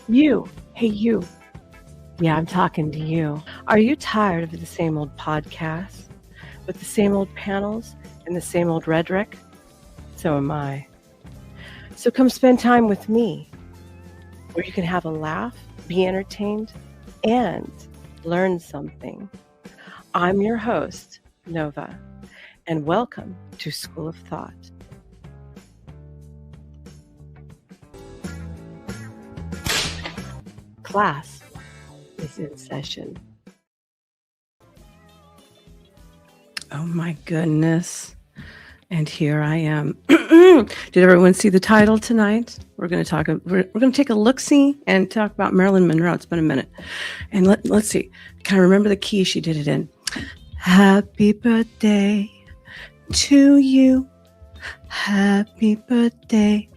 You, hey you. Yeah, I'm talking to you. Are you tired of the same old podcasts with the same old panels and the same old rhetoric? So am I. So come spend time with me, where you can have a laugh, be entertained, and learn something. I'm your host, Nova, and welcome to School of Thot. Class is in session. Oh my goodness. And here I am. Did everyone see the title tonight? We're going to take a look-see and talk about Marilyn Monroe. It's been a minute. And let's see. Can I remember the key she did it in? Happy birthday to you. Happy birthday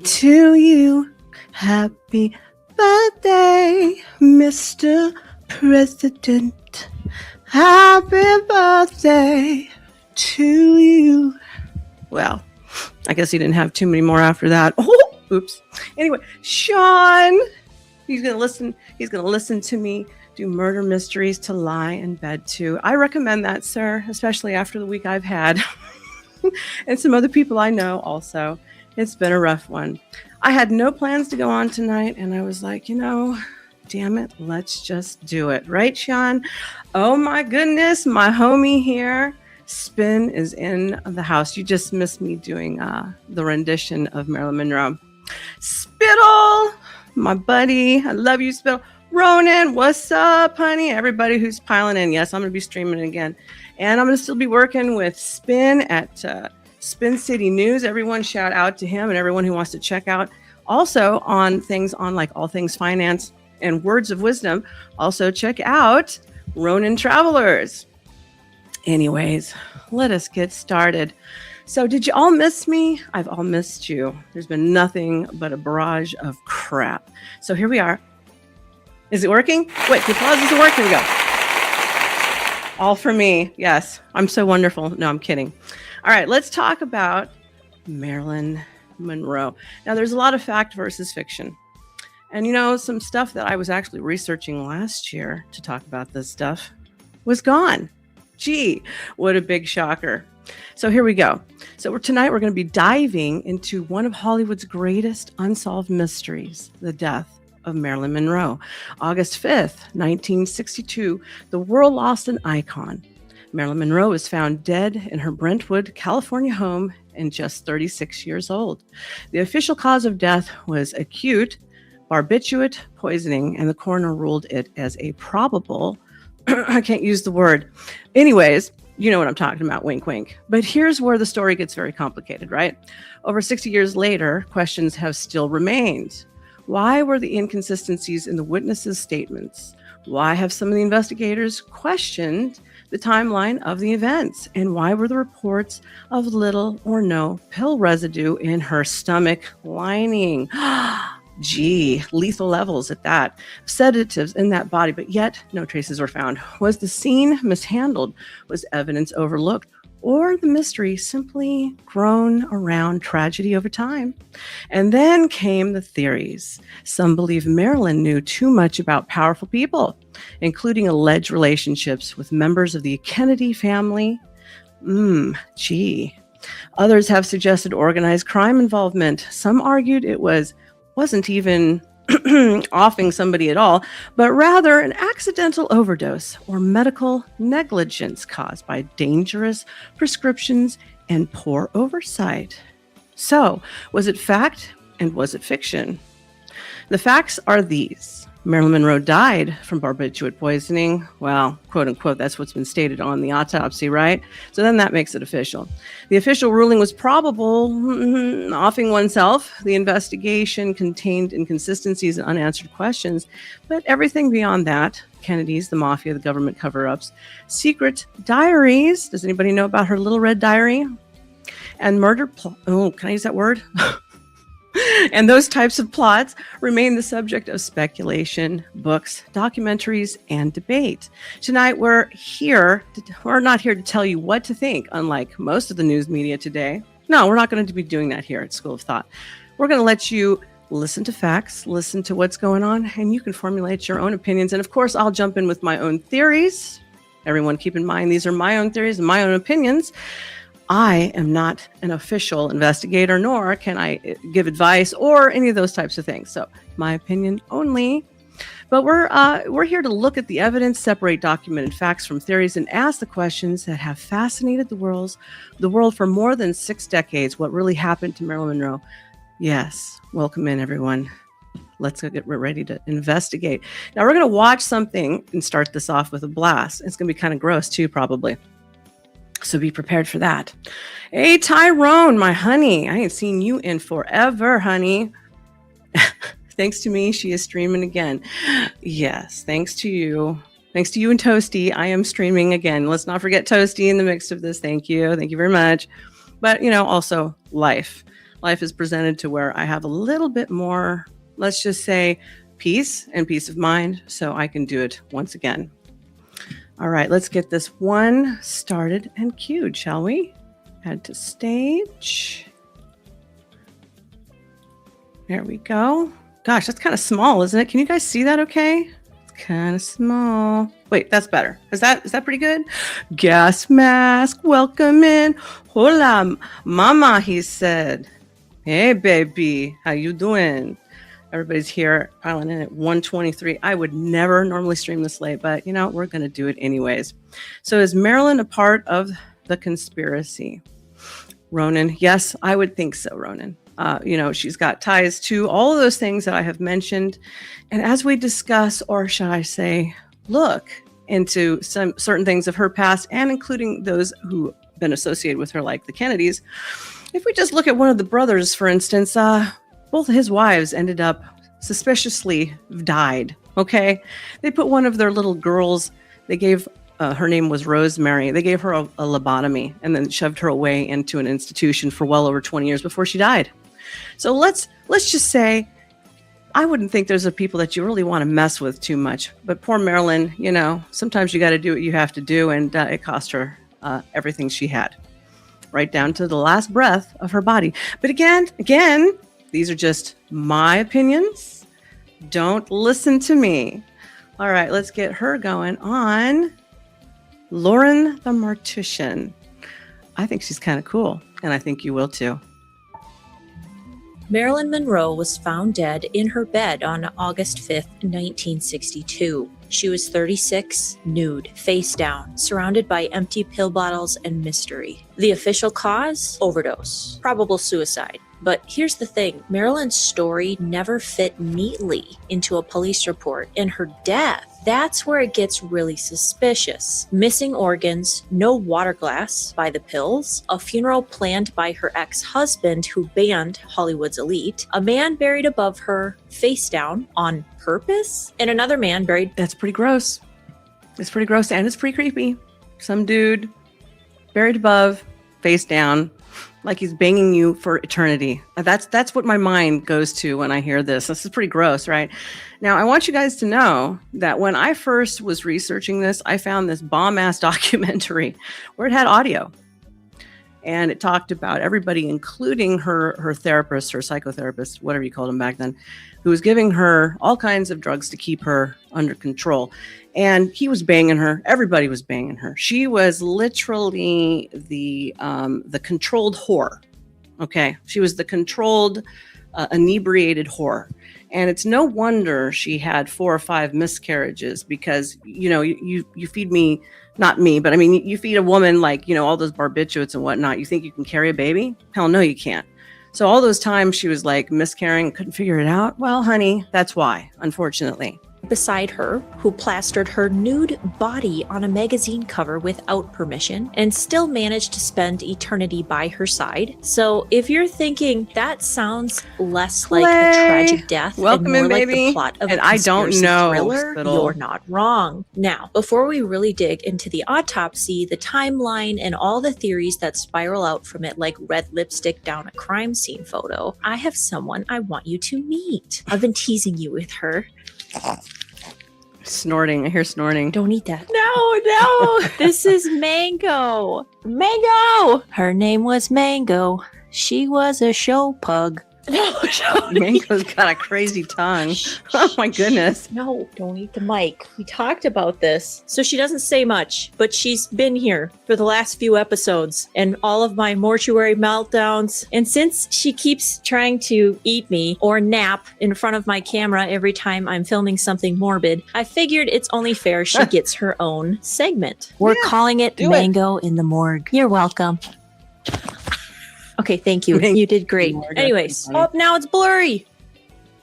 to you. Happy birthday, Mr. President. Happy birthday to you. Well, I guess he didn't have too many more after that. Oh, oops. Anyway, Sean, he's going to listen to me do murder mysteries to lie in bed to. I recommend that, sir, especially after the week I've had. And some other people I know also. It's been a rough one. I had no plans to go on tonight, and I was like, damn it, let's just do it. Right, Sean? Oh my goodness, my homie here, Spin, is in the house. You just missed me doing the rendition of Marilyn Monroe. Spittle, my buddy, I love you, Spittle. Ronan, what's up, honey? Everybody who's piling in. Yes, I'm going to be streaming it again. And I'm going to still be working with Spin at Spin City News. Everyone shout out to him and everyone who wants to check out. Also on things on like all things finance and words of wisdom. Also check out Ronan Travelers. Anyways, let us get started. So did you all miss me? I've all missed you. There's been nothing but a barrage of crap. So here we are. Is it working? Wait, the applause isn't working. Here we go. All for me. Yes, I'm so wonderful. No, I'm kidding. All right, let's talk about Marilyn Monroe. Now, there's a lot of fact versus fiction. And some stuff that I was actually researching last year to talk about this stuff was gone. Gee, what a big shocker. So here we go. So tonight we're going to be diving into one of Hollywood's greatest unsolved mysteries, the death of Marilyn Monroe. August 5th, 1962, the world lost an icon. Marilyn Monroe was found dead in her Brentwood, California home and just 36 years old. The official cause of death was acute barbiturate poisoning, and the coroner ruled it as a probable, I can't use the word. Anyways, you know what I'm talking about, wink, wink. But here's where the story gets very complicated, right? Over 60 years later, questions have still remained. Why were the inconsistencies in the witnesses' statements? Why have some of the investigators questioned the timeline of the events? And why were the reports of little or no pill residue in her stomach lining? Gee, lethal levels at that. Sedatives in that body, but yet no traces were found. Was the scene mishandled? Was evidence overlooked? Or the mystery simply grown around tragedy over time? And then came the theories. Some believe Marilyn knew too much about powerful people, including alleged relationships with members of the Kennedy family. Gee. Others have suggested organized crime involvement. Some argued it wasn't even offing somebody at all, but rather an accidental overdose or medical negligence caused by dangerous prescriptions and poor oversight. So, was it fact and was it fiction? The facts are these. Marilyn Monroe died from barbiturate poisoning. Well, quote unquote, that's what's been stated on the autopsy, right? So then that makes it official. The official ruling was probable, offing oneself. The investigation contained inconsistencies and unanswered questions, but everything beyond that, Kennedy's, the Mafia, the government cover-ups, secret diaries. Does anybody know about her little red diary? And murder can I use that word? And those types of plots remain the subject of speculation, books, documentaries, and debate. Tonight, we're not here to tell you what to think, unlike most of the news media today. No, we're not going to be doing that here at School of Thot. We're going to let you listen to facts, listen to what's going on, and you can formulate your own opinions. And of course, I'll jump in with my own theories. Everyone keep in mind, these are my own theories and my own opinions. I am not an official investigator, nor can I give advice or any of those types of things. So my opinion only. But we're here to look at the evidence, separate documented facts from theories, and ask the questions that have fascinated the world for more than 6 decades. What really happened to Marilyn Monroe? Yes. Welcome in, everyone. Let's get ready to investigate. Now, we're going to watch something and start this off with a blast. It's going to be kind of gross, too, probably. So be prepared for that. Hey, Tyrone, my honey. I ain't seen you in forever, honey. Thanks to me, she is streaming again. Yes, thanks to you. Thanks to you and Toasty, I am streaming again. Let's not forget Toasty in the mix of this. Thank you. Thank you very much. But, also life. Life is presented to where I have a little bit more, let's just say, peace and peace of mind, so I can do it once again. All right, let's get this one started and cued, shall we? Add to stage. There we go. Gosh, that's kind of small, isn't it? Can you guys see that okay? It's kind of small. Wait, that's better. Is that pretty good? Gas mask, welcome in. Hola, mama, he said. Hey, baby, how you doing? Everybody's here piling in at 1:23. I would never normally stream this late, but we're going to do it anyways. So is Marilyn a part of the conspiracy? Ronan, yes, I would think so, Ronan. She's got ties to all of those things that I have mentioned. And as we discuss, or should I say, look into some certain things of her past, and including those who've been associated with her, like the Kennedys, if we just look at one of the brothers, for instance, both of his wives ended up suspiciously died. Okay. They put one of their little girls, they gave, her name was Rosemary. They gave her a lobotomy and then shoved her away into an institution for well over 20 years before she died. So let's just say, I wouldn't think those are people that you really want to mess with too much, but poor Marilyn, sometimes you got to do what you have to do. And it cost her everything she had, right down to the last breath of her body. But again, these are just my opinions. Don't listen to me. All right, let's get her going on. Lauren the Mortician. I think she's kind of cool, and I think you will too. Marilyn Monroe was found dead in her bed on August 5th, 1962. She was 36, nude, face down, surrounded by empty pill bottles and mystery. The official cause? Overdose. Probable suicide. But here's the thing, Marilyn's story never fit neatly into a police report, and her death, that's where it gets really suspicious. Missing organs, no water glass by the pills, a funeral planned by her ex-husband who banned Hollywood's elite, a man buried above her, face down, on purpose, and another man buried. That's pretty gross. It's pretty gross and it's pretty creepy. Some dude buried above, face down, like he's banging you for eternity. That's what my mind goes to when I hear this. This is pretty gross, right? Now, I want you guys to know that when I first was researching this, I found this bomb-ass documentary where it had audio. And it talked about everybody, including her therapist, her psychotherapist, whatever you called him back then, who was giving her all kinds of drugs to keep her under control. And he was banging her. Everybody was banging her. She was literally the controlled whore. Okay, she was the controlled, inebriated whore. And it's no wonder she had 4 or 5 miscarriages because you feed me. Not me, but I mean, you feed a woman like, all those barbiturates and whatnot. You think you can carry a baby? Hell no, you can't. So all those times she was like miscarrying, couldn't figure it out. Well, honey, that's why, unfortunately. Beside her, who plastered her nude body on a magazine cover without permission and still managed to spend eternity by her side. So if you're thinking that sounds less like a tragic death and more like the plot of a conspiracy thriller, you're not wrong. Now, before we really dig into the autopsy, the timeline, and all the theories that spiral out from it like red lipstick down a crime scene photo, I have someone I want you to meet. I've been teasing you with her. Snorting. I hear snorting. Don't eat that. No. This is Mango. Mango! Her name was Mango. She was a show pug. Mango's got a crazy tongue. Oh my goodness. No, don't eat the mic. We talked about this. So she doesn't say much, but she's been here for the last few episodes and all of my mortuary meltdowns. And since she keeps trying to eat me or nap in front of my camera every time I'm filming something morbid, I figured it's only fair she gets her own segment. We're calling it Mango in the Morgue. You're welcome. Okay, thank you. You did great. Anyways, now it's blurry.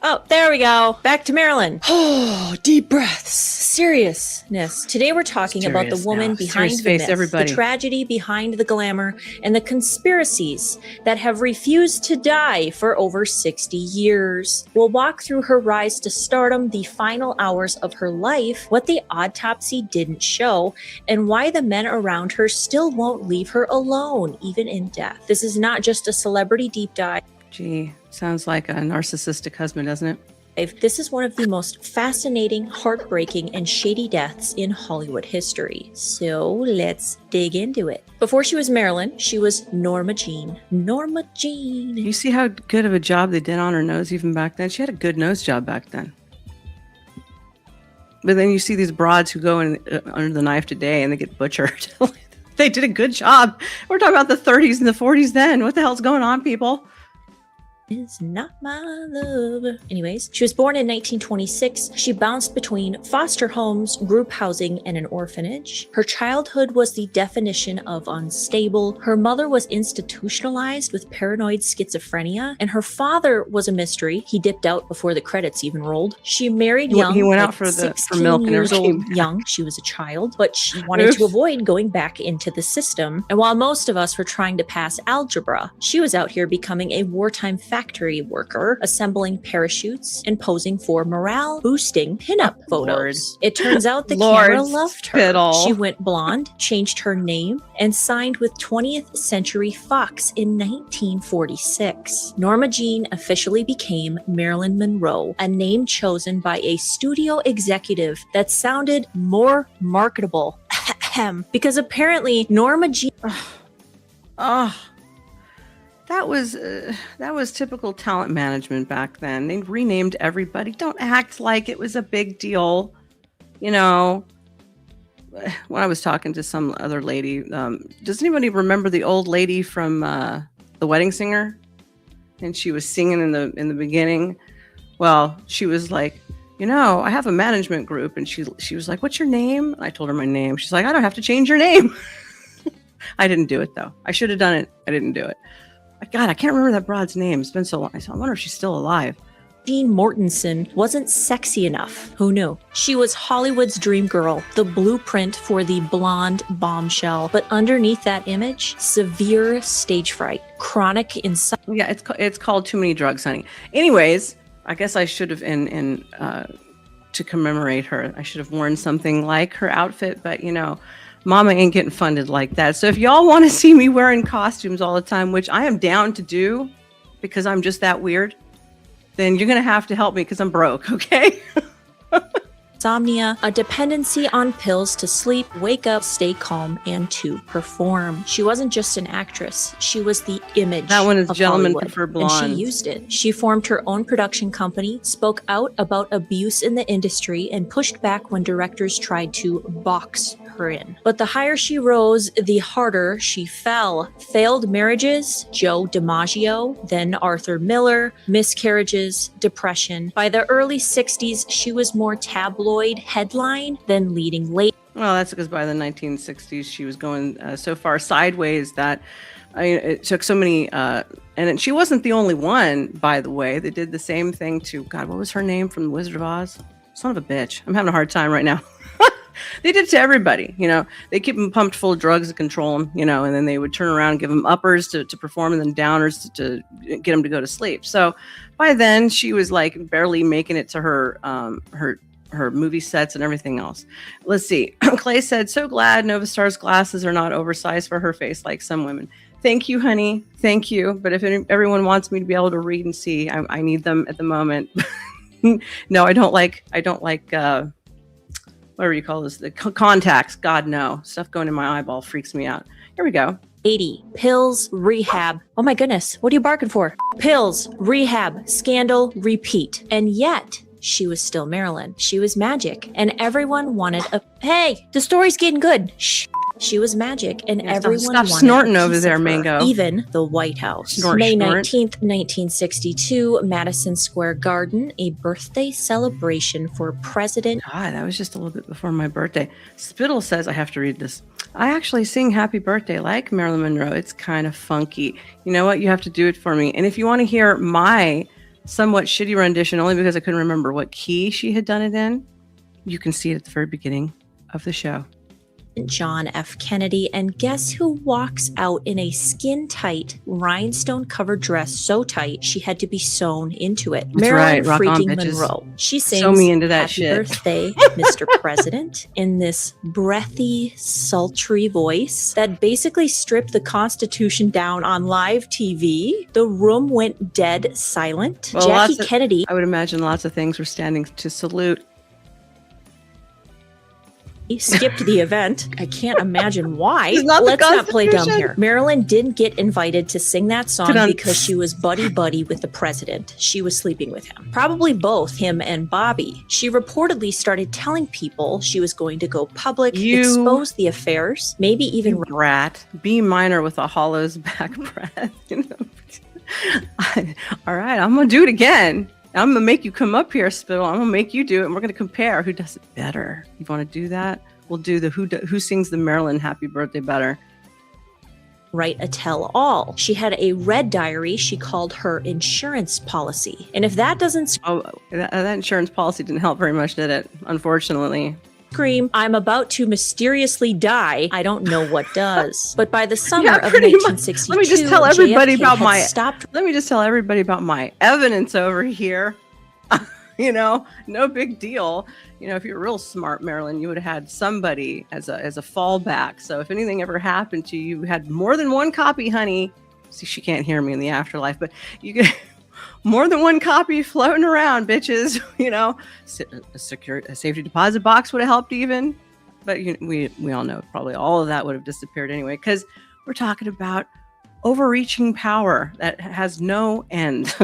Oh, there we go. Back to Marilyn. Oh, deep breaths. Seriousness. Today we're talking about the woman behind the myth, the tragedy behind the glamour, and the conspiracies that have refused to die for over 60 years. We'll walk through her rise to stardom, the final hours of her life, what the autopsy didn't show, and why the men around her still won't leave her alone, even in death. This is not just a celebrity deep dive. Gee, sounds like a narcissistic husband, doesn't it? This is one of the most fascinating, heartbreaking, and shady deaths in Hollywood history. So let's dig into it. Before she was Marilyn, she was Norma Jean. Norma Jean. You see how good of a job they did on her nose even back then? She had a good nose job back then. But then you see these broads who go in under the knife today and they get butchered. They did a good job. We're talking about the 30s and the 40s then. What the hell's going on, people? Is not my love. Anyways, she was born in 1926. She bounced between foster homes, group housing, and an orphanage. Her childhood was the definition of unstable. Her mother was institutionalized with paranoid schizophrenia, and her father was a mystery. He dipped out before the credits even rolled. She married young. He went out for milk and years old. Young, she was a child, but she wanted to avoid going back into the system. And while most of us were trying to pass algebra, she was out here becoming a wartime factory worker, assembling parachutes and posing for morale-boosting pinup photos. It turns out the camera loved her. She went blonde, changed her name, and signed with 20th Century Fox in 1946. Norma Jean officially became Marilyn Monroe, a name chosen by a studio executive that sounded more marketable. Because apparently Norma Jean... That was typical talent management back then. They renamed everybody. Don't act like it was a big deal. You know, when I was talking to some other lady, does anybody remember the old lady from The Wedding Singer? And she was singing in the beginning. Well, she was like, you know, I have a management group. And she was like, what's your name? And I told her my name. She's like, I don't have to change your name. I didn't do it, though. I should have done it. I didn't do it. God, I can't remember that broad's name. It's been so long. I wonder if she's still alive. Jean Mortensen wasn't sexy enough. Who knew? She was Hollywood's dream girl, the blueprint for the blonde bombshell. But underneath that image, severe stage fright, chronic insomnia. Yeah, it's called Too Many Drugs, honey. Anyways, I guess I should have, to commemorate her, I should have worn something like her outfit. But, you know, Mama ain't getting funded like that. So if y'all want to see me wearing costumes all the time, which I am down to do because I'm just that weird, then you're going to have to help me because I'm broke, okay? Insomnia, a dependency on pills to sleep, wake up, stay calm, and to perform. She wasn't just an actress. She was the image that one is of Gentlemen Hollywood, Prefer Blondes. and she used it. She formed her own production company, spoke out about abuse in the industry, and pushed back when directors tried to box her in. But the higher she rose, the harder she fell. Failed marriages, Joe DiMaggio, then Arthur Miller, miscarriages, depression. By the early 60s, she was more tabloid headline than leading late. Well, that's because by the 1960s, she was going so far sideways that it took so many, and she wasn't the only one, by the way. They did the same thing to, God, what was her name from The Wizard of Oz? Son of a bitch. I'm having a hard time right now. They did to everybody, you know. They keep them pumped full of drugs to control them, you know, and then they would turn around and give them uppers to perform and then downers to get them to go to sleep. So by then she was like barely making it to her movie sets and everything else. Let's see. Clay said, so glad NovaStar's glasses are not oversized for her face like some women. Thank you, honey. Thank you. But if everyone wants me to be able to read and see, I need them at the moment. No, I don't like whatever you call this, the contacts. God, no. Stuff going in my eyeball freaks me out. Here we go. 80. Pills, rehab. Oh my goodness, what are you barking for? Pills, rehab, scandal, repeat. And yet, she was still Marilyn. She was magic. And everyone wanted a... Hey, the story's getting good. Shh. She was magic, and everyone Stop wanted snorting a over piece there, of her, Mango. even the White House. Snort, May snort. 19th, 1962, Madison Square Garden, a birthday celebration for President. God, that was just a little bit before my birthday. Spittle says, I have to read this. I actually sing Happy Birthday like Marilyn Monroe. It's kind of funky. You know what? You have to do it for me. And if you want to hear my somewhat shitty rendition, only because I couldn't remember what key she had done it in, you can see it at the very beginning of the show. John F. Kennedy, and guess who walks out in a skin-tight, rhinestone-covered dress so tight she had to be sewn into it? That's Marilyn right. Rock on, freaking bitches. Monroe. She sings Sew me into that Happy shit. Birthday, Mr. President, in this breathy, sultry voice that basically stripped the Constitution down on live TV. The room went dead silent. Well, Jackie Kennedy. I would imagine lots of things were standing to salute. He skipped the event. I can't imagine why. It's not the Let's not play dumb Constitution. here. Marilyn didn't get invited to sing that song Ta-dum. because she was buddy-buddy with the president. She was sleeping with him. Probably both him and Bobby. She reportedly started telling people she was going to go public, You- expose the affairs, maybe even... Brat. B minor with a hollow's back breath. You know? All right, I'm going to do it again. I'm going to make you come up here, Spittle. I'm going to make you do it, and we're going to compare who does it better. You want to do that? We'll do the who sings the Marilyn Happy Birthday better. write a tell-all. She had a red diary she called her insurance policy. And if that doesn't Oh, that insurance policy didn't help very much, did it? Unfortunately. scream, I'm about to mysteriously die, I don't know what does. But by the summer Yeah, of pretty much. 1962, Let me just tell everybody JFK about had my stopped Let me just tell everybody about my evidence over here. You know, no big deal. You know, if you're real smart, Marilyn, you would have had somebody as a fallback. So if anything ever happened to you, you had more than one copy, honey. See, she can't hear me in the afterlife, but you get more than one copy floating around, bitches. You know, a safety deposit box would have helped even. But we all know probably all of that would have disappeared anyway, because we're talking about overreaching power that has no end.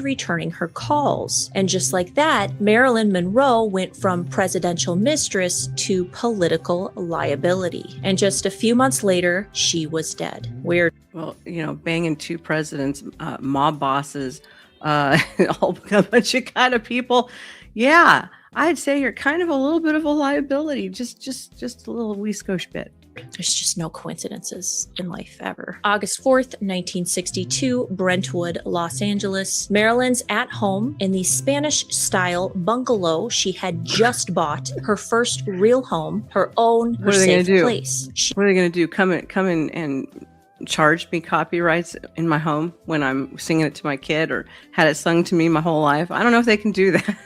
returning her calls. And just like that, Marilyn Monroe went from presidential mistress to political liability. And just a few months later, she was dead. Weird. Well, you know, banging two presidents, mob bosses, all a bunch of kind of people. Yeah, I'd say you're kind of a little bit of a liability. Just a little wee skosh bit. There's just no coincidences in life ever. August 4th, 1962, Brentwood, Los Angeles. Marilyn's at home in the Spanish-style bungalow she had just bought, her first real home, her own, her What are they gonna safe do? place. What are they going to do? Come in and charge me copyrights in my home when I'm singing it to my kid or had it sung to me my whole life? I don't know if they can do that,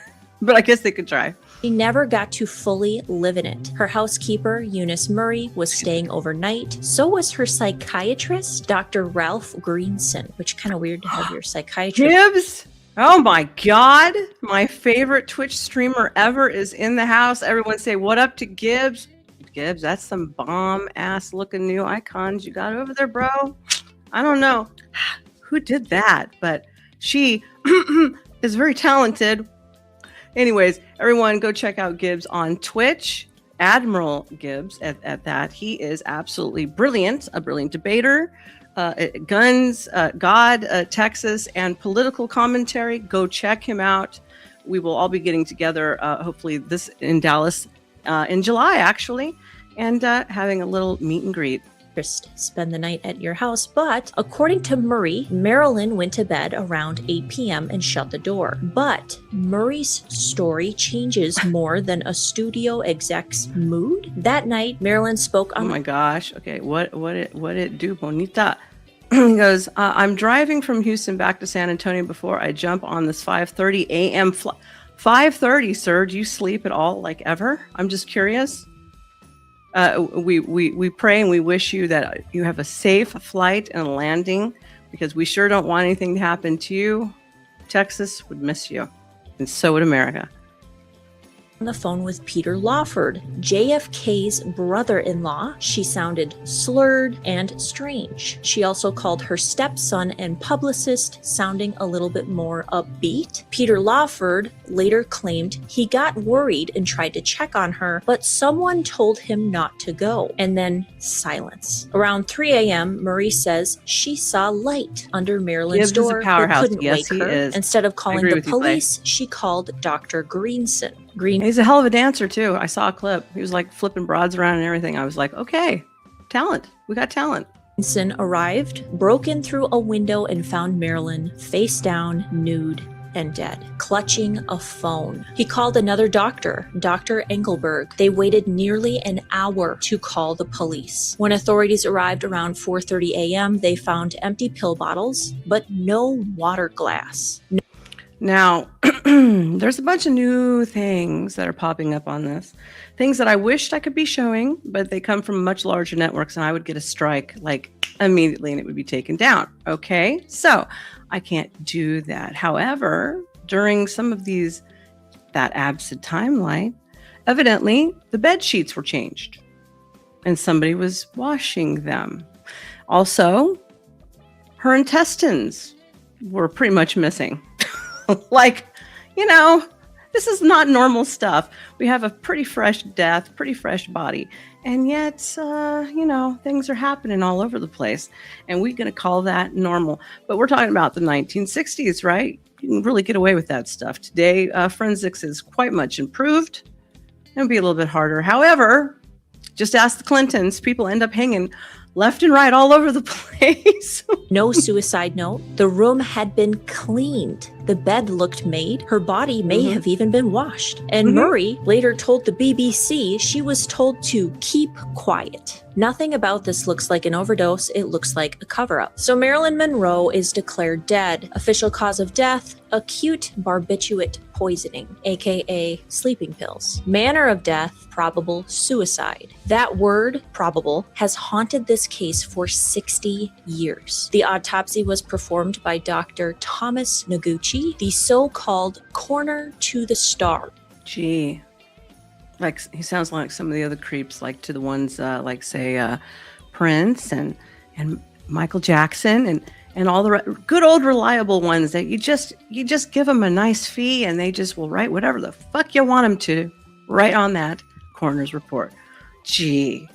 but I guess they could try. She never got to fully live in it. Her housekeeper, Eunice Murray, was staying overnight. So was her psychiatrist, Dr. Ralph Greenson, which kind of weird to have your psychiatrist. Gibbs? Oh my God. My favorite Twitch streamer ever is in the house. Everyone say, what up to Gibbs? Gibbs, that's some bomb ass looking new icons you got over there, bro. I don't know who did that, but she is very talented. Anyways, everyone go check out Gibbs on Twitch. Admiral Gibbs at that. He is absolutely brilliant, a brilliant debater. Guns, God, Texas, and political commentary. Go check him out. We will all be getting together, hopefully this in Dallas in July, actually, and having a little meet and greet. Spend the night at your house, but according to Murray, Marilyn went to bed around 8 p.m. and shut the door. But Murray's story changes more than a studio exec's mood. That night, Marilyn spoke on Oh my gosh. Okay, what it do, Bonita? He goes, I'm driving from Houston back to San Antonio before I jump on this 5:30 a.m. flight. 5:30, sir. Do you sleep at all, like ever? I'm just curious. We pray and we wish you that you have a safe flight and landing, because we sure don't want anything to happen to you. Texas would miss you, and so would America. on the phone with Peter Lawford, JFK's brother-in-law. She sounded slurred and strange. She also called her stepson and publicist, sounding a little bit more upbeat. Peter Lawford later claimed he got worried and tried to check on her, but someone told him not to go. And then silence. Around 3 a.m., Murray says she saw light under Marilyn's Gibbs is a door, but powerhouse. couldn't Yes, wake he her. is. Instead of calling agree the with you, Clay. police, she called Dr. Greenson. He's a hell of a dancer too. I saw a clip. He was like flipping broads around and everything. I was like, okay, talent. We got talent. Greenson arrived, broke in through a window, and found Marilyn face down, nude, and dead, clutching a phone. He called another doctor, Dr. Engelberg. They waited nearly an hour to call the police. When authorities arrived around 4:30 a.m., they found empty pill bottles, but no water glass. Now, there's a bunch of new things that are popping up on this. Things that I wished I could be showing, but they come from much larger networks and I would get a strike like immediately and it would be taken down. Okay, so I can't do that. However, during some of these, that absent timeline, evidently the bed sheets were changed and somebody was washing them. Also, her intestines were pretty much missing. Like, you know, this is not normal stuff. We have a pretty fresh death, pretty fresh body. And yet, you know, things are happening all over the place. And we're going to call that normal. But we're talking about the 1960s, right? You can really get away with that stuff. Today, forensics is quite much improved. It'll be a little bit harder. However, just ask the Clintons. People end up hanging left and right all over the place. No suicide note. The room had been cleaned. The bed looked made. Her body may have even been washed. And Murray later told the BBC she was told to keep quiet. Nothing about this looks like an overdose. It looks like a cover-up. So Marilyn Monroe is declared dead. Official cause of death, acute barbiturate poisoning, aka sleeping pills. Manner of death, probable suicide. That word, probable, has haunted this case for 60 years. The autopsy was performed by Dr. Thomas Noguchi, the so-called corner to the star. Gee, like he sounds like some of the other creeps, like to the ones like say Prince and Michael Jackson and all the good old reliable ones that you just give them a nice fee and they just will write whatever the fuck you want them to write on that coroner's report. Gee.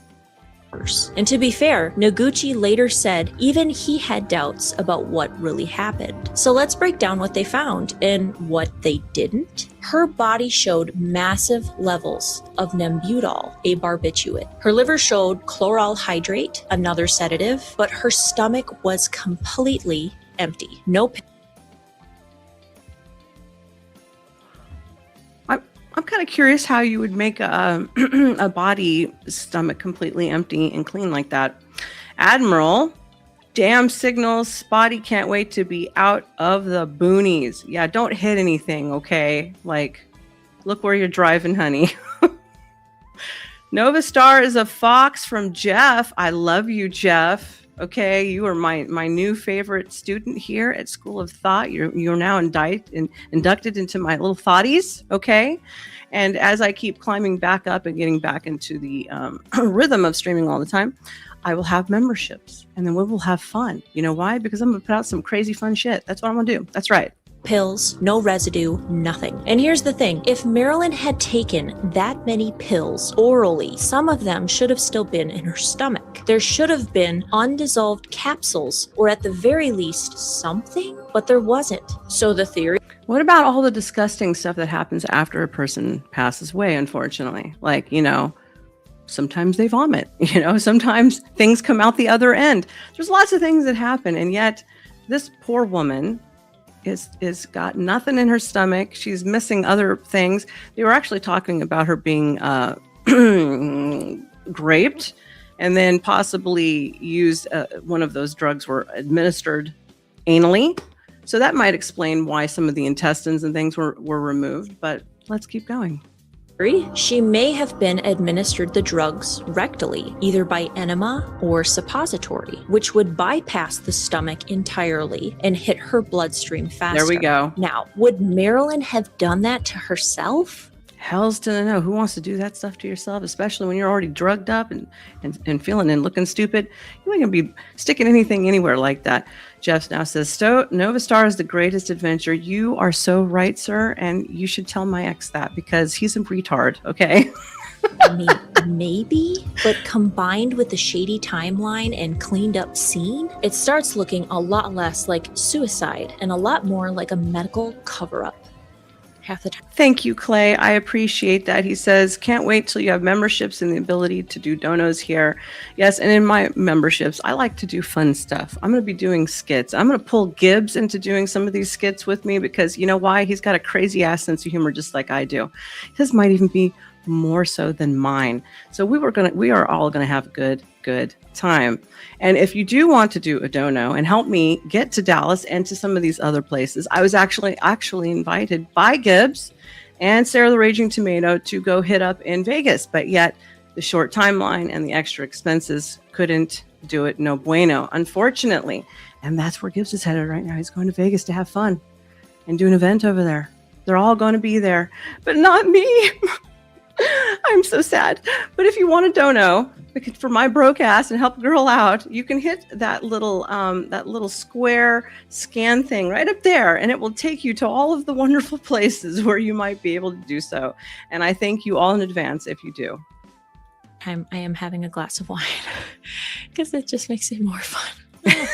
And to be fair, Noguchi later said even he had doubts about what really happened. So let's break down what they found and what they didn't. Her body showed massive levels of Nembutal, a barbiturate. Her liver showed chloral hydrate, another sedative, but her stomach was completely empty. No. I'm kind of curious how you would make a body stomach completely empty and clean like that. Admiral, damn signals, Spotty can't wait to be out of the boonies. Yeah, don't hit anything, okay? Like, look where you're driving, honey. NovaStar is a fox from Jeff. I love you, Jeff. Okay, you are my new favorite student here at School of Thot. You're now inducted into my little thoughties, okay? And as I keep climbing back up and getting back into the rhythm of streaming all the time, I will have memberships, and then we will have fun. You know why? Because I'm going to put out some crazy fun shit. That's what I'm going to do. That's right. Pills, no residue, nothing. And here's the thing, if Marilyn had taken that many pills orally, some of them should have still been in her stomach. There should have been undissolved capsules, or at the very least something, but there wasn't. So the theory... What about all the disgusting stuff that happens after a person passes away, unfortunately? Like, you know, sometimes they vomit, you know, sometimes things come out the other end. There's lots of things that happen, and yet this poor woman is got nothing in her stomach. She's missing other things. They were actually talking about her being raped and then possibly used one of those drugs were administered anally. So that might explain why some of the intestines and things were removed, but let's keep going. She may have been administered the drugs rectally, either by enema or suppository, which would bypass the stomach entirely and hit her bloodstream faster. There we go. Now, would Marilyn have done that to herself? Hell's to the no. Who wants to do that stuff to yourself, especially when you're already drugged up and feeling and looking stupid? You ain't gonna be sticking anything anywhere like that. Jeff now says, NovaStar is the greatest adventure. You are so right, sir. And you should tell my ex that because he's a retard, okay? Maybe, but combined with the shady timeline and cleaned up scene, it starts looking a lot less like suicide and a lot more like a medical cover-up. Half the time. Thank you, Clay. I appreciate that. He says, can't wait till you have memberships and the ability to do donos here. Yes, and in my memberships, I like to do fun stuff. I'm going to be doing skits. I'm going to pull Gibbs into doing some of these skits with me because you know why? He's got a crazy ass sense of humor just like I do. His might even be more so than mine. So we are all going to have a good time. And if you do want to do a dono and help me get to Dallas and to some of these other places, I was actually invited by Gibbs and Sarah the Raging Tomato to go hit up in Vegas, but yet the short timeline and the extra expenses couldn't do it. No bueno, unfortunately. And that's where Gibbs is headed right now. He's going to Vegas to have fun and do an event over there. They're all going to be there, but not me. I'm so sad. But if you want a dono for my broke ass and help a girl out, you can hit that little square scan thing right up there, and it will take you to all of the wonderful places where you might be able to do so. And I thank you all in advance if you do. I am having a glass of wine because it just makes it more fun.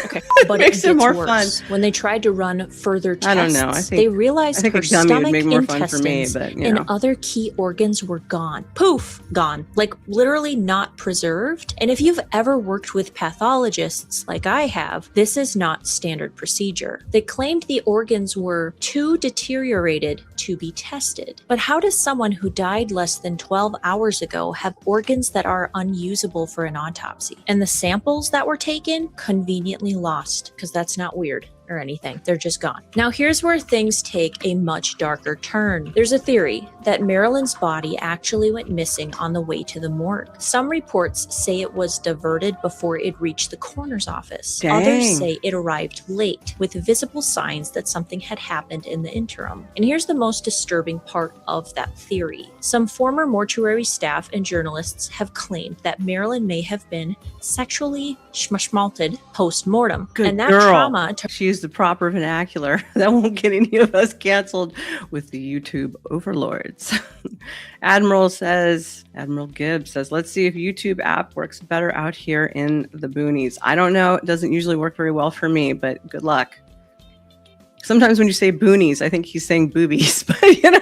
Okay, but Makes it it more worse. When they tried to run further tests, I don't know. they realized her a gummy stomach, would make more fun for me, intestines, but, and other key organs were gone. Poof, gone. Like literally not preserved. And if you've ever worked with pathologists like I have, this is not standard procedure. They claimed the organs were too deteriorated to be tested. But how does someone who died less than 12 hours ago have organs that are unusable for an autopsy? And the samples that were taken conveniently lost, because that's not weird or anything. They're just gone. Now here's where things take a much darker turn. There's a theory that Marilyn's body actually went missing on the way to the morgue. Some reports say it was diverted before it reached the coroner's office. Dang. Others say it arrived late, with visible signs that something had happened in the interim. And here's the most disturbing part of that theory. Some former mortuary staff and journalists have claimed that Marilyn may have been sexually schmalted post-mortem. Good and that girl. trauma She used the proper vernacular. That won't get any of us canceled with the YouTube overlords. Admiral Gibbs says, let's see if YouTube app works better out here in the boonies. I don't know. It doesn't usually work very well for me, but good luck. Sometimes when you say boonies, I think he's saying boobies, but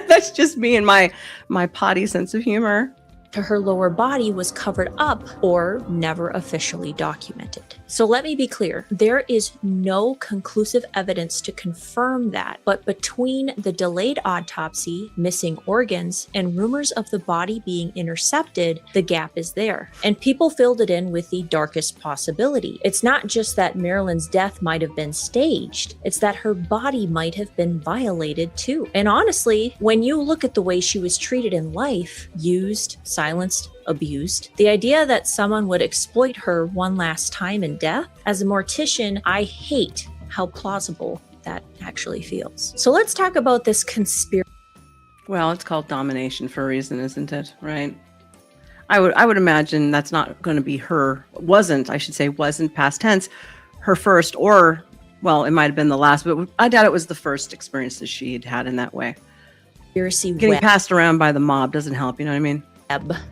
that's just me and my potty sense of humor. To her lower body was covered up or never officially documented. So let me be clear, there is no conclusive evidence to confirm that, but between the delayed autopsy, missing organs, and rumors of the body being intercepted, the gap is there. And people filled it in with the darkest possibility. It's not just that Marilyn's death might have been staged, it's that her body might have been violated too. And honestly, when you look at the way she was treated in life, used, silenced, abused, the idea that someone would exploit her one last time in death, as a mortician, I hate how plausible that actually feels. So let's talk about this conspiracy. Well, it's called domination for a reason, isn't it? Right? I would imagine that's not going to be wasn't past tense, her first, or, well, it might have been the last, but I doubt it was the first experience that she had in that way. Getting passed around by the mob doesn't help, you know what I mean?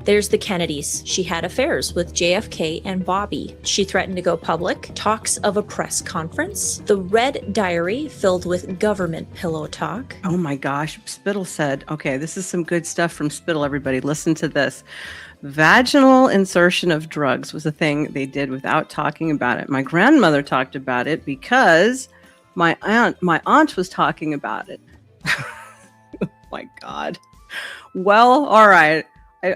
There's the Kennedys. She had affairs with JFK and Bobby. She threatened to go public. Talks of a press conference. The Red Diary filled with government pillow talk. Oh my gosh. Spittle said, okay, this is some good stuff from Spittle, everybody. Listen to this. Vaginal insertion of drugs was a thing they did without talking about it. My grandmother talked about it because my aunt was talking about it. Oh my God. Well, all right.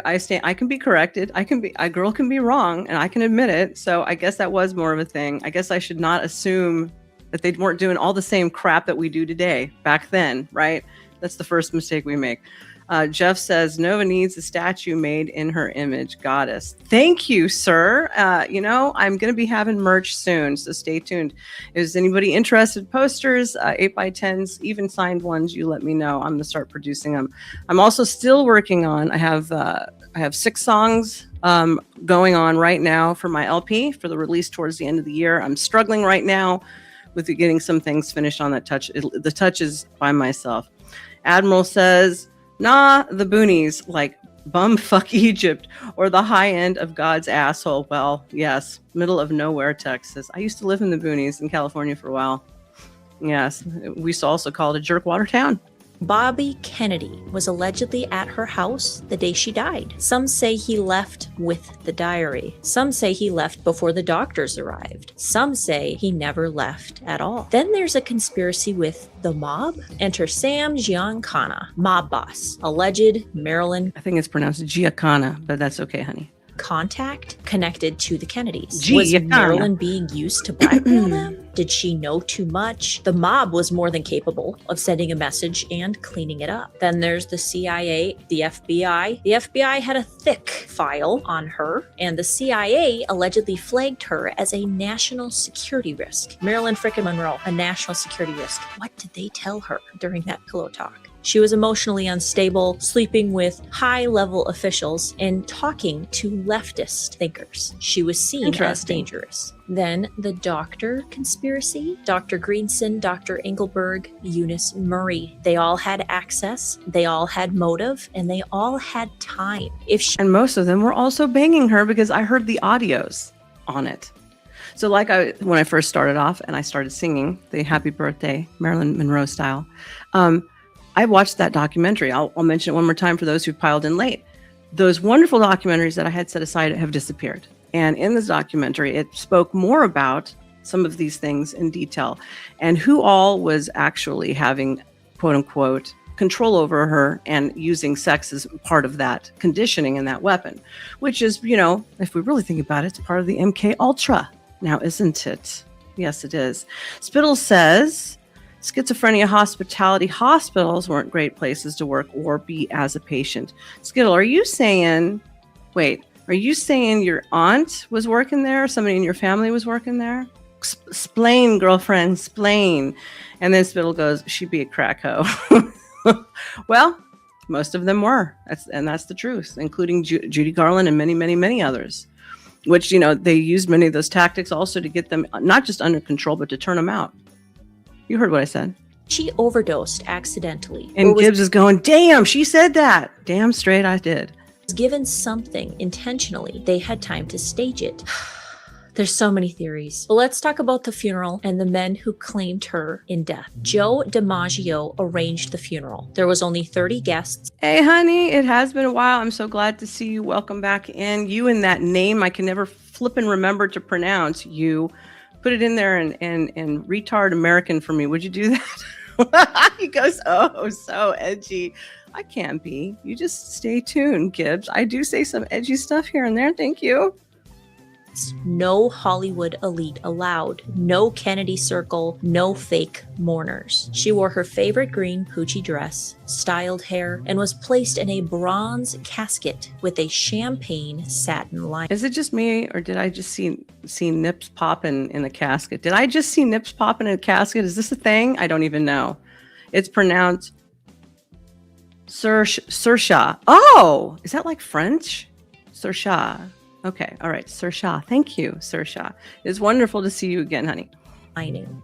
I can be corrected. A girl can be wrong, and I can admit it. So I guess that was more of a thing. I guess I should not assume that they weren't doing all the same crap that we do today back then, right? That's the first mistake we make. Jeff says Nova needs a statue made in her image. Goddess. Thank you, sir. I'm going to be having merch soon, so stay tuned. Is anybody interested? Posters, 8x10s, even signed ones, you let me know. I'm going to start producing them. I'm also still working on, I have 6 songs going on right now for my LP for the release towards the end of the year. I'm struggling right now with getting some things finished on that touch. The touch is by myself. Admiral says, nah, the boonies, like bumfuck Egypt or the high end of God's asshole. Well, yes, middle of nowhere, Texas. I used to live in the boonies in California for a while. Yes, we used to also call it a jerkwater town. Bobby Kennedy was allegedly at her house the day she died. Some say he left with the diary. Some say he left before the doctors arrived. Some say he never left at all. Then there's a conspiracy with the mob. Enter Sam Giancana, mob boss, alleged Marilyn. I think it's pronounced Giancana, but that's okay, honey. Contact connected to the Kennedys. Giancana. Was Marilyn being used to blackmail them? Did she know too much? The mob was more than capable of sending a message and cleaning it up. Then there's the CIA, the FBI. The FBI had a thick file on her, and the CIA allegedly flagged her as a national security risk. Marilyn frickin' Monroe, a national security risk. What did they tell her during that pillow talk? She was emotionally unstable, sleeping with high-level officials, and talking to leftist thinkers. She was seen as dangerous. Then the doctor conspiracy. Dr. Greenson, Dr. Engelberg, Eunice Murray. They all had access, they all had motive, and they all had time. And most of them were also banging her because I heard the audios on it. So when I first started off and I started singing the Happy Birthday, Marilyn Monroe style, I watched that documentary. I'll mention it one more time for those who piled in late. Those wonderful documentaries that I had set aside have disappeared. And in this documentary, it spoke more about some of these things in detail and who all was actually having, quote unquote, control over her and using sex as part of that conditioning and that weapon, which is, if we really think about it, it's part of the MK Ultra now, isn't it? Yes, it is. Spittle says, schizophrenia hospitality hospitals weren't great places to work or be as a patient. Skittle, are you saying your aunt was working there? Or somebody in your family was working there? Splain, girlfriend, splain. And then Spittle goes, she'd be a crack hoe. Well, most of them were. That's the truth, including Judy Garland and many, many, many others, which, they used many of those tactics also to get them not just under control, but to turn them out. You heard what I said. She overdosed accidentally. And Gibbs is going, damn, she said that. Damn straight I did. Given something intentionally, they had time to stage it. There's so many theories. But let's talk about the funeral and the men who claimed her in death. Joe DiMaggio arranged the funeral. There was only 30 guests. Hey, honey, it has been a while. I'm so glad to see you. Welcome back in. You and that name I can never flip and remember to pronounce. You put it in there and retard American for me. Would you do that? He goes, oh, so edgy. I can't be. You just stay tuned, Gibbs. I do say some edgy stuff here and there. Thank you. No Hollywood elite allowed. No Kennedy circle. No fake mourners. She wore her favorite green Pucci dress, styled hair, and was placed in a bronze casket with a champagne satin line. Is it just me, or did I just see nips popping in the casket? Did I just see nips popping in a casket? Is this a thing? I don't even know. It's pronounced Sersha. Oh, is that like French? Sersha. Okay. All right. Sersha. Thank you, Sersha. It's wonderful to see you again, honey.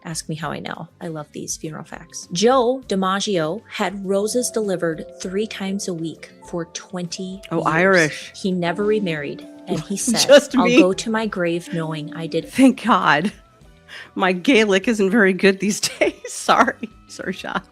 Ask me how I know. I love these funeral facts. Joe DiMaggio had roses delivered 3 times a week for 20 years. Oh, Irish. He never remarried. And he said, I'll go to my grave knowing I did. Thank God. My Gaelic isn't very good these days. Sorry, Sersha.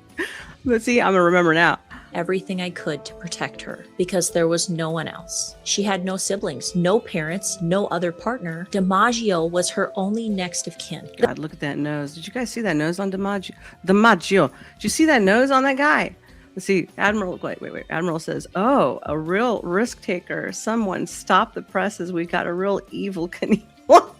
Let's see. I'm going to remember now. Everything I could to protect her because there was no one else. She had no siblings, no parents, no other partner. DiMaggio was her only next of kin. God, look at that nose. Did you guys see that nose on DiMaggio? Did you see that nose on that guy? Let's see. Admiral, wait. Admiral says, oh, a real risk taker. Someone stop the presses. We got a real evil Knievel.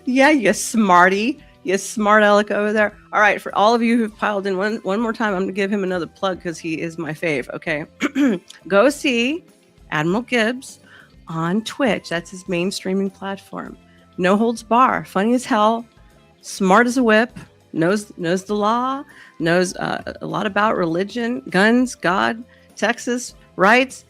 Yeah, you smarty. You smart aleck over there. All right, for all of you who've piled in, one more time, I'm going to give him another plug because he is my fave, okay? Go see Admiral Gibbs on Twitch. That's his main streaming platform. No holds bar. Funny as hell. Smart as a whip. Knows the law. Knows a lot about religion, guns, God, Texas, rights,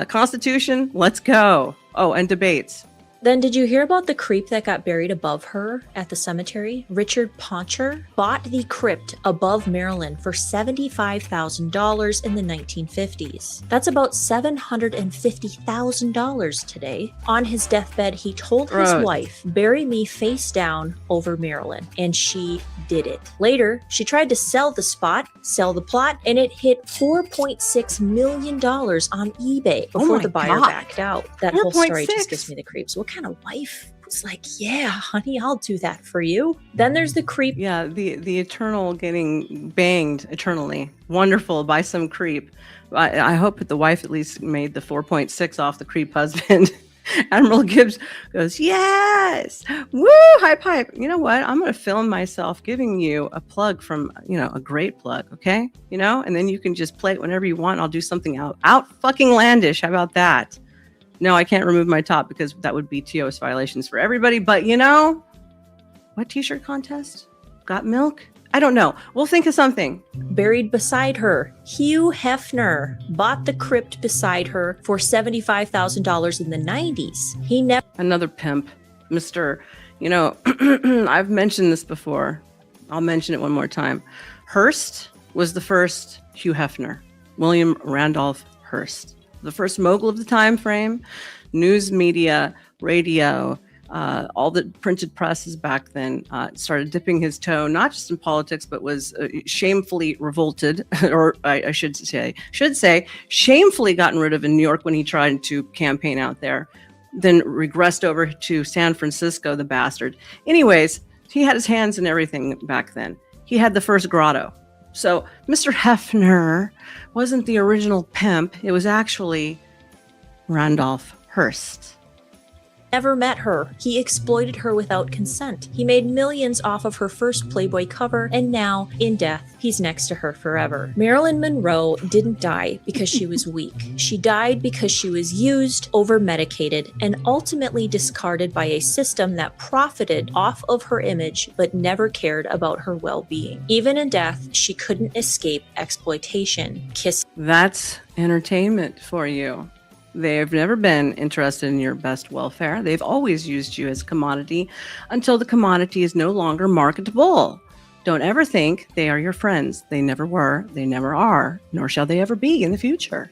Constitution. Let's go. Oh, and debates. Then did you hear about the creep that got buried above her at the cemetery? Richard Poncher bought the crypt above Marilyn for $75,000 in the 1950s. That's about $750,000 today. On his deathbed, he told his wife, "Bury me face down over Marilyn," and she did it. Later, she tried to sell the spot, sell the plot, and it hit $4.6 million on eBay before the buyer backed out. That whole story just gives me the creeps. What kind of wife was like, "Yeah, honey, I'll do that for you"? Then there's the creep. Yeah, the eternal getting banged eternally. Wonderful by some creep. I hope that the wife at least made the 4.6 off the creep husband. Admiral Gibbs goes, "Yes, woo, high pipe." You know what? I'm going to film myself giving you a plug from, a great plug, okay? And then you can just play it whenever you want. I'll do something out fucking landish. How about that? No, I can't remove my top because that would be TOS violations for everybody. But what t-shirt contest? Got milk? I don't know. We'll think of something. Buried beside her, Hugh Hefner bought the crypt beside her for $75,000 in the 90s. He never... Another pimp. Mr. I've mentioned this before. I'll mention it one more time. Hearst was the first Hugh Hefner. William Randolph Hearst. The first mogul of the time frame, news media, radio, all the printed presses back then started dipping his toe, not just in politics, but was shamefully revolted, or I should say, shamefully gotten rid of in New York when he tried to campaign out there, then regressed over to San Francisco, the bastard. Anyways, he had his hands in everything back then. He had the first grotto. So Mr. Hefner wasn't the original pimp. It was actually Randolph Hearst. Never met her. He exploited her without consent. He made millions off of her first Playboy cover, and now, in death, he's next to her forever. Marilyn Monroe didn't die because she was weak. She died because she was used, over-medicated, and ultimately discarded by a system that profited off of her image but never cared about her well-being. Even in death, she couldn't escape exploitation. That's entertainment for you. They've never been interested in your best welfare. They've always used you as a commodity until the commodity is no longer marketable. Don't ever think they are your friends. They never were, they never are, nor shall they ever be in the future.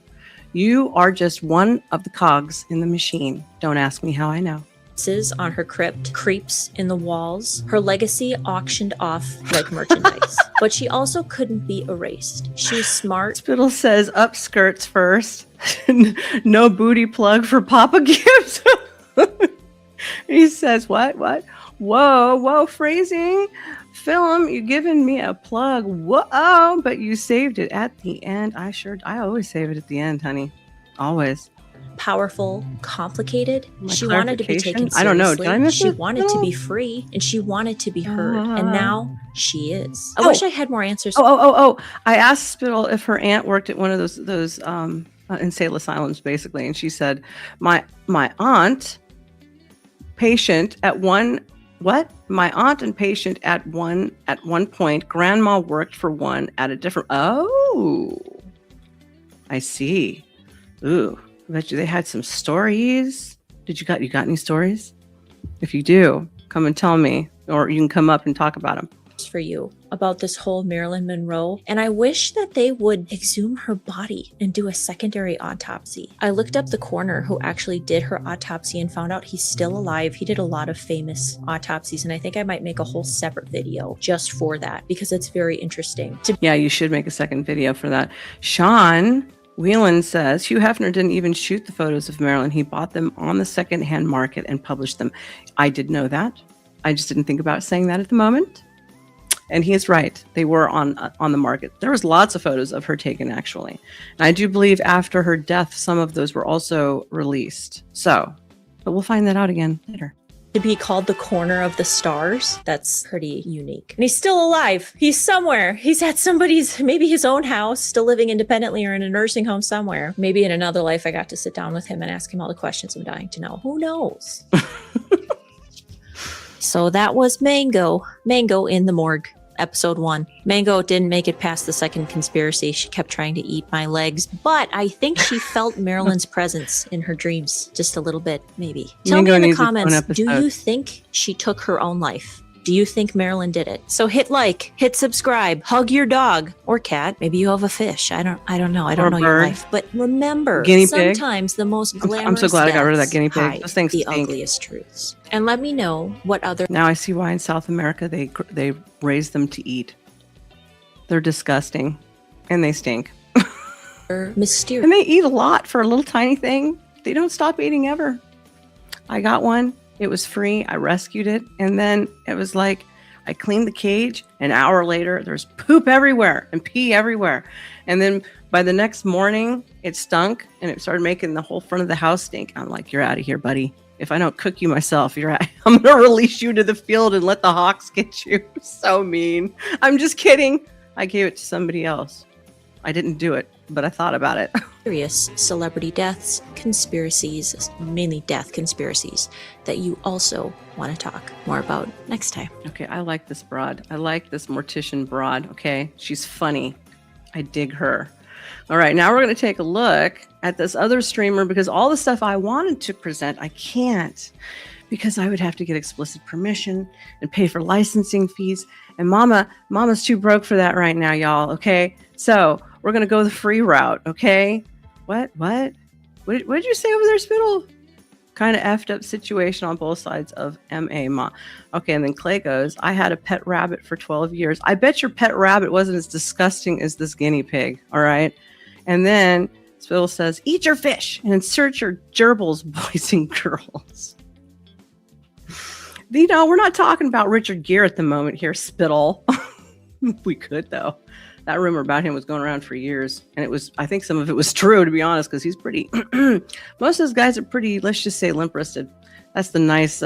You are just one of the cogs in the machine. Don't ask me how I know. On her crypt, creeps in the walls, her legacy auctioned off like merchandise. But she also couldn't be erased. She was smart. Spittle says up skirts first. No booty plug for Papa Gibbs. He says, what? Whoa, phrasing. Film, you're giving me a plug. Whoa, but you saved it at the end. I always save it at the end, honey. Always. Powerful, complicated. She wanted to be taken seriously. I don't know. Did I miss She it? wanted to be free, and she wanted to be heard. And now she is. I wish I had more answers. I asked Spittle if her aunt worked at one of those insane asylums, basically, and she said, my aunt, patient at one. What? My aunt and patient at one point. Grandma worked for one at a different. Oh, I see. Ooh. I bet you they had some stories. You got any stories? If you do, come and tell me, or you can come up and talk about them. For you about this whole Marilyn Monroe, and I wish that they would exhume her body and do a secondary autopsy. I looked up the coroner who actually did her autopsy and found out he's still alive. He did a lot of famous autopsies, and I think I might make a whole separate video just for that because it's very interesting. Yeah, you should make a second video for that. Sean Whelan says, Hugh Hefner didn't even shoot the photos of Marilyn. He bought them on the secondhand market and published them. I did know that. I just didn't think about saying that at the moment. And he is right. They were on the market. There was lots of photos of her taken, actually. And I do believe after her death, some of those were also released. But we'll find that out again later. to be called the corner of the stars. That's pretty unique. And he's still alive. He's somewhere. He's at somebody's, maybe his own house, still living independently or in a nursing home somewhere. Maybe in another life, I got to sit down with him and ask him all the questions I'm dying to know. Who knows? So that was Mango. Mango in the morgue. Episode 1. Mango didn't make it past the second conspiracy. She kept trying to eat my legs, but I think she felt Marilyn's presence in her dreams just a little bit, maybe. Tell me in the comments, do you think she took her own life? Do you think Marilyn did it? So hit like, hit subscribe, hug your dog or cat. Maybe you have a fish. I don't know. I don't know your life. But remember, sometimes the most glamorous I'm so glad I got rid of that guinea pig. Those things the stink. ugliest truths. And let me know what other. Now I see why in South America they raise them to eat. They're disgusting, and they stink. Mysterious. And they eat a lot for a little tiny thing. They don't stop eating ever. I got one. It was free. I rescued it. And then it was like, I cleaned the cage. An hour later, there's poop everywhere and pee everywhere. And then by the next morning, it stunk and it started making the whole front of the house stink. I'm like, you're out of here, buddy. If I don't cook you myself, you're out. I'm going to release you to the field and let the hawks get you. So mean. I'm just kidding. I gave it to somebody else. I didn't do it, but I thought about it. Serious celebrity deaths, conspiracies, mainly death conspiracies, that you also want to talk more about next time. Okay, I like this broad. I like this Mortician broad, okay? She's funny. I dig her. All right, now we're going to take a look at this other streamer because all the stuff I wanted to present, I can't because I would have to get explicit permission and pay for licensing fees. And Mama's too broke for that right now, y'all, okay? So we're going to go the free route, okay? What did you say over there, Spittle? Kind of effed up situation on both sides of MA, Ma. Okay, and then Clay goes, I had a pet rabbit for 12 years. I bet your pet rabbit wasn't as disgusting as this guinea pig, all right? And then Spittle says, eat your fish and insert your gerbils, boys and girls. You know, we're not talking about Richard Gere at the moment here, Spittle. We could, though. That rumor about him was going around for years. And it was, I think some of it was true, to be honest, because he's pretty, most of those guys are pretty, let's just say, limp-wristed. That's the nice,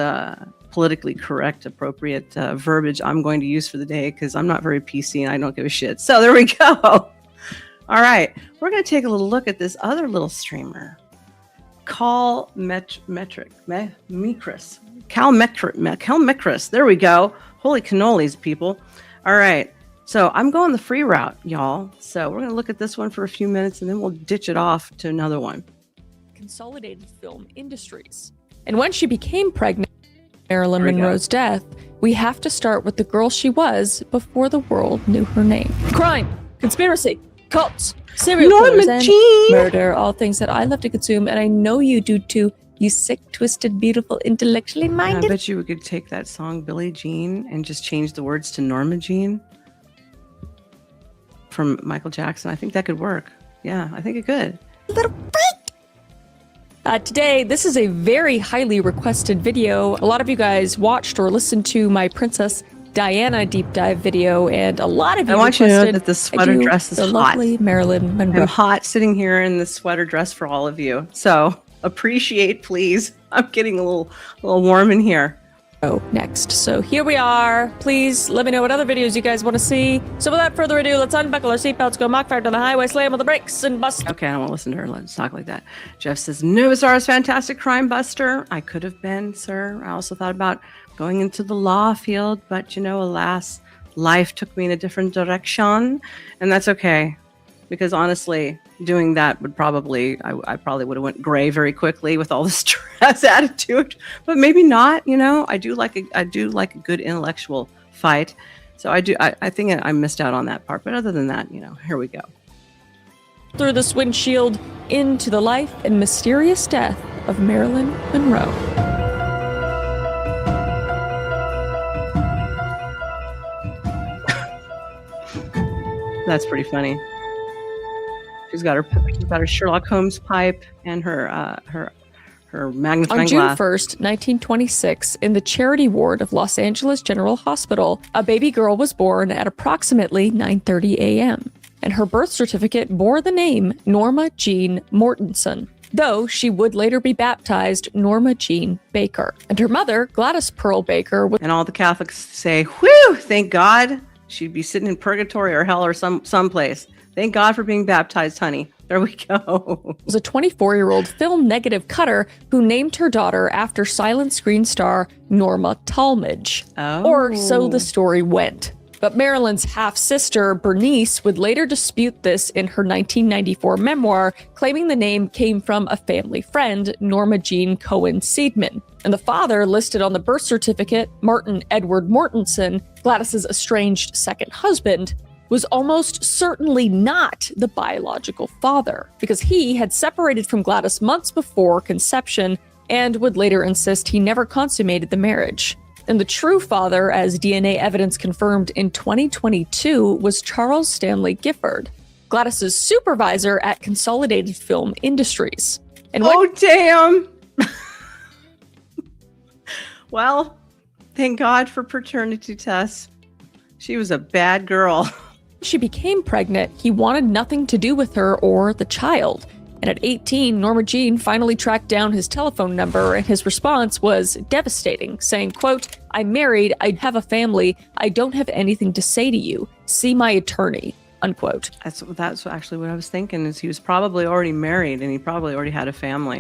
politically correct, appropriate verbiage I'm going to use for the day, because I'm not very PC and I don't give a shit. So there we go. All right. We're going to take a little look at this other little streamer. Cal Mecris. There we go. Holy cannolis, people. All right. So I'm going the free route, y'all. So we're going to look at this one for a few minutes and then we'll ditch it off to another one. Consolidated film industries. And when she became pregnant, Marilyn Monroe's death, we have to start with the girl she was before the world knew her name. Crime, conspiracy, cults, serial killers, and murder, all things that I love to consume, and I know you do too, you sick, twisted, beautiful, intellectually minded. I bet you we could take that song Billie Jean and just change the words to Norma Jean from Michael Jackson. I think that could work. Yeah, I think it could. Little freak! Today, this is a very highly requested video. A lot of you guys watched or listened to my Princess Diana deep dive video, and a lot of you I want you to know that the sweater dress is the hot. Lovely Marilyn Monroe. I'm hot sitting here in this sweater dress for all of you. So appreciate, please. I'm getting a little warm in here. Next. So here we are. Please let me know what other videos you guys want to see. So without further ado, let's unbuckle our seatbelts, go mock fire down the highway, slam on the brakes, and bust. Okay, I don't want to listen to her. Let's talk like that. Jeff says, NovaStar is fantastic crime buster. I could have been, sir. I also thought about going into the law field, but you know, alas, life took me in a different direction, and that's okay. Because honestly, doing that would probably, I probably would have went gray very quickly with all the stress attitude, but maybe not, you know. I do like a good intellectual fight. So I think I missed out on that part, but other than that, you know, here we go. Through this windshield into the life and mysterious death of Marilyn Monroe. That's pretty funny. She's got her Sherlock Holmes pipe and her magnifying glass. On June 1st, 1926, in the charity ward of Los Angeles General Hospital, a baby girl was born at approximately 9:30 a.m., and her birth certificate bore the name Norma Jean Mortensen. though she would later be baptized Norma Jean Baker. And her mother, Gladys Pearl Baker, was And all the Catholics say, whew, thank God. She'd be sitting in purgatory or hell or someplace. Thank God for being baptized, honey. There we go. a 24-year-old film negative cutter who named her daughter after silent screen star Norma Talmadge. Oh. Or so the story went. But Marilyn's half-sister, Bernice, would later dispute this in her 1994 memoir, claiming the name came from a family friend, Norma Jean Cohen Seidman. And the father listed on the birth certificate, Martin Edward Mortensen, Gladys's estranged second husband, was almost certainly not the biological father, because he had separated from Gladys months before conception and would later insist he never consummated the marriage. And the true father, as DNA evidence confirmed in 2022, was Charles Stanley Gifford, Gladys's supervisor at Consolidated Film Industries. And damn. Well, thank God for paternity tests. She was a bad girl. She became pregnant, he wanted nothing to do with her or the child. And at 18, Norma Jean finally tracked down his telephone number, and his response was devastating, saying, quote, "I'm married, I have a family, I don't have anything to say to you. See my attorney," unquote. That's actually what I was thinking, is he was probably already married and he probably already had a family.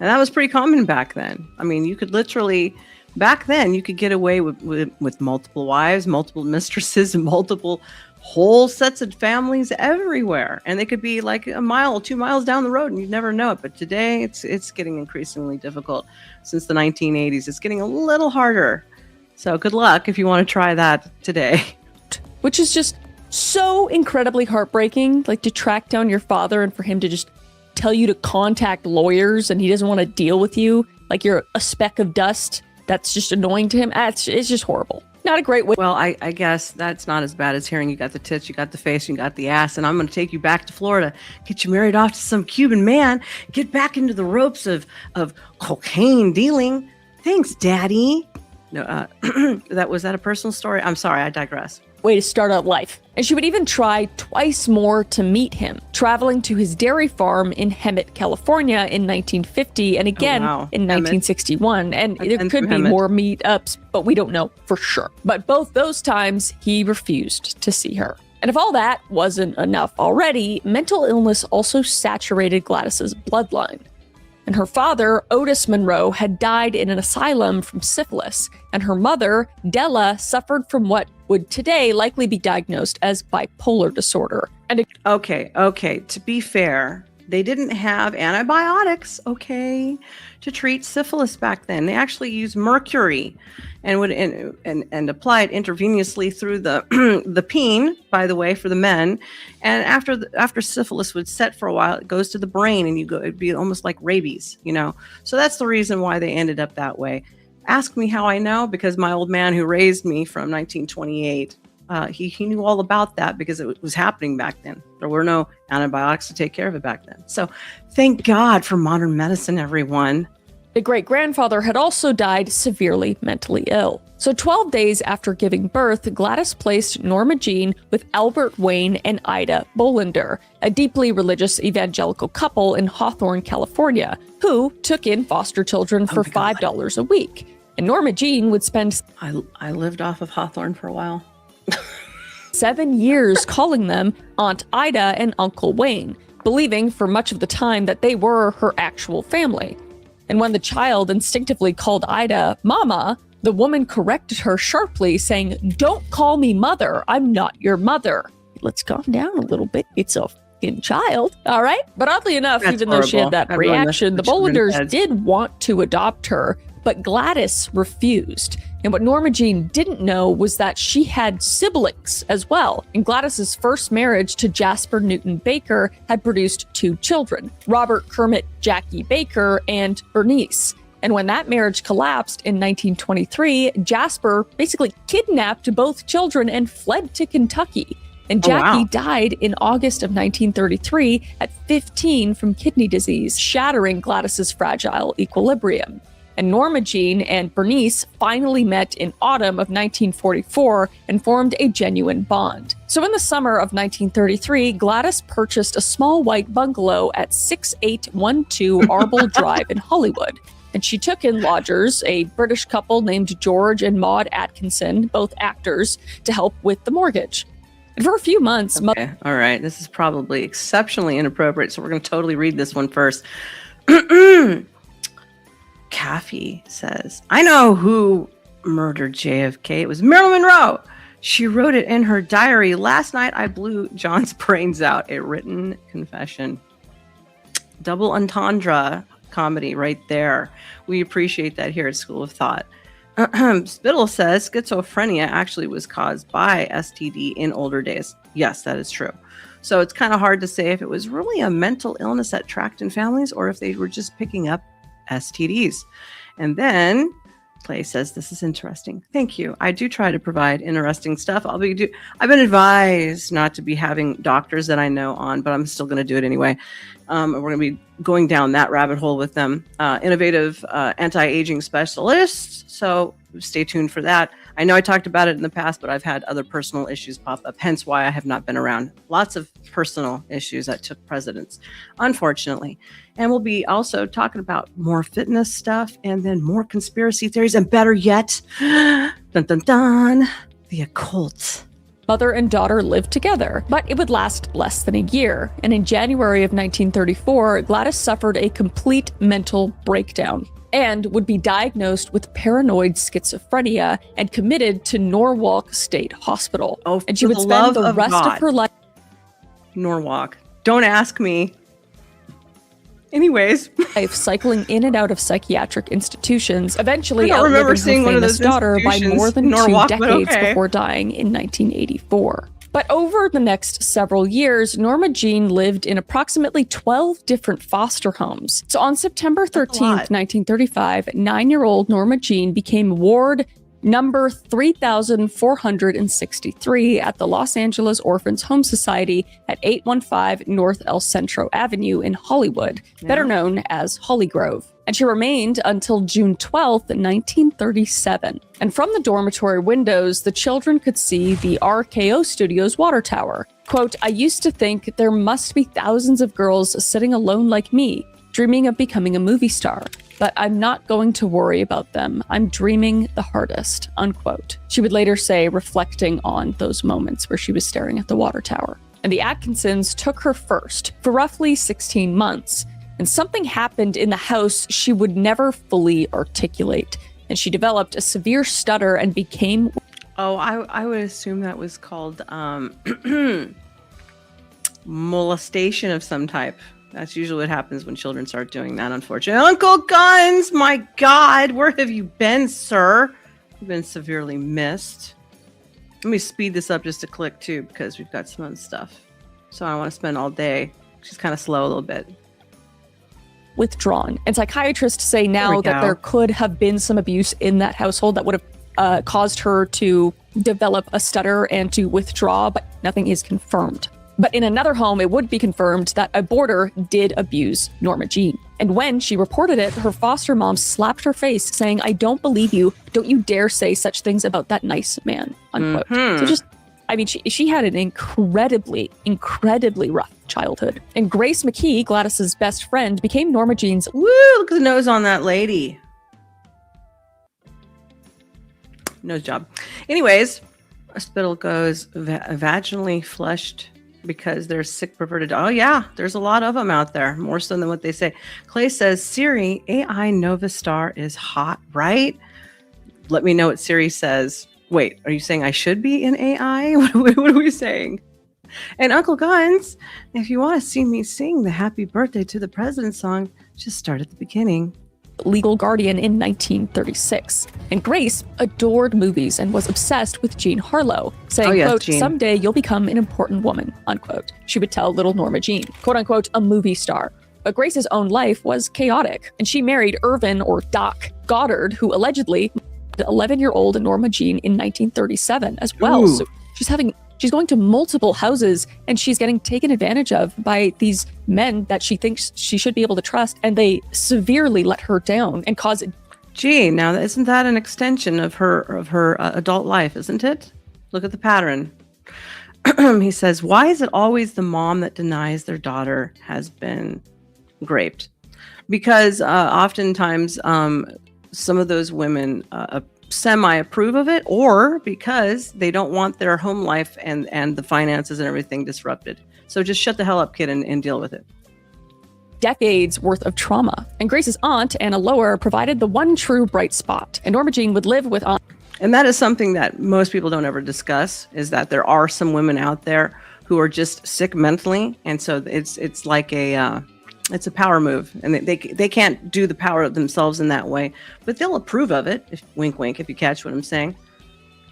And that was pretty common back then. I mean, you could literally, back then, you could get away with multiple wives, multiple mistresses, and multiple whole sets of families everywhere, and they could be like a mile, 2 miles down the road, and you'd never know it. But today, it's getting increasingly difficult. Since the 1980s, it's getting a little harder. So good luck if you want to try that today. Which is just so incredibly heartbreaking, like to track down your father and for him to just tell you to contact lawyers, and he doesn't want to deal with you like you're a speck of dust. That's just annoying to him. It's just horrible. Not a great way. Well, I guess that's not as bad as hearing you got the tits, you got the face, you got the ass, and I'm going to take you back to Florida, get you married off to some Cuban man, get back into the ropes of cocaine dealing. Thanks, Daddy. No, was that a personal story? I'm sorry, I digress. Way to start out life. And she would even try twice more to meet him, traveling to his dairy farm in Hemet, California in 1950 and again in 1961. And there could be more meetups, but we don't know for sure. But both those times, he refused to see her. And if all that wasn't enough already, mental illness also saturated Gladys's bloodline. And her father, Otis Monroe, had died in an asylum from syphilis, and her mother, Della, suffered from what would today likely be diagnosed as bipolar disorder. And Okay. To be fair, they didn't have antibiotics, to treat syphilis back then. They actually used mercury and would and apply it intravenously through the the peen, by the way, for the men. And after syphilis would set for a while, it goes to the brain, and it'd be almost like rabies, So that's the reason why they ended up that way. Ask me how I know, because my old man who raised me from 1928, he knew all about that because it was happening back then. There were no antibiotics to take care of it back then. So thank God for modern medicine, everyone. The great-grandfather had also died severely mentally ill. So 12 days after giving birth, Gladys placed Norma Jean with Albert Wayne and Ida Bolander, a deeply religious evangelical couple in Hawthorne, California, who took in foster children for $5 a week. And Norma Jean would spend... I lived off of Hawthorne for a while. 7 years calling them Aunt Ida and Uncle Wayne, believing for much of the time that they were her actual family. And when the child instinctively called Ida Mama, the woman corrected her sharply, saying, "Don't call me mother. I'm not your mother." Let's calm down a little bit. It's a fucking child, all right? But oddly enough, That's even though she had that Everyone reaction, the Bolanders did want to adopt her, but Gladys refused. And what Norma Jean didn't know was that she had siblings as well. And Gladys's first marriage to Jasper Newton Baker had produced 2 children, Robert Kermit Jackie Baker and Bernice. And when that marriage collapsed in 1923, Jasper basically kidnapped both children and fled to Kentucky. And Jackie died in August of 1933 at 15 from kidney disease, shattering Gladys's fragile equilibrium. And Norma Jean and Bernice finally met in autumn of 1944 and formed a genuine bond. So in the summer of 1933, Gladys purchased a small white bungalow at 6812 Arbel Drive in Hollywood. And she took in lodgers, a British couple named George and Maud Atkinson, both actors, to help with the mortgage. And for a few months... Okay, all right. This is probably exceptionally inappropriate, so we're going to totally read this one first. Kathy says, I know who murdered JFK. It was Marilyn Monroe. She wrote it in her diary. Last night, I blew John's brains out. A written confession. Double entendre comedy right there. We appreciate that here at School of Thought. Spittle says schizophrenia actually was caused by STD in older days. Yes, that is true. So it's kind of hard to say if it was really a mental illness that tracked in families or if they were just picking up STDs. And then Clay says, this is interesting. Thank you. I do try to provide interesting stuff. I've been advised not to be having doctors that I know on, but I'm still going to do it anyway. We're going to be going down that rabbit hole with them. Innovative anti-aging specialists. So stay tuned for that. I know I talked about it in the past, but I've had other personal issues pop up, hence why I have not been around. Lots of personal issues that took precedence, unfortunately. And we'll be also talking about more fitness stuff and then more conspiracy theories and better yet, dun dun dun, the occult. Mother and daughter lived together, but it would last less than a year. And in January of 1934, Gladys suffered a complete mental breakdown and would be diagnosed with paranoid schizophrenia and committed to Norwalk State Hospital. Oh, and she would spend the rest of her life. Norwalk. Don't ask me. Anyways, cycling in and out of psychiatric institutions, eventually I remember outliving seeing her one of famous those daughter by more than Norwalk, 2 decades okay. before dying in 1984. But over the next several years, Norma Jean lived in approximately 12 different foster homes. So on September 13th, 1935, 9-year-old Norma Jean became ward number 3,463 at the Los Angeles Orphans Home Society at 815 North El Centro Avenue in Hollywood, better known as Holly Grove. And she remained until June 12th, 1937. And from the dormitory windows, the children could see the RKO Studios water tower. Quote, I used to think there must be thousands of girls sitting alone like me, dreaming of becoming a movie star. But I'm not going to worry about them. I'm dreaming the hardest, unquote. She would later say, reflecting on those moments where she was staring at the water tower. And the Atkinsons took her first for roughly 16 months. And something happened in the house she would never fully articulate. And she developed a severe stutter and became... Oh, I would assume that was called molestation of some type. That's usually what happens when children start doing that, unfortunately. Uncle Guns, my God, where have you been, sir? You've been severely missed. Let me speed this up just a click, too, because we've got some other stuff. So I don't want to spend all day. She's kind of slow a little bit. Withdrawn. And psychiatrists say now that there could have been some abuse in that household that would have caused her to develop a stutter and to withdraw, but nothing is confirmed. But in another home, it would be confirmed that a boarder did abuse Norma Jean. And when she reported it, her foster mom slapped her face, saying, I don't believe you. Don't you dare say such things about that nice man, unquote. So just, I mean, she had an incredibly, incredibly rough childhood. And Grace McKee, Gladys's best friend, became Norma Jean's... Woo, look at the nose on that lady. Nose job. Anyways, Spittle goes vaginally flushed because they're sick, perverted. Oh, yeah, there's a lot of them out there, more so than what they say. Clay says, Siri, AI NovaStar is hot, right? Let me know what Siri says. Wait, are you saying I should be in AI? What are we saying? And Uncle Guns, if you want to see me sing the Happy Birthday to the President song, just start at the beginning. Legal guardian in 1936. And Grace adored movies and was obsessed with Jean Harlow, saying, quote, Jean. Someday you'll become an important woman, unquote. She would tell little Norma Jean, quote unquote, a movie star. But Grace's own life was chaotic, and she married Irvin, or Doc, Goddard, who allegedly 11-year-old Norma Jean in 1937 as well. Ooh. So she's going to multiple houses, and she's getting taken advantage of by these men that she thinks she should be able to trust, and they severely let her down and cause Gee, now isn't that an extension of her adult life, isn't it? Look at the pattern. He says, why is it always the mom that denies their daughter has been raped? Because oftentimes some of those women semi-approve of it, or because they don't want their home life and the finances and everything disrupted. So just shut the hell up, kid, and deal with it. Decades worth of trauma. And Grace's aunt, Anna Lower, provided the one true bright spot. And Norma Jean would live with aunt. And that is something that most people don't ever discuss, is that there are some women out there who are just sick mentally. And so it's like it's a power move, and they can't do the power of themselves in that way, but they'll approve of it. Wink, wink, if you catch what I'm saying.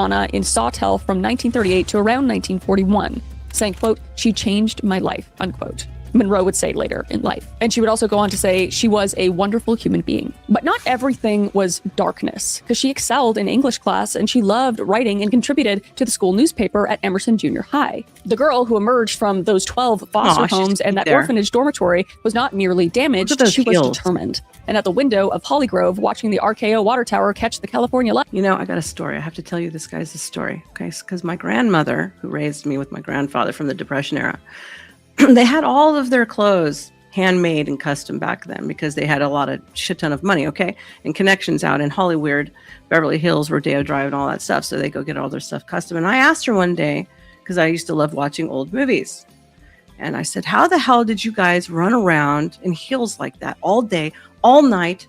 Anna in Sawtell from 1938 to around 1941, saying, quote, she changed my life, unquote. Monroe would say later in life. And she would also go on to say she was a wonderful human being. But not everything was darkness, because she excelled in English class and she loved writing and contributed to the school newspaper at Emerson Junior High. The girl who emerged from those 12 foster homes and that orphanage dormitory was not merely damaged, she was determined. And at the window of Hollygrove, watching the RKO water tower catch the California light. You know, I got a story. I have to tell you this guy's a story, okay? Because my grandmother, who raised me with my grandfather from the Depression era, they had all of their clothes handmade and custom back then because they had a shit ton of money, okay? And connections out in Hollywood, Beverly Hills, Rodeo Drive, and all that stuff. So they go get all their stuff custom. And I asked her one day, because I used to love watching old movies. And I said, how the hell did you guys run around in heels like that all day, all night?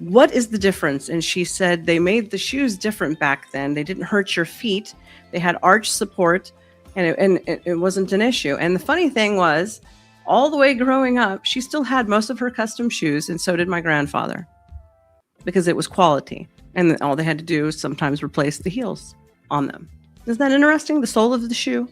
What is the difference? And she said they made the shoes different back then. They didn't hurt your feet. They had arch support. And it wasn't an issue. And the funny thing was, all the way growing up, she still had most of her custom shoes, and so did my grandfather, because it was quality. And all they had to do was sometimes replace the heels on them. Isn't that interesting? The sole of the shoe.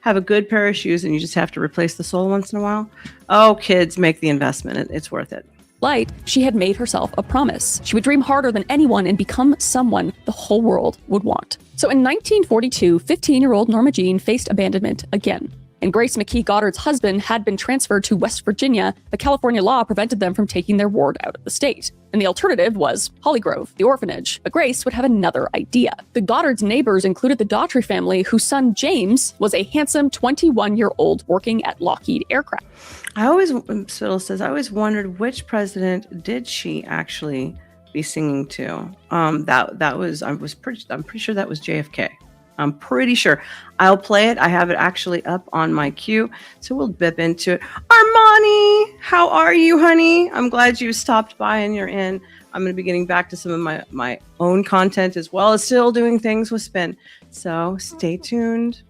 Have a good pair of shoes, and you just have to replace the sole once in a while. Oh, kids, make the investment. It's worth it. Light, she had made herself a promise. She would dream harder than anyone and become someone the whole world would want. So in 1942, 15-year-old Norma Jean faced abandonment again. And Grace McKee Goddard's husband had been transferred to West Virginia, but California law prevented them from taking their ward out of the state. And the alternative was Hollygrove, the orphanage. But Grace would have another idea. The Goddard's neighbors included the Daughtry family, whose son James was a handsome 21-year-old working at Lockheed Aircraft. Spittle says, I always wondered which president did she actually be singing to. I'm pretty sure that was JFK. I'm pretty sure. I'll play it. I have it actually up on my queue, so we'll dip into it. Armani, how are you, honey? I'm glad you stopped by and you're in. I'm going to be getting back to some of my own content, as well as still doing things with Spin. So stay tuned.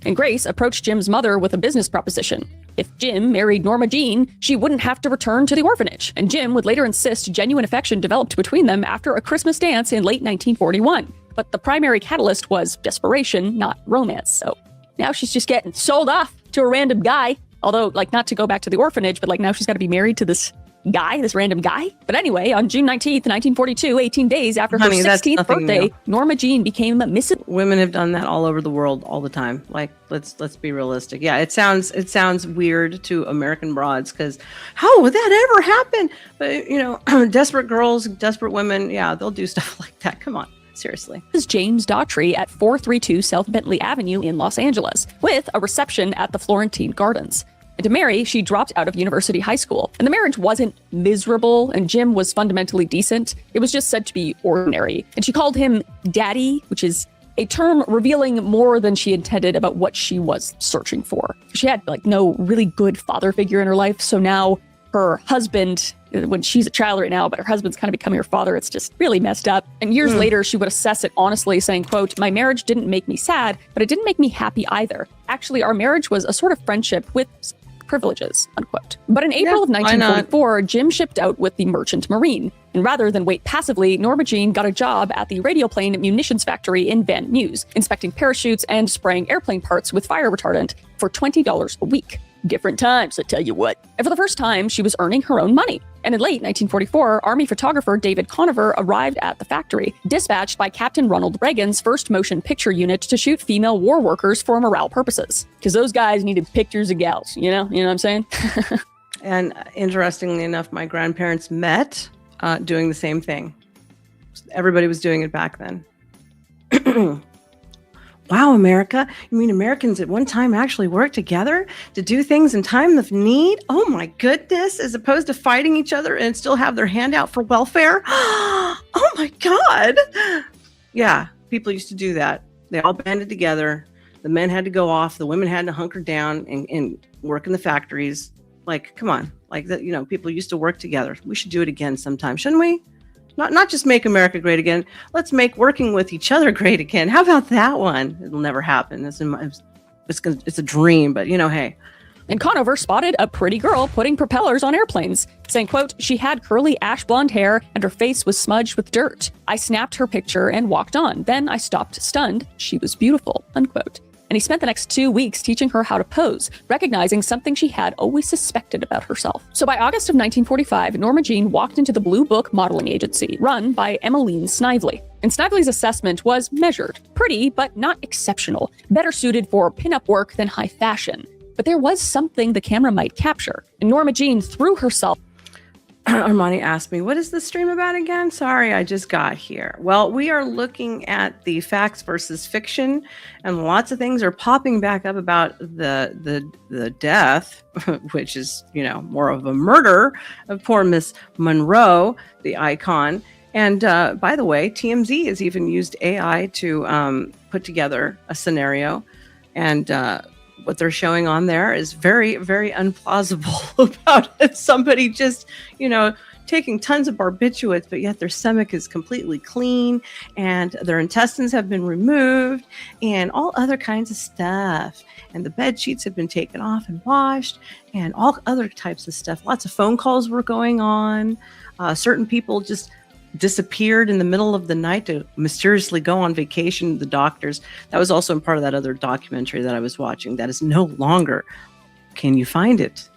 And Grace approached Jim's mother with a business proposition. If Jim married Norma Jean, she wouldn't have to return to the orphanage. And Jim would later insist genuine affection developed between them after a Christmas dance in late 1941. But the primary catalyst was desperation, not romance. So now she's just getting sold off to a random guy. Although, not to go back to the orphanage, but now she's got to be married to this guy, this random guy. But anyway, on June 19th, 1942, 18 days after her 16th birthday, Norma Jean became Mrs. Women have done that all over the world all the time. Let's be realistic. Yeah, it sounds weird to American broads because how would that ever happen? But desperate girls, desperate women, yeah, they'll do stuff like that. Come on. Seriously. This is James Daughtry at 432 South Bentley Avenue in Los Angeles, with a reception at the Florentine Gardens. And to marry, she dropped out of University High School. And the marriage wasn't miserable, and Jim was fundamentally decent. It was just said to be ordinary. And she called him Daddy, which is a term revealing more than she intended about what she was searching for. She had no really good father figure in her life, so now her husband, when she's a child right now, but her husband's kind of becoming her father, it's just really messed up. And years later, she would assess it honestly, saying, quote, my marriage didn't make me sad, but it didn't make me happy either. Actually, our marriage was a sort of friendship with privileges, unquote. But in April of 1944, Jim shipped out with the Merchant Marine. And rather than wait passively, Norma Jean got a job at the radioplane munitions factory in Van Nuys, inspecting parachutes and spraying airplane parts with fire retardant for $20 a week. Different times, I tell you what. And for the first time, she was earning her own money. And in late 1944, Army photographer David Conover arrived at the factory, dispatched by Captain Ronald Reagan's first motion picture unit to shoot female war workers for morale purposes. Because those guys needed pictures of gals, you know what I'm saying? And interestingly enough, my grandparents met doing the same thing. Everybody was doing it back then. Wow, America. You mean Americans at one time actually worked together to do things in time of need? Oh my goodness, as opposed to fighting each other and still have their hand out for welfare? Oh my God. Yeah, people used to do that. They all banded together. The men had to go off. The women had to hunker down and work in the factories. Like, come on. Like, that, people used to work together. We should do it again sometime, shouldn't we? Not just make America great again. Let's make working with each other great again. How about that one? It'll never happen. It's a dream, but hey. And Conover spotted a pretty girl putting propellers on airplanes, saying, quote, "She had curly ash blonde hair and her face was smudged with dirt. I snapped her picture and walked on. Then I stopped stunned. She was beautiful," unquote. And he spent the next 2 weeks teaching her how to pose, recognizing something she had always suspected about herself. So by August of 1945, Norma Jean walked into the Blue Book modeling agency, run by Emmeline Snively. And Snively's assessment was measured, pretty, but not exceptional, better suited for pinup work than high fashion. But there was something the camera might capture, and Norma Jean threw herself. Armani asked me, what is the stream about again? Sorry, I just got here. Well, we are looking at the facts versus fiction, and lots of things are popping back up about the death, which is, more of a murder of poor Miss Monroe, the icon. And by the way, TMZ has even used AI to put together a scenario, and what they're showing on there is very, very unplausible about somebody just, taking tons of barbiturates, but yet their stomach is completely clean and their intestines have been removed and all other kinds of stuff. And the bed sheets have been taken off and washed and all other types of stuff. Lots of phone calls were going on. Certain people just disappeared in the middle of the night to mysteriously go on vacation. The doctors, that was also part of that other documentary that I was watching. That is no longer. Can you find it?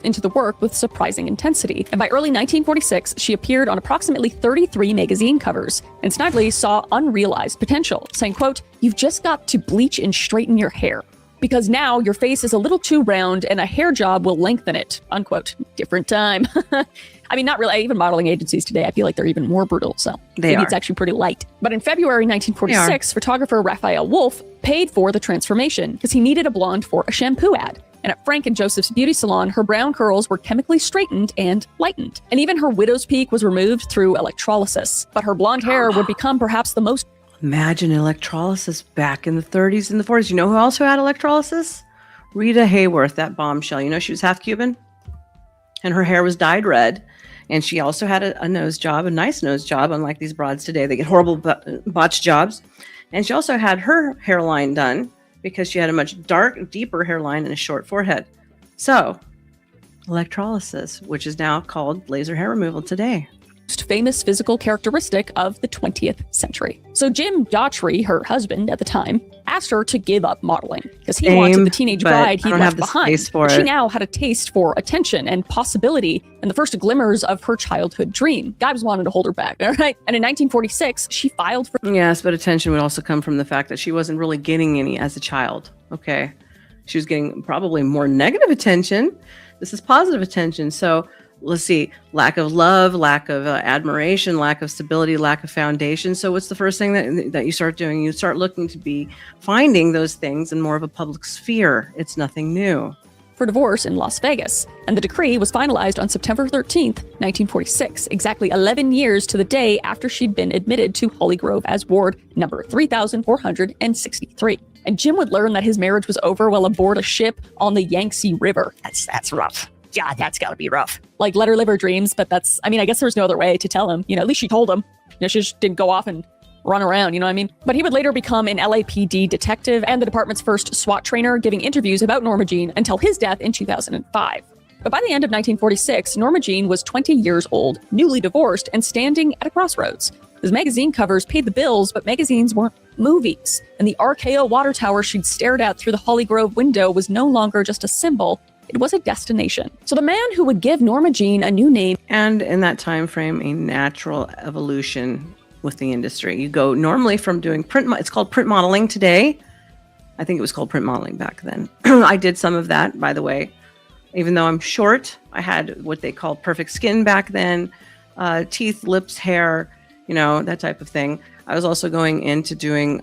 Into the work with surprising intensity. And by early 1946, she appeared on approximately 33 magazine covers. And Snively saw unrealized potential, saying, quote, "You've just got to bleach and straighten your hair, because now your face is a little too round and a hair job will lengthen it," unquote. Different time. I mean, not really. Even modeling agencies today, I feel like they're even more brutal. So maybe it's actually pretty light. But in February 1946, photographer Raphael Wolf paid for the transformation because he needed a blonde for a shampoo ad. And at Frank and Joseph's beauty salon, her brown curls were chemically straightened and lightened. And even her widow's peak was removed through electrolysis. But her blonde hair would become perhaps the most... Imagine electrolysis back in the 30s and the 40s. You know who also had electrolysis? Rita Hayworth, that bombshell. She was half Cuban and her hair was dyed red. And she also had a nose job, a nice nose job, unlike these broads today. They get horrible botched jobs. And she also had her hairline done because she had a much deeper hairline and a short forehead. So, electrolysis, which is now called laser hair removal today. Famous physical characteristic of the 20th century. So Jim Daughtry, her husband at the time, asked her to give up modeling because he wanted the teenage bride he left behind. She now had a taste for attention and possibility and the first glimmers of her childhood dream. Guy was wanting to hold her back, all right? And in 1946, she filed for... Yes, but attention would also come from the fact that she wasn't really getting any as a child, okay? She was getting probably more negative attention. This is positive attention, so... Let's see, lack of love, lack of admiration, lack of stability, lack of foundation. So what's the first thing that you start doing? You start looking to be finding those things in more of a public sphere. It's nothing new. For divorce in Las Vegas. And the decree was finalized on September 13th, 1946, exactly 11 years to the day after she'd been admitted to Holy Grove as ward number 3,463. And Jim would learn that his marriage was over while aboard a ship on the Yangtze River. That's rough. God, that's got to be rough. Like, let her live her dreams, but I guess there's no other way to tell him. At least she told him. She just didn't go off and run around, you know what I mean? But he would later become an LAPD detective and the department's first SWAT trainer, giving interviews about Norma Jean until his death in 2005. But by the end of 1946, Norma Jean was 20 years old, newly divorced, and standing at a crossroads. His magazine covers paid the bills, but magazines weren't movies. And the RKO water tower she'd stared at through the Holly Grove window was no longer just a symbol. It was a destination. So the man who would give Norma Jean a new name... And in that time frame, a natural evolution with the industry. You go normally from doing it's called print modeling today. I think it was called print modeling back then. I did some of that, by the way. Even though I'm short, I had what they called perfect skin back then. Teeth, lips, hair, that type of thing. I was also going into doing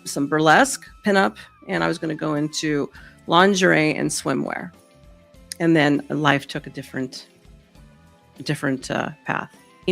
some burlesque, pinup, and I was going to go into lingerie and swimwear. And then life took a different path.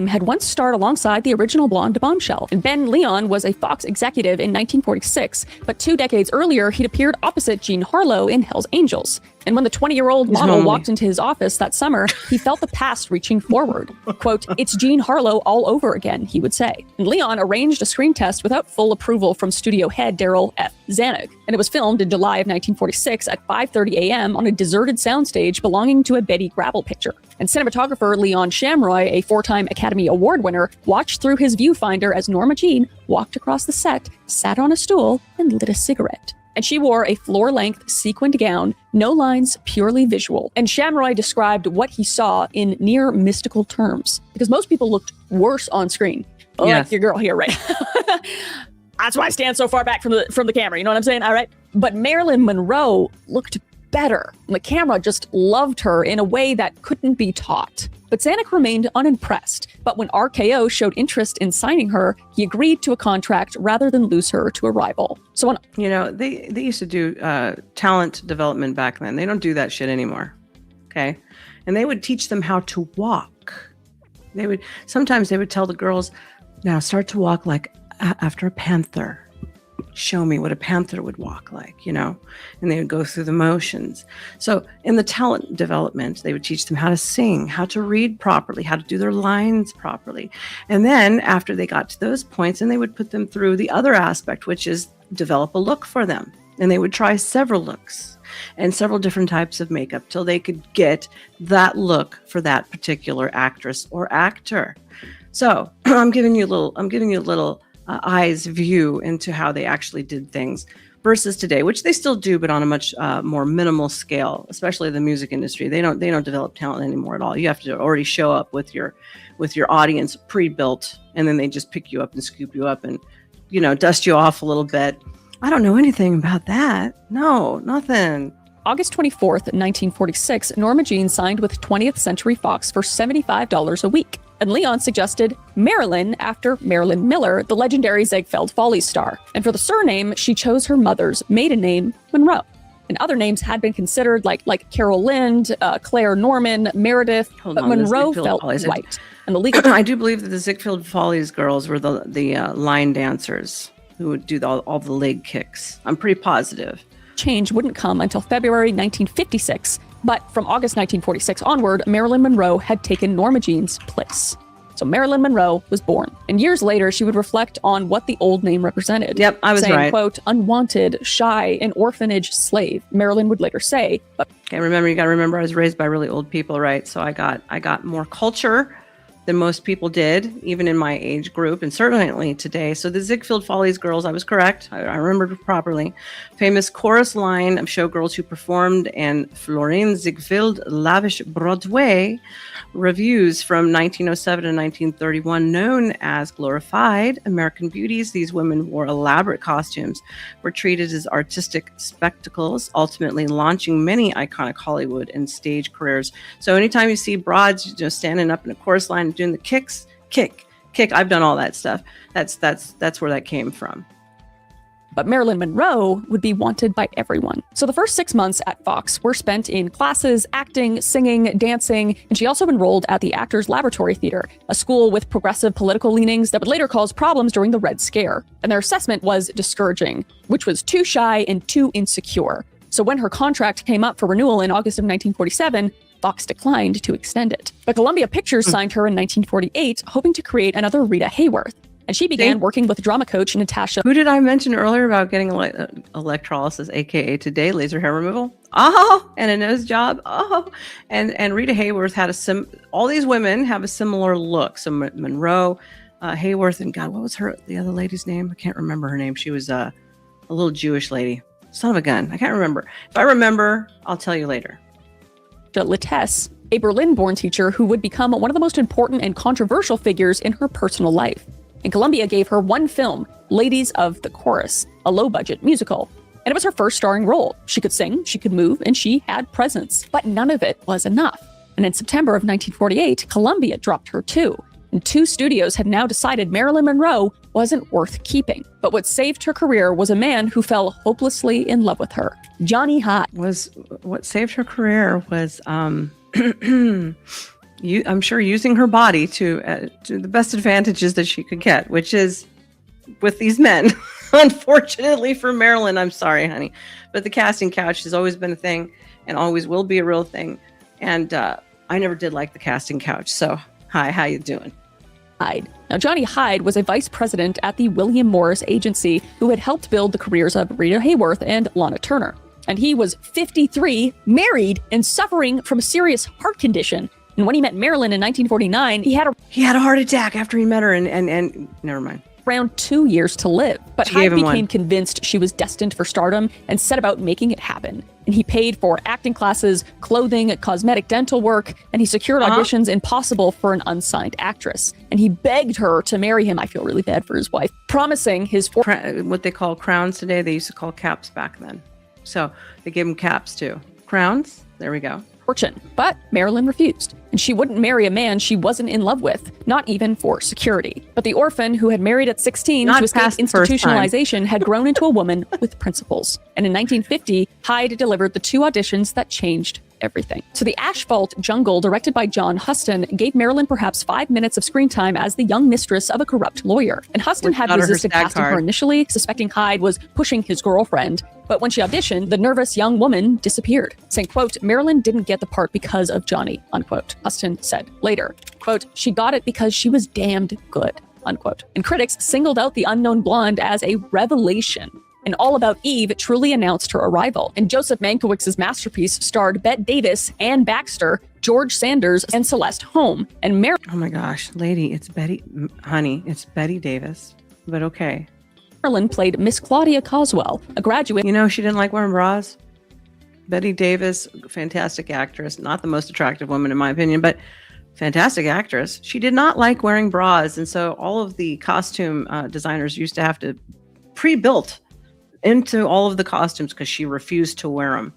Had once starred alongside the original blonde bombshell. And Ben Leon was a Fox executive in 1946, but 2 decades earlier, he'd appeared opposite Jean Harlow in Hell's Angels. And when the 20-year-old model walked into his office that summer, he felt the past reaching forward. Quote, "It's Jean Harlow all over again," he would say. And Leon arranged a screen test without full approval from studio head Daryl F. Zanuck. And it was filmed in July of 1946 at 5:30 a.m. on a deserted soundstage belonging to a Betty Grable picture. And cinematographer Leon Shamroy, a 4-time Academy Award winner, watched through his viewfinder as Norma Jean walked across the set, sat on a stool, and lit a cigarette. And she wore a floor-length sequined gown, no lines, purely visual. And Shamroy described what he saw in near mystical terms, because most people looked worse on screen. Like your girl here, right? That's why I stand so far back from the camera, you know what I'm saying? All right. But Marilyn Monroe looked better. The camera just loved her in a way that couldn't be taught. But Zanuck remained unimpressed. But when RKO showed interest in signing her, he agreed to a contract rather than lose her to a rival. So when they used to do talent development back then. They don't do that shit anymore. Okay, and they would teach them how to walk. Sometimes they would tell the girls, "Now start to walk like after a panther. Show me what a panther would walk like," and they would go through the motions. So in the talent development, they would teach them how to sing, how to read properly, how to do their lines properly. And then after they got to those points, and they would put them through the other aspect, which is develop a look for them. And they would try several looks and several different types of makeup till they could get that look for that particular actress or actor. So I'm giving you a little eye's view into how they actually did things versus today, which they still do, but on a much more minimal scale, especially the music industry. They don't develop talent anymore at all. You have to already show up with your audience pre-built, and then they just pick you up and scoop you up and, dust you off a little bit. I don't know anything about that. No, nothing. August 24th, 1946, Norma Jean signed with 20th Century Fox for $75 a week. And Leon suggested Marilyn after Marilyn Miller, the legendary Ziegfeld Follies star. And for the surname, she chose her mother's maiden name, Monroe. And other names had been considered like Carol Lind, Claire Norman, Meredith, but Monroe felt right. And the legal I do believe that the Ziegfeld Follies girls were the line dancers who would do all the leg kicks. I'm pretty positive. Change wouldn't come until February 1956. But from August 1946 onward, Marilyn Monroe had taken Norma Jean's place. So Marilyn Monroe was born. And years later, she would reflect on what the old name represented. Yep, I was saying, right. Quote, "unwanted, shy, an orphanage slave." Marilyn would later say. But okay, you got to remember, I was raised by really old people, right? So I got more culture than most people did, even in my age group, and certainly today. So the Ziegfeld Follies girls, I was correct. I remembered properly. Famous chorus line of showgirls who performed in Florine Ziegfeld lavish Broadway revues from 1907 to 1931, known as glorified American beauties. These women wore elaborate costumes, were treated as artistic spectacles, ultimately launching many iconic Hollywood and stage careers. So anytime you see broads just standing up in a chorus line doing the kicks, kick. I've done all that stuff. That's where that came from. But Marilyn Monroe would be wanted by everyone. So the first 6 months at Fox were spent in classes, acting, singing, dancing, and she also enrolled at the Actors Laboratory Theater, a school with progressive political leanings that would later cause problems during the Red Scare. And their assessment was discouraging, which was too shy and too insecure. So when her contract came up for renewal in August of 1947, Fox declined to extend it. But Columbia Pictures signed her in 1948, hoping to create another Rita Hayworth. And she began working with drama coach Natasha. Who did I mention earlier about getting electrolysis, aka today laser hair removal? Oh, and a nose job. Oh, and Rita Hayworth had all these women have a similar look. So Monroe, Hayworth, and God, what was the other lady's name? I can't remember her name. She was a little Jewish lady. Son of a gun. I can't remember. If I remember, I'll tell you later. Lattès, a Berlin-born teacher who would become one of the most important and controversial figures in her personal life. And Columbia gave her one film, Ladies of the Chorus, a low-budget musical. And it was her first starring role. She could sing, she could move, and she had presence. But none of it was enough. And in September of 1948, Columbia dropped her too. and 2 studios had now decided Marilyn Monroe wasn't worth keeping. But what saved her career was a man who fell hopelessly in love with her, Johnny Hyde. What saved her career was, I'm sure, using her body to the best advantages that she could get, which is with these men. Unfortunately for Marilyn, I'm sorry, honey, but the casting couch has always been a thing and always will be a real thing. And I never did like the casting couch. So, hi, how you doing? Hyde. Now, Johnny Hyde was a vice president at the William Morris Agency who had helped build the careers of Rita Hayworth and Lana Turner. And he was 53, married, and suffering from a serious heart condition. And when he met Marilyn in 1949, he had a heart attack after he met her, and never mind. Around 2 years to live. But She Hyde gave him became one. convinced she was destined for stardom and set about making it happen. And he paid for acting classes, clothing, cosmetic dental work, and he secured auditions impossible for an unsigned actress. And he begged her to marry him. I feel really bad for his wife. Promising his What they call crowns today, they used to call caps back then. So they gave him caps too. Crowns, there we go. fortune. But Marilyn refused, and she wouldn't marry a man she wasn't in love with, not even for security. But the orphan who had married at 16 Not to escape past the first institutionalization had grown into a woman with principles. And in 1950, Hyde delivered the 2 auditions that changed everything. So The Asphalt Jungle, directed by John Huston, gave Marilyn perhaps 5 minutes of screen time as the young mistress of a corrupt lawyer. And Huston had resisted casting her initially, suspecting Hyde was pushing his girlfriend. But when she auditioned, the nervous young woman disappeared, saying, quote, Marilyn didn't get the part because of Johnny, unquote. Huston said later, quote, she got it because she was damned good, unquote. And critics singled out the unknown blonde as a revelation. And All About Eve truly announced her arrival. And Joseph Mankiewicz's masterpiece starred Bette Davis, Ann Baxter, George Sanders, and Celeste Holm. And Oh my gosh, lady, it's Betty, honey, it's Bette Davis, but okay. Marilyn played Miss Claudia Coswell, a graduate. You know, she didn't like wearing bras. Bette Davis, fantastic actress, not the most attractive woman in my opinion, but fantastic actress. She did not like wearing bras. And so all of the costume designers used to have to pre-built into all of the costumes because she refused to wear them.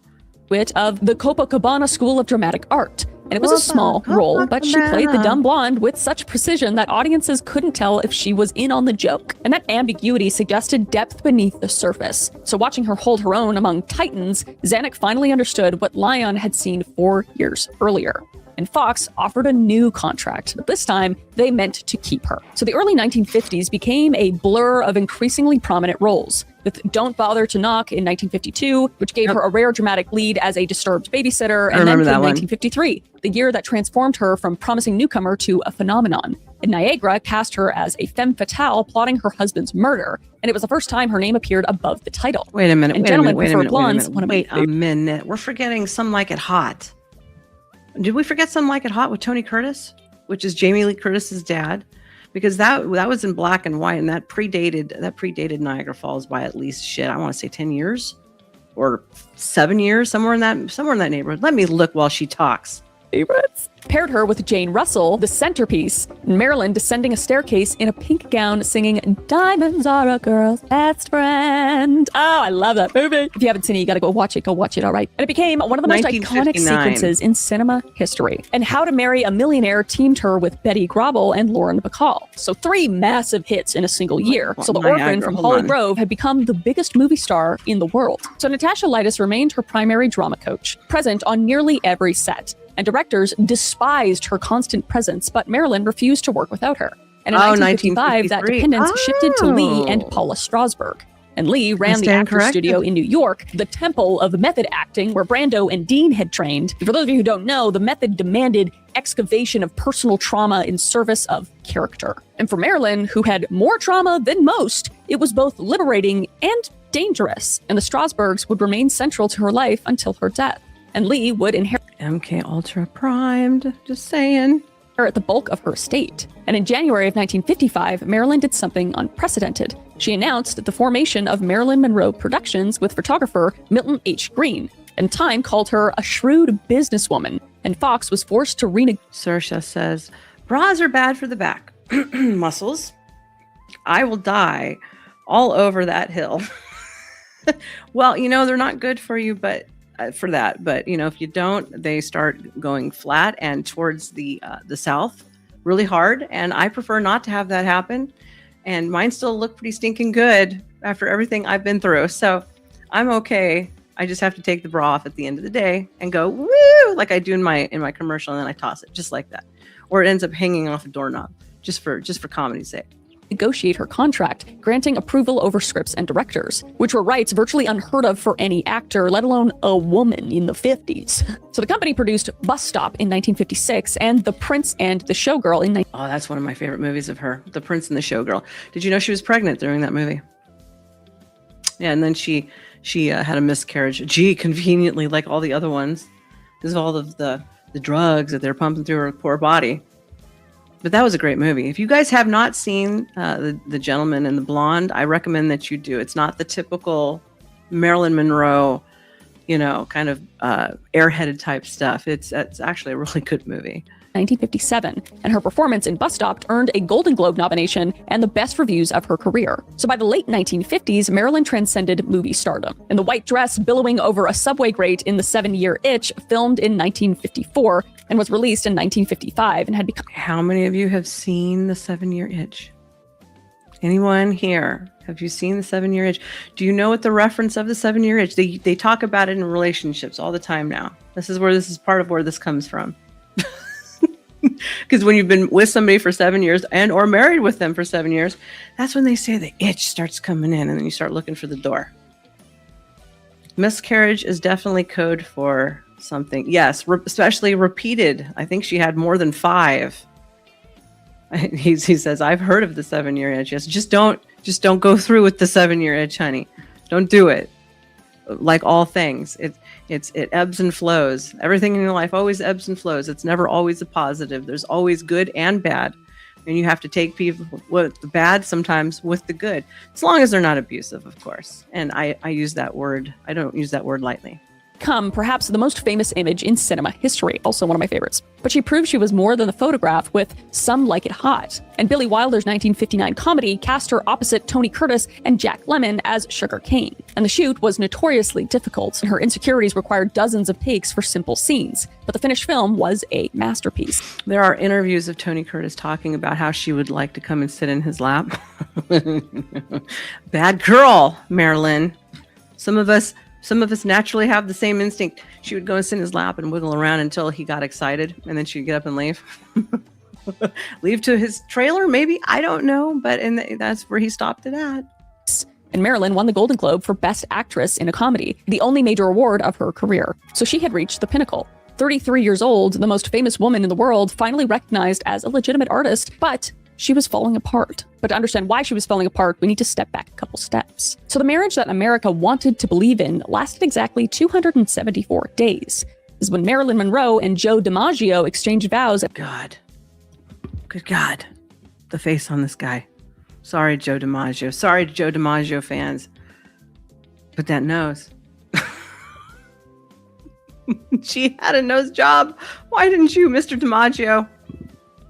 Of the Copacabana School of Dramatic Art. And it was a small role, but she played the dumb blonde with such precision that audiences couldn't tell if she was in on the joke. And that ambiguity suggested depth beneath the surface. So watching her hold her own among titans, Zanuck finally understood what Lyon had seen 4 years earlier. And Fox offered a new contract, but this time they meant to keep her. So the early 1950s became a blur of increasingly prominent roles, with Don't Bother to Knock in 1952, which gave her a rare dramatic lead as a disturbed babysitter, and then came 1953, the year that transformed her from promising newcomer to a phenomenon. And Niagara cast her as a femme fatale plotting her husband's murder, and it was the first time her name appeared above the title. Wait a minute, and wait a minute. Wait a minute. We're forgetting Some Like It Hot. Did we forget Some Like It Hot with Tony Curtis, which is Jamie Lee Curtis's dad? Because that was in black and white, and that predated Niagara Falls by at least I want to say 10 years or 7 years, somewhere in that neighborhood. Let me look while she talks. Favorites. Paired her with Jane Russell, the centerpiece, Marilyn descending a staircase in a pink gown singing Diamonds Are a Girl's Best Friend. Oh, I love that movie. If you haven't seen it, you gotta go watch it, all right? And it became one of the most iconic sequences in cinema history. And How to Marry a Millionaire teamed her with Betty Grable and Lauren Bacall. So 3 massive hits in a single year. So the orphan from Holly Grove had become the biggest movie star in the world. So Natasha Lytis remained her primary drama coach, present on nearly every set. And directors despised her constant presence, but Marilyn refused to work without her. And in 1955, that dependence shifted to Lee and Paula Strasberg. And Lee ran the Actors Studio in New York, the temple of method acting where Brando and Dean had trained. And for those of you who don't know, the method demanded excavation of personal trauma in service of character. And for Marilyn, who had more trauma than most, it was both liberating and dangerous. And the Strasbergs would remain central to her life until her death. And Lee would inherit MK Ultra primed, just saying. The bulk of her estate. And in January of 1955, Marilyn did something unprecedented. She announced the formation of Marilyn Monroe Productions with photographer Milton H. Green. And Time called her a shrewd businesswoman. And Fox was forced to Saoirse says, bras are bad for the back muscles. I will die all over that hill. Well, they're not good for you, but for that. But, if you don't, they start going flat and towards the south, really hard. And I prefer not to have that happen. And mine still look pretty stinking good after everything I've been through. So I'm okay. I just have to take the bra off at the end of the day and go, woo, like I do in my commercial, and then I toss it just like that. Or it ends up hanging off a doorknob just for comedy's sake. Negotiate her contract, granting approval over scripts and directors, which were rights virtually unheard of for any actor, let alone a woman in the 50s. So the company produced Bus Stop in 1956 and The Prince and the Showgirl in Oh, that's one of my favorite movies of her, The Prince and the Showgirl. Did you know she was pregnant during that movie? Yeah, and then she had a miscarriage. Gee, conveniently, like all the other ones, because of all of the drugs that they're pumping through her poor body. But that was a great movie. If you guys have not seen the Gentleman and the Blonde, I recommend that you do. It's not the typical Marilyn Monroe, kind of airheaded type stuff. It's actually a really good movie. 1957, and her performance in Bus Stop earned a Golden Globe nomination and the best reviews of her career. So by the late 1950s, Marilyn transcended movie stardom. In the white dress billowing over a subway grate in The 7-Year Itch, filmed in 1954 and was released in 1955 and had become... How many of you have seen The 7-Year Itch? Anyone here? Have you seen The 7-Year Itch? Do you know what the reference of The 7-Year Itch? They talk about it in relationships all the time now. This is part of where this comes from. Because when you've been with somebody for 7 years and or married with them for 7 years, that's when they say the itch starts coming in, and then you start looking for the door. Miscarriage is definitely code for something. Yes, especially repeated. I think she had more than 5. He says, I've heard of the 7-year itch. Yes, just don't go through with the 7-year itch, honey. Don't do it. Like all things, it ebbs and flows. Everything in your life always ebbs and flows. It's never always a positive. There's always good and bad, and you have to take people with the bad sometimes with the good, as long as they're not abusive, of course. And I use that word. I don't use that word lightly. Become perhaps the most famous image in cinema history, also one of my favorites. But she proved she was more than the photograph with Some Like It Hot. And Billy Wilder's 1959 comedy cast her opposite Tony Curtis and Jack Lemmon as Sugar Cane. And the shoot was notoriously difficult, and her insecurities required dozens of takes for simple scenes. But the finished film was a masterpiece. There are interviews of Tony Curtis talking about how she would like to come and sit in his lap. Bad girl, Marilyn. Some of us naturally have the same instinct. She would go and sit in his lap and wiggle around until he got excited, and then she'd get up and leave. Leave to his trailer, maybe? I don't know, but that's where he stopped it at. And Marilyn won the Golden Globe for Best Actress in a Comedy, the only major award of her career. So she had reached the pinnacle. 33 years old, the most famous woman in the world, finally recognized as a legitimate artist, but she was falling apart. But to understand why she was falling apart, we need to step back a couple steps. So the marriage that America wanted to believe in lasted exactly 274 days. This is when Marilyn Monroe and Joe DiMaggio exchanged vows. God. Good God. The face on this guy. Sorry, Joe DiMaggio. Sorry, Joe DiMaggio fans. But that nose. She had a nose job. Why didn't you, Mr. DiMaggio?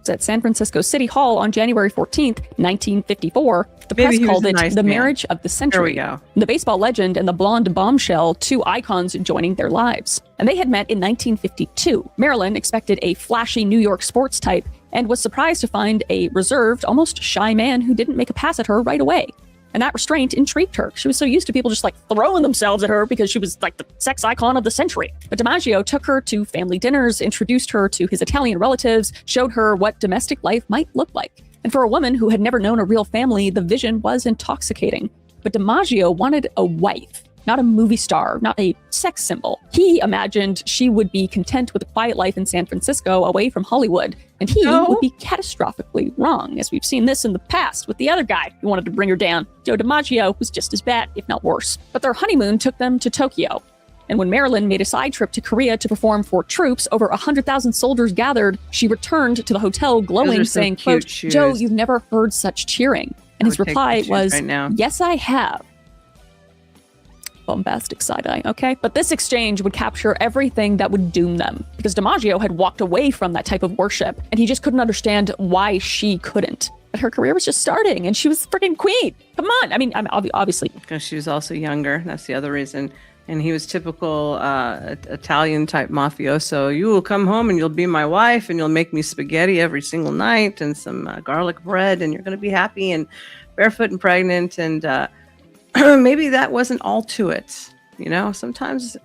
At San Francisco City Hall on January 14th, 1954. The press called it the marriage of the century. There we go. The baseball legend and the blonde bombshell, two icons joining their lives. And they had met in 1952. Marilyn expected a flashy New York sports type and was surprised to find a reserved, almost shy man who didn't make a pass at her right away. And that restraint intrigued her. She was so used to people just like throwing themselves at her because she was like the sex icon of the century. But DiMaggio took her to family dinners, introduced her to his Italian relatives, showed her what domestic life might look like. And for a woman who had never known a real family, the vision was intoxicating. But DiMaggio wanted a wife, not a movie star, not a sex symbol. He imagined she would be content with a quiet life in San Francisco away from Hollywood, and he would be catastrophically wrong, as we've seen this in the past with the other guy who wanted to bring her down. Joe DiMaggio was just as bad, if not worse. But their honeymoon took them to Tokyo. And when Marilyn made a side trip to Korea to perform for troops, over 100,000 soldiers gathered. She returned to the hotel glowing, saying, quote, "Joe, you've never heard such cheering." And his reply was, "Yes, I have." Bombastic side-eye, okay? But this exchange would capture everything that would doom them, because DiMaggio had walked away from that type of worship, and he just couldn't understand why she couldn't. But her career was just starting, and she was freaking queen. Come on. I mean, obviously. Because she was also younger. That's the other reason. And he was typical Italian type mafioso. You will come home and you'll be my wife and you'll make me spaghetti every single night and some garlic bread and you're going to be happy and barefoot and pregnant. And maybe that wasn't all to it. You know, sometimes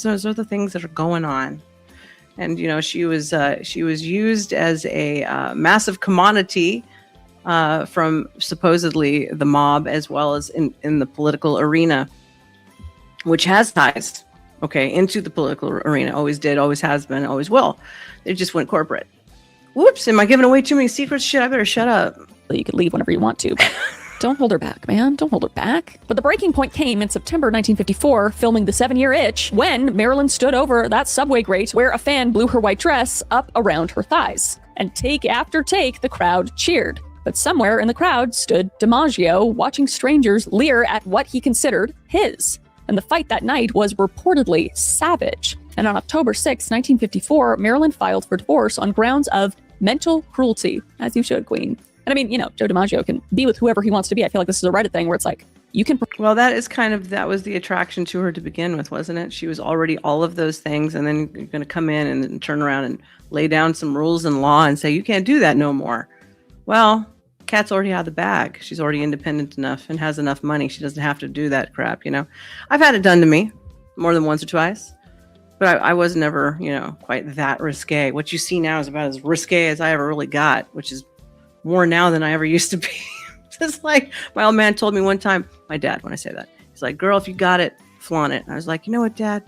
those are the things that are going on. And, you know, she was used as a massive commodity from supposedly the mob as well as in the political arena, which has ties, okay, into the political arena. Always did, always has been, always will. They just went corporate. Whoops, am I giving away too many secrets? Shit, I better shut up. You could leave whenever you want to. Don't hold her back, man. Don't hold her back. But the breaking point came in September 1954, filming The 7-Year Itch, when Marilyn stood over that subway grate where a fan blew her white dress up around her thighs. And take after take, the crowd cheered. But somewhere in the crowd stood DiMaggio, watching strangers leer at what he considered his. And the fight that night was reportedly savage. And on October 6, 1954, Marilyn filed for divorce on grounds of mental cruelty, as you should, Queen. And I mean, you know, Joe DiMaggio can be with whoever he wants to be. I feel like this is a Reddit thing where it's like, you can... Well, that was the attraction to her to begin with, wasn't it? She was already all of those things, and then you're going to come in and then turn around and lay down some rules and law and say, you can't do that no more. Well, Kat's already out of the bag. She's already independent enough and has enough money. She doesn't have to do that crap, you know? I've had it done to me more than once or twice, but I was never, you know, quite that risque. What you see now is about as risque as I ever really got, which is more now than I ever used to be. Just like my old man told me one time, my dad, when I say that, he's like, girl, if you got it, flaunt it. And I was like, you know what, Dad?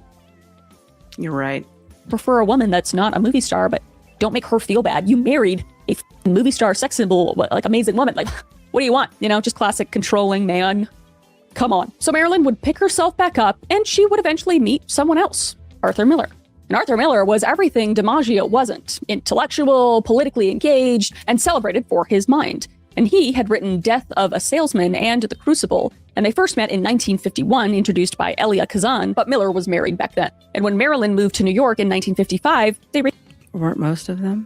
You're right. Prefer a woman that's not a movie star, but don't make her feel bad. You married a movie star sex symbol, like amazing woman. Like, what do you want? You know, just classic controlling man. Come on. So Marilyn would pick herself back up and she would eventually meet someone else, Arthur Miller. And Arthur Miller was everything DiMaggio wasn't: intellectual, politically engaged, and celebrated for his mind. And he had written Death of a Salesman and The Crucible, and they first met in 1951, introduced by Elia Kazan, but Miller was married back then. And when Marilyn moved to New York in 1955, they weren't most of them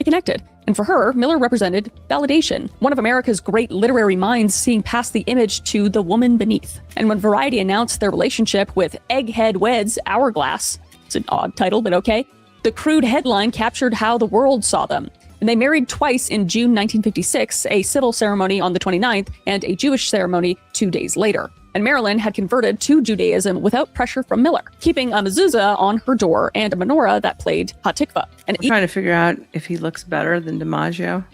connected. And for her, Miller represented validation, one of America's great literary minds seeing past the image to the woman beneath. And when Variety announced their relationship with Egghead Wed's Hourglass, it's an odd title, but okay, the crude headline captured how the world saw them. And they married twice in June 1956, a civil ceremony on the 29th and a Jewish ceremony 2 days later. And Marilyn had converted to Judaism without pressure from Miller, keeping a mezuzah on her door and a menorah that played Hatikva. And I'm trying to figure out if he looks better than DiMaggio.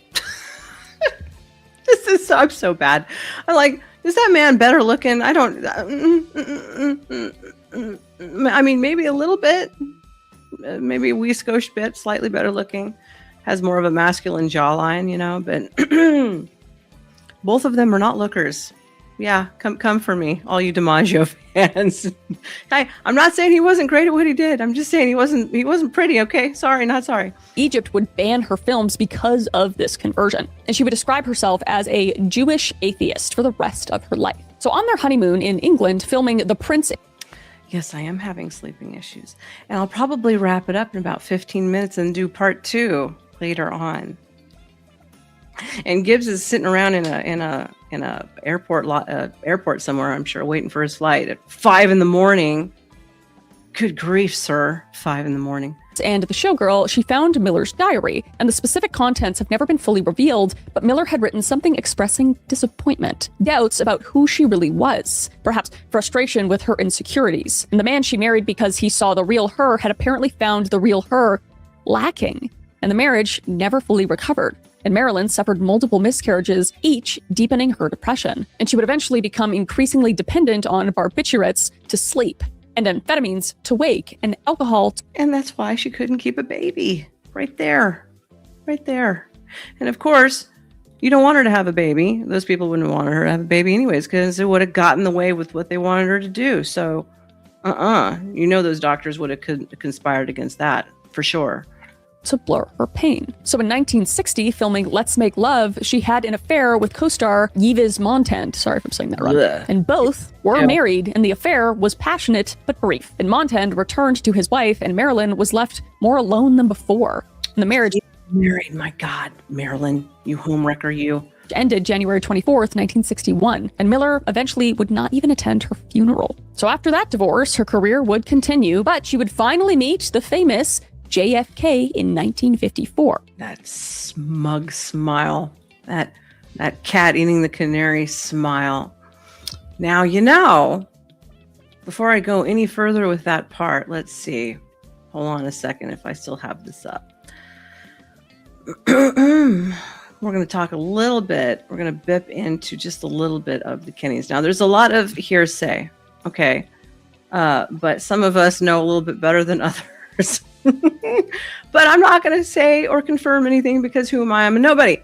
I'm so bad. I'm like, is that man better looking? I don't... I mean, maybe a little bit. Maybe a wee skosh bit, slightly better looking. Has more of a masculine jawline, you know, but both of them are not lookers. Yeah, come for me, all you DiMaggio fans. I'm not saying he wasn't great at what he did. I'm just saying he wasn't pretty, okay? Sorry, not sorry. Egypt would ban her films because of this conversion, and she would describe herself as a Jewish atheist for the rest of her life. So on their honeymoon in England, filming The Prince... Yes, I am having sleeping issues, and I'll probably wrap it up in about 15 minutes and do part 2 later on. And Gibbs is sitting around in a airport somewhere, I'm sure, waiting for his flight at 5 a.m. Good grief, sir. 5 a.m. And the showgirl, she found Miller's diary, and the specific contents have never been fully revealed, but Miller had written something expressing disappointment, doubts about who she really was, perhaps frustration with her insecurities. And the man she married because he saw the real her had apparently found the real her lacking, and the marriage never fully recovered. And Marilyn suffered multiple miscarriages, each deepening her depression. And she would eventually become increasingly dependent on barbiturates to sleep, and amphetamines to wake, and alcohol. And that's why she couldn't keep a baby. Right there. Right there. And of course, you don't want her to have a baby. Those people wouldn't want her to have a baby anyways, because it would have gotten in the way with what they wanted her to do. So, you know those doctors would have conspired against that, for sure. To blur her pain. So in 1960, filming Let's Make Love, she had an affair with co-star Yves Montand. Sorry if I'm saying that wrong. Ugh. And both were married, and the affair was passionate but brief. And Montand returned to his wife, and Marilyn was left more alone than before. And the marriage... Married, my God, Marilyn, you homewrecker, you. ended January 24th, 1961, and Miller eventually would not even attend her funeral. So after that divorce, her career would continue, but she would finally meet the famous JFK in 1954. That smug smile, that cat eating the canary smile. Now, before I go any further with that part, let's see. Hold on a second if I still have this up. We're going to talk a little bit. We're going to bip into just a little bit of the Kennedys. Now, there's a lot of hearsay, okay? But some of us know a little bit better than others. But I'm not going to say or confirm anything because who am I? I'm a nobody.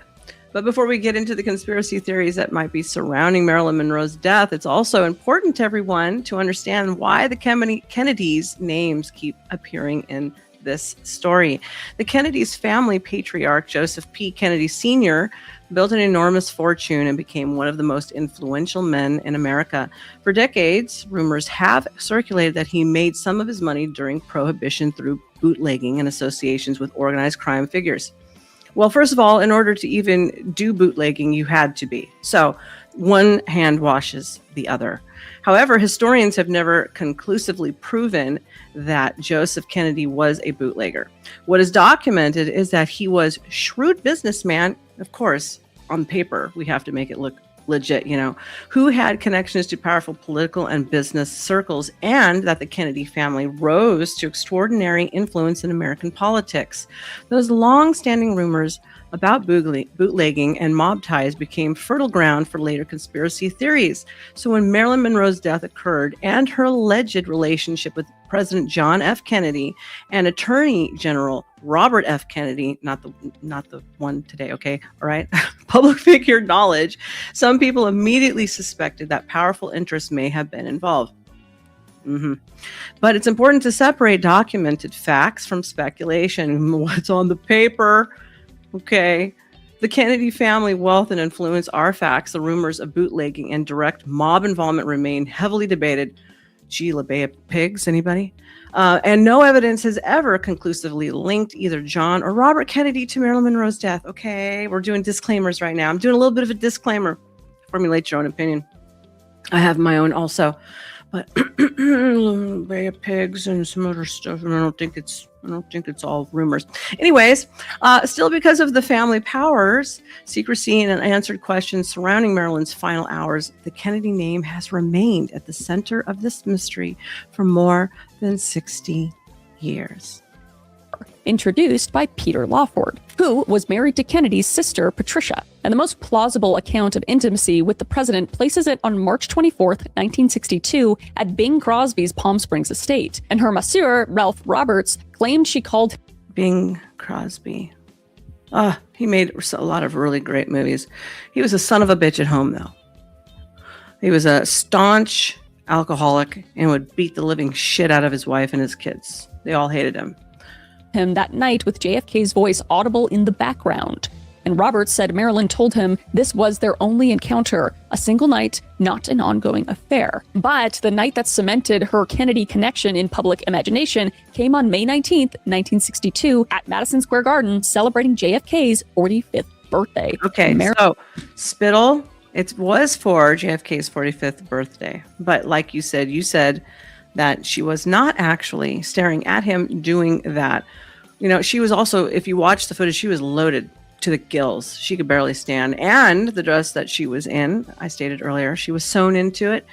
But before we get into the conspiracy theories that might be surrounding Marilyn Monroe's death, it's also important to everyone to understand why the Kennedys' names keep appearing in this story. The Kennedy's family patriarch, Joseph P. Kennedy Sr., built an enormous fortune and became one of the most influential men in America. For decades, rumors have circulated that he made some of his money during Prohibition through bootlegging and associations with organized crime figures. Well, first of all, in order to even do bootlegging, you had to be. So one hand washes the other. However, historians have never conclusively proven that Joseph Kennedy was a bootlegger. What is documented is that he was a shrewd businessman, of course, on paper. We have to make it look legit, who had connections to powerful political and business circles, and that the Kennedy family rose to extraordinary influence in American politics. Those long-standing rumors about bootlegging and mob ties became fertile ground for later conspiracy theories. So when Marilyn Monroe's death occurred and her alleged relationship with President John F. Kennedy and Attorney General Robert F. Kennedy, not the one today, okay, all right, public figure knowledge, some people immediately suspected that powerful interests may have been involved. But it's important to separate documented facts from speculation. What's on the paper? Okay. The Kennedy family wealth and influence are facts. The rumors of bootlegging and direct mob involvement remain heavily debated. Gee, La Brea pigs, anybody? And no evidence has ever conclusively linked either John or Robert Kennedy to Marilyn Monroe's death. Okay, we're doing disclaimers right now. I'm doing a little bit of a disclaimer. Formulate your own opinion. I have my own also. But La Brea pigs and some other stuff, and I don't think it's all rumors. Anyways, still because of the family powers, secrecy, and unanswered questions surrounding Marilyn's final hours, the Kennedy name has remained at the center of this mystery for more than 60 years. Introduced by Peter Lawford, who was married to Kennedy's sister, Patricia. And the most plausible account of intimacy with the president places it on March 24th, 1962, at Bing Crosby's Palm Springs estate. And her masseur, Ralph Roberts, claimed she called Bing Crosby. He made a lot of really great movies. He was a son of a bitch at home, though. He was a staunch alcoholic and would beat the living shit out of his wife and his kids. They all hated him. Him that night with JFK's voice audible in the background. And Roberts said Marilyn told him this was their only encounter, a single night, not an ongoing affair. But the night that cemented her Kennedy connection in public imagination came on May 19th, 1962 at Madison Square Garden, celebrating JFK's 45th birthday. Okay, so Spittle, it was for JFK's 45th birthday. But like you said that she was not actually staring at him doing that. She was also, if you watch the footage, she was loaded to the gills. She could barely stand. And the dress that she was in, I stated earlier, she was sewn into it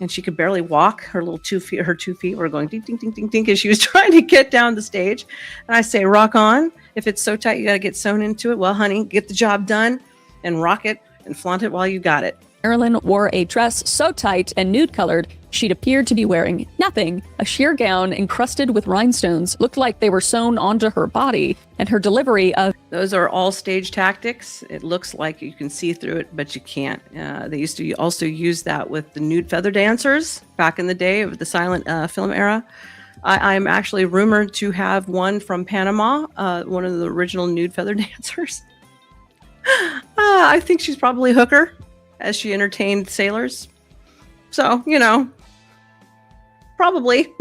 and she could barely walk. Her 2 feet were going ding, ding, ding, ding, ding as she was trying to get down the stage. And I say, rock on. If it's so tight, you got to get sewn into it. Well, honey, get the job done and rock it and flaunt it while you got it. Marilyn wore a dress so tight and nude-colored, she'd appeared to be wearing nothing. A sheer gown encrusted with rhinestones looked like they were sewn onto her body, and her delivery of those are all stage tactics. It looks like you can see through it, but you can't. They used to also use that with the nude feather dancers back in the day of the silent film era. I'm actually rumored to have one from Panama, one of the original nude feather dancers. I think she's probably a hooker, as she entertained sailors. So, probably.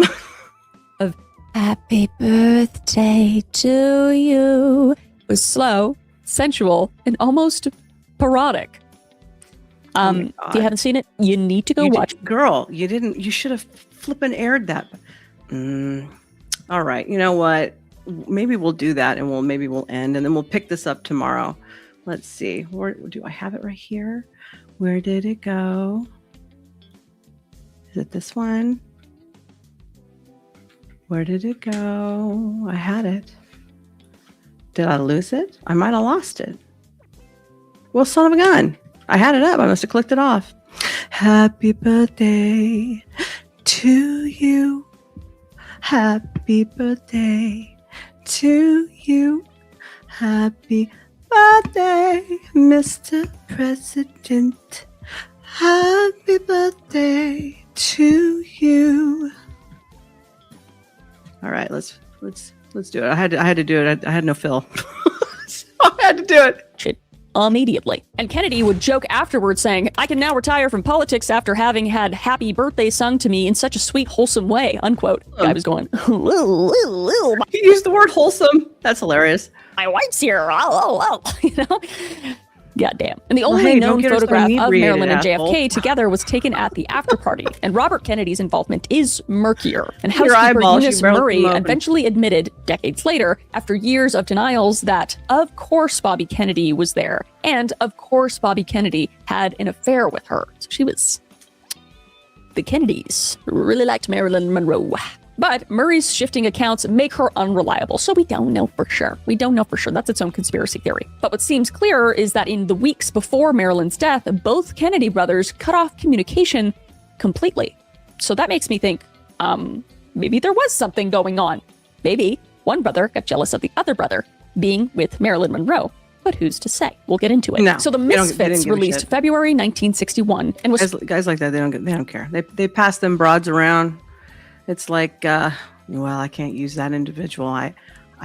of Happy Birthday to You was slow, sensual, and almost parodic. my If you haven't seen it, you need to go watch. Girl, you should have flipping aired that. All right. You know what? Maybe we'll do that and we'll end and then we'll pick this up tomorrow. Let's see. Where do I have it right here? Where did it go? Is it this one? Where did it go? I had it. Did I lose it? I might have lost it. Well, son of a gun. I had it up. I must have clicked it off. Happy birthday to you. Happy birthday to you. Happy birthday, Mr. President. Happy birthday to you. All right, let's do it. I had to do it. I had no fill. So I had to do it. Immediately. And Kennedy would joke afterwards saying, I can now retire from politics after having had happy birthday sung to me in such a sweet, wholesome way, unquote. Guy was going, He used the word wholesome. That's hilarious. my wife's here. You know? Goddamn. And the only known photograph of Marilyn and JFK together was taken at the after party. And Robert Kennedy's involvement is murkier. And housekeeper Eunice Murray eventually admitted, decades later, after years of denials, that of course Bobby Kennedy was there. And of course Bobby Kennedy had an affair with her. So she was... The Kennedys really liked Marilyn Monroe. But Murray's shifting accounts make her unreliable, so we don't know for sure. We don't know for sure. That's its own conspiracy theory. But what seems clearer is that in the weeks before Marilyn's death, both Kennedy brothers cut off communication completely. So that makes me think, maybe there was something going on. Maybe one brother got jealous of the other brother being with Marilyn Monroe. But who's to say? We'll get into it. No, so the Misfits released February 1961 and was guys like that. They don't care. They pass them broads around. It's like, well, I can't use that individual. I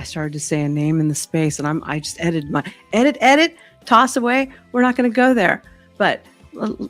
started to say a name in the space, and I just edited my edit, toss away. We're not going to go there. But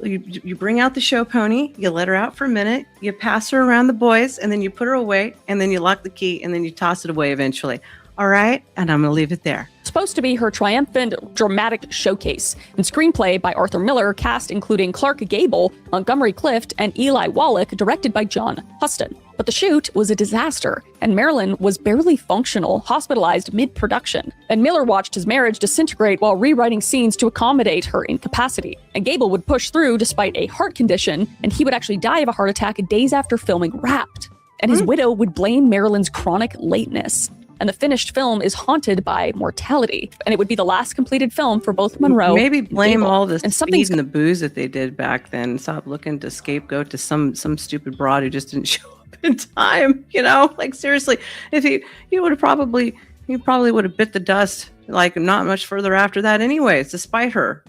you bring out the show pony, you let her out for a minute, you pass her around the boys, and then you put her away, and then you lock the key, and then you toss it away eventually. All right, and I'm going to leave it there. Supposed to be her triumphant, dramatic showcase. And screenplay by Arthur Miller, cast including Clark Gable, Montgomery Clift, and Eli Wallach, directed by John Huston. But the shoot was a disaster, and Marilyn was barely functional, hospitalized mid-production. And Miller watched his marriage disintegrate while rewriting scenes to accommodate her incapacity. And Gable would push through despite a heart condition, and he would actually die of a heart attack days after filming Wrapped. And his widow would blame Marilyn's chronic lateness. And the finished film is haunted by mortality. And it would be the last completed film for both Monroe Maybe blame all the and speed and the booze that they did back then. Stop looking to scapegoat to some stupid broad who just didn't show up in time. You know, like seriously, if he probably would have bit the dust like not much further after that anyways, despite her.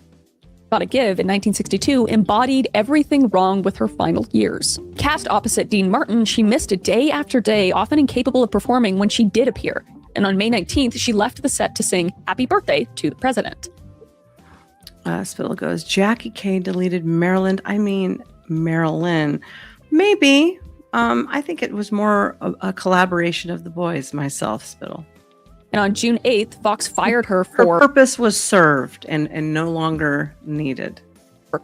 Gotta Give in 1962 embodied everything wrong with her final years. Cast opposite Dean Martin, she missed a day after day, often incapable of performing when she did appear. And on May 19th, she left the set to sing Happy Birthday to the President. Spittle goes, Jackie K deleted Marilyn. Maybe. I think it was more a collaboration of the boys, myself, Spittle. And on June 8th, Fox fired her Her for purpose was served and no longer needed.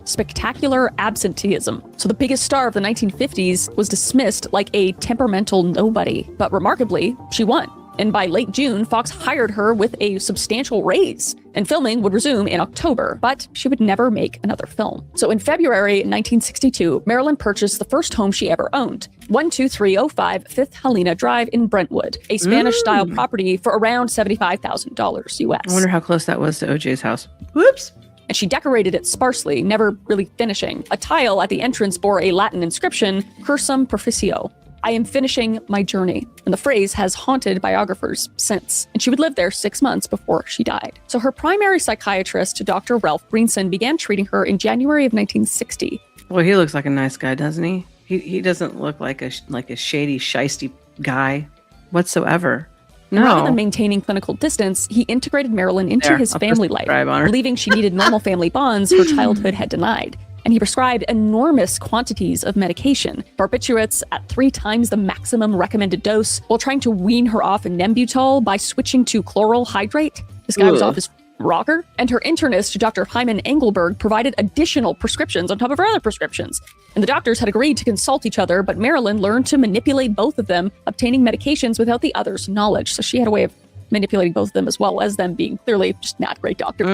spectacular absenteeism. So the biggest star of the 1950s was dismissed like a temperamental nobody. But remarkably, she won. And by late June, Fox hired her with a substantial raise. And filming would resume in October, but she would never make another film. So in February 1962, Marilyn purchased the first home she ever owned, 12305 Fifth Helena Drive in Brentwood, a Spanish-style property for around $75,000 US. I wonder how close that was to OJ's house. Whoops. And she decorated it sparsely, never really finishing. A tile at the entrance bore a Latin inscription, Cursum Proficio. I am finishing my journey. And the phrase has haunted biographers since. And she would live there 6 months before she died. So her primary psychiatrist, Dr. Ralph Greenson, began treating her in January of 1960. Well, he looks like a nice guy, doesn't he? He doesn't look like a shady, shisty guy whatsoever. No. Rather than maintaining clinical distance, he integrated Marilyn into his family life, believing she needed normal family bonds her childhood had denied. And he prescribed enormous quantities of medication, barbiturates at 3 times the maximum recommended dose, while trying to wean her off Nembutal by switching to chloral hydrate. This guy was off his rocker. And her internist, Dr. Hyman Engelberg, provided additional prescriptions on top of her other prescriptions. And the doctors had agreed to consult each other, but Marilyn learned to manipulate both of them, obtaining medications without the other's knowledge. So she had a way of manipulating both of them, as well as them being clearly just not great doctors.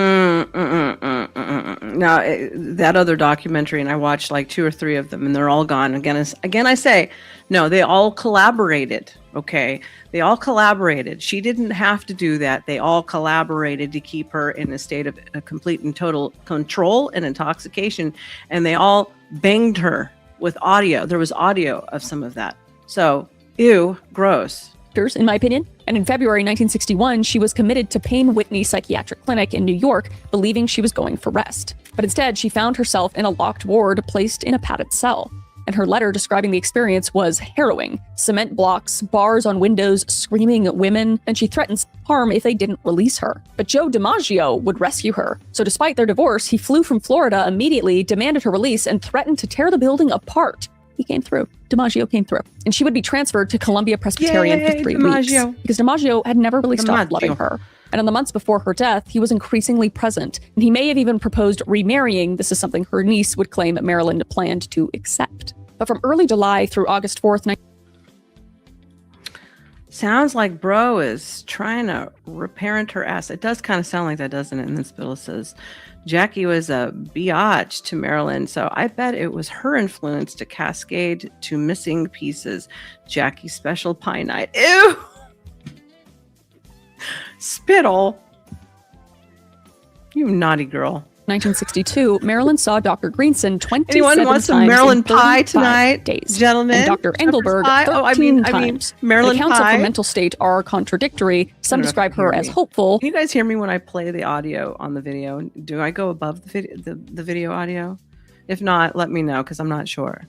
Now, that other documentary, and I watched like 2 or 3 of them, and they're all gone. Again, I say, no, they all collaborated, okay? They all collaborated. She didn't have to do that. They all collaborated to keep her in a state of complete and total control and intoxication, and they all banged her with audio. There was audio of some of that. So, ew, gross. In my opinion. And in February 1961, she was committed to Payne Whitney Psychiatric Clinic in New York, believing she was going for rest. But instead, she found herself in a locked ward placed in a padded cell. And her letter describing the experience was harrowing. Cement blocks, bars on windows, screaming at women, and she threatened harm if they didn't release her. But Joe DiMaggio would rescue her. So despite their divorce, he flew from Florida immediately, demanded her release, and threatened to tear the building apart. He came through. DiMaggio came through. And she would be transferred to Columbia Presbyterian for 3 weeks. Because DiMaggio had never really stopped loving her. And in the months before her death, he was increasingly present. And he may have even proposed remarrying. This is something her niece would claim that Marilyn planned to accept. But from early July through August 4th, sounds like bro is trying to reparent her ass. It does kind of sound like that, doesn't it? And then Spittle says, Jackie was a biatch to Marilyn, so I bet it was her influence to cascade to missing pieces. Jackie's special pie night. Ew! Spittle. You naughty girl. 1962, Marilyn saw Dr. Greenson 27 Anyone wants some times Marilyn in pie 35 tonight, days. gentlemen? And Dr. Engelberg 13 times. Marilyn the accounts pie. of her mental state are contradictory. Some describe her as hopeful. Can you guys hear me when I play the audio on the video? Do I go above the video audio? If not, let me know, because I'm not sure.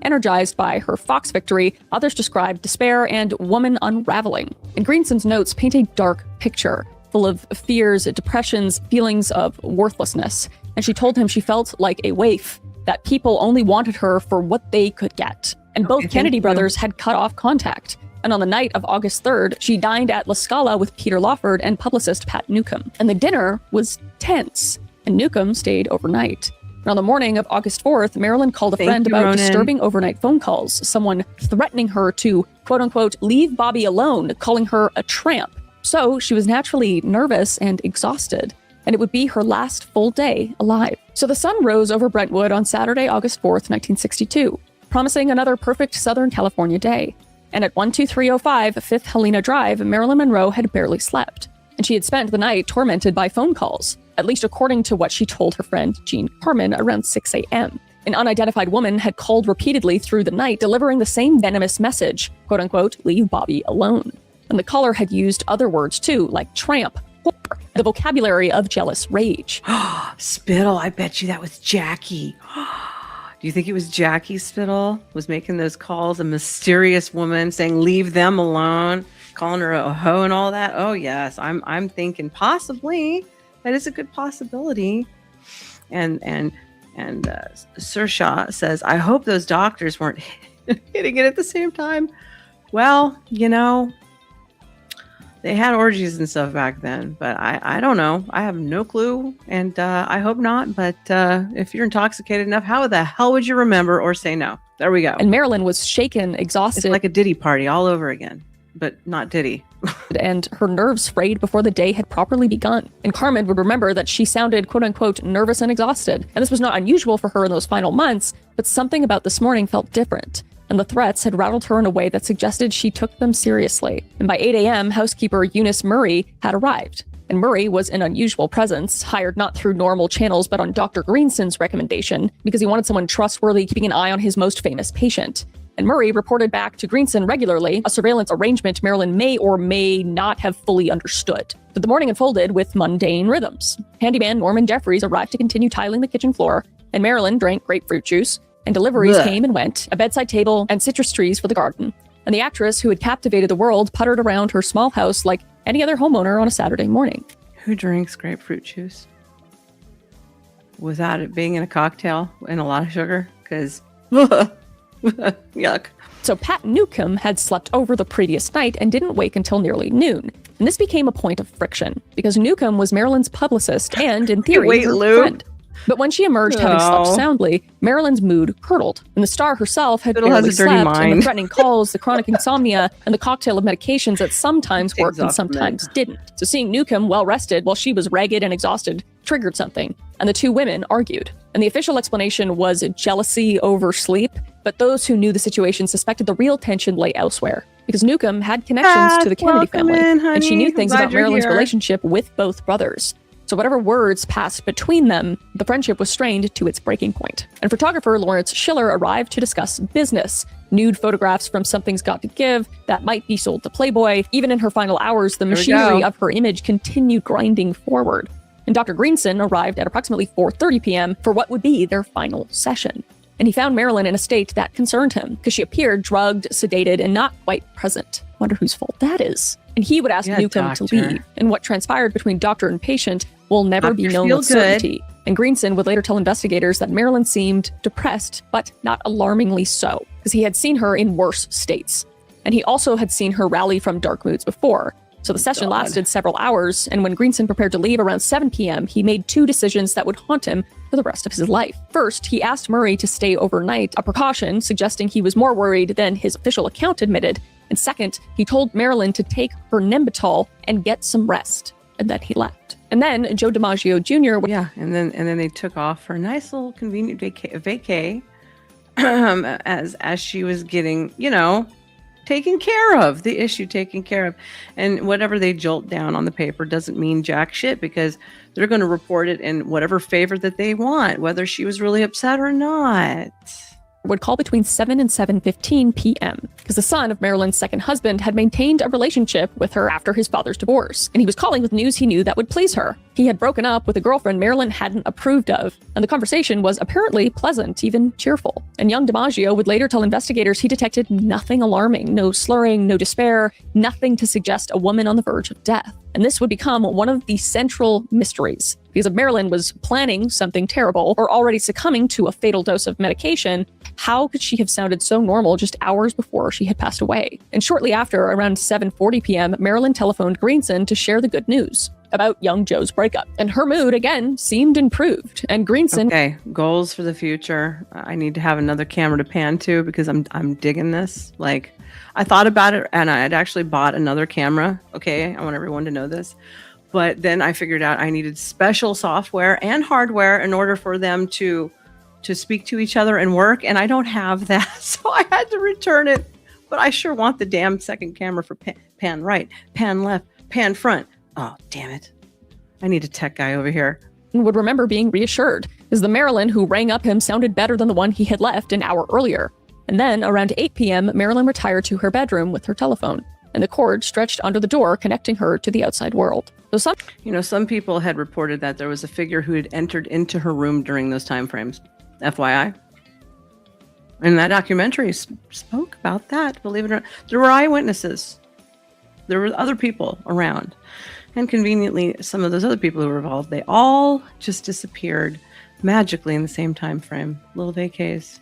Energized by her Fox victory, others describe despair and woman unraveling. And Greenson's notes paint a dark picture, full of fears, depressions, feelings of worthlessness. And she told him she felt like a waif, that people only wanted her for what they could get. And both Kennedy brothers had cut off contact. And on the night of August 3rd, she dined at La Scala with Peter Lawford and publicist Pat Newcomb. And the dinner was tense, and Newcomb stayed overnight. And on the morning of August 4th, Marilyn called a friend about disturbing overnight phone calls, someone threatening her to, quote unquote, leave Bobby alone, calling her a tramp. So she was naturally nervous and exhausted, and it would be her last full day alive. So the sun rose over Brentwood on Saturday, August 4th, 1962, promising another perfect Southern California day. And at 12305 5th Helena Drive, Marilyn Monroe had barely slept, and she had spent the night tormented by phone calls, at least according to what she told her friend Jean Carmen around 6 a.m. An unidentified woman had called repeatedly through the night, delivering the same venomous message, quote unquote, leave Bobby alone. And the caller had used other words too, like tramp, whore, the vocabulary of jealous rage. Spittle, I bet you that was Jackie. Do you think it was Jackie Spittle was making those calls? A mysterious woman saying, leave them alone, calling her a hoe and all that? Oh, yes. I'm thinking possibly. That is a good possibility. And Sershaw says, I hope those doctors weren't hitting it at the same time. Well, you know, they had orgies and stuff back then, but I don't know. I have no clue, and I hope not. But if you're intoxicated enough, how the hell would you remember or say no? There we go. And Marilyn was shaken, exhausted. It's like a Diddy party all over again, but not Diddy. And her nerves frayed before the day had properly begun. And Carmen would remember that she sounded, quote unquote, nervous and exhausted. And this was not unusual for her in those final months, but something about this morning felt different. And the threats had rattled her in a way that suggested she took them seriously. And by 8 a.m., housekeeper Eunice Murray had arrived. And Murray was an unusual presence, hired not through normal channels, but on Dr. Greenson's recommendation, because he wanted someone trustworthy keeping an eye on his most famous patient. And Murray reported back to Greenson regularly, a surveillance arrangement Marilyn may or may not have fully understood. But the morning unfolded with mundane rhythms. Handyman Norman Jeffries arrived to continue tiling the kitchen floor, and Marilyn drank grapefruit juice, and deliveries came and went, a bedside table, and citrus trees for the garden. And the actress who had captivated the world puttered around her small house like any other homeowner on a Saturday morning. Who drinks grapefruit juice without it being in a cocktail and a lot of sugar? Because Yuck. So Pat Newcomb had slept over the previous night and didn't wake until nearly noon. And this became a point of friction because Newcomb was Marilyn's publicist and, in theory, her friend. But when she emerged having slept soundly, Marilyn's mood curdled. And the star herself had barely slept, and the threatening calls, the chronic insomnia, and the cocktail of medications that sometimes worked and sometimes didn't. So seeing Newcomb well-rested while she was ragged and exhausted triggered something, and the two women argued. And the official explanation was jealousy over sleep, but those who knew the situation suspected the real tension lay elsewhere. Because Newcomb had connections to the Kennedy family, and she knew things about Marilyn's relationship with both brothers. So whatever words passed between them, the friendship was strained to its breaking point. And photographer Lawrence Schiller arrived to discuss business. Nude photographs from Something's Got to Give that might be sold to Playboy. Even in her final hours, the machinery of her image continued grinding forward. And Dr. Greenson arrived at approximately 4:30 p.m. for what would be their final session. And he found Marilyn in a state that concerned him because she appeared drugged, sedated, and not quite present. Wonder whose fault that is. And he would ask Newcomb to leave. And what transpired between doctor and patient will never be known with certainty. And Greenson would later tell investigators that Marilyn seemed depressed, but not alarmingly so, because he had seen her in worse states. And he also had seen her rally from dark moods before. So the session lasted several hours, and when Greenson prepared to leave around 7 p.m., he made two decisions that would haunt him for the rest of his life. First, he asked Murray to stay overnight, a precaution suggesting he was more worried than his official account admitted. And second, he told Marilyn to take her Nembutal and get some rest, and then he left. And then Joe DiMaggio Jr. And then they took off for a nice little convenient vacay as she was getting, taken care of, the issue taken care of. And whatever they jolt down on the paper doesn't mean jack shit, because they're going to report it in whatever favor that they want, whether she was really upset or not. Would call between 7 and 7:15 p.m. because the son of Marilyn's second husband had maintained a relationship with her after his father's divorce, and he was calling with news he knew that would please her. He had broken up with a girlfriend Marilyn hadn't approved of, and the conversation was apparently pleasant, even cheerful. And young DiMaggio would later tell investigators he detected nothing alarming, no slurring, no despair, nothing to suggest a woman on the verge of death. And this would become one of the central mysteries. Because if Marilyn was planning something terrible or already succumbing to a fatal dose of medication, how could she have sounded so normal just hours before she had passed away? And shortly after, around 7:40 p.m., Marilyn telephoned Greenson to share the good news about young Joe's breakup. And her mood, again, seemed improved. And Greenson... Okay, goals for the future. I need to have another camera to pan to because I'm digging this. Like, I thought about it, and I had actually bought another camera. Okay, I want everyone to know this. But then I figured out I needed special software and hardware in order for them to speak to each other and work, and I don't have that, so I had to return it. But I sure want the damn second camera for pan right, pan left, pan front. Oh, damn it. I need a tech guy over here. Would remember being reassured, as the Marilyn who rang up him sounded better than the one he had left an hour earlier. And then, around 8 p.m., Marilyn retired to her bedroom with her telephone, and the cord stretched under the door connecting her to the outside world. So some people had reported that there was a figure who had entered into her room during those time frames. FYI. And that documentary spoke about that, believe it or not. There were eyewitnesses. There were other people around. And conveniently, some of those other people who were involved, they all just disappeared magically in the same time frame. Little vacays.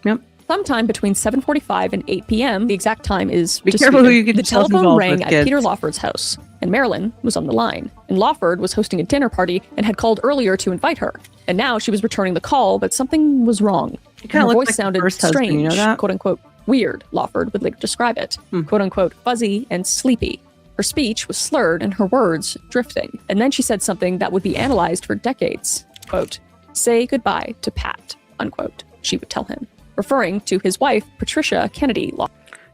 Yep. Sometime between 7:45 and 8 p.m., the exact time is Be careful who you get the yourself telephone involved rang with, at kids. Peter Lawford's house, and Marilyn was on the line. And Lawford was hosting a dinner party and had called earlier to invite her. And now she was returning the call, but something was wrong. Her voice like sounded husband, strange, you know that? quote unquote weird, Lawford would later describe it, quote unquote fuzzy and sleepy. Her speech was slurred and her words drifting. And then she said something that would be analyzed for decades. Quote, "Say goodbye to Pat," unquote, she would tell him, referring to his wife, Patricia Kennedy.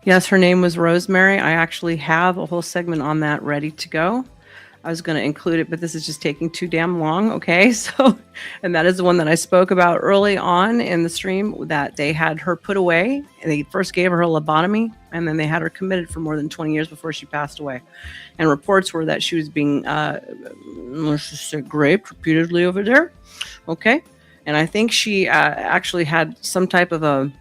Yes, her name was Rosemary. I actually have a whole segment on that ready to go. I was going to include it, but this is just taking too damn long. Okay. So, and that is the one that I spoke about early on in the stream, that they had her put away. They first gave her a lobotomy, and then they had her committed for more than 20 years before she passed away. And reports were that she was being, let's just say, raped repeatedly over there. Okay. And I think she actually had some type of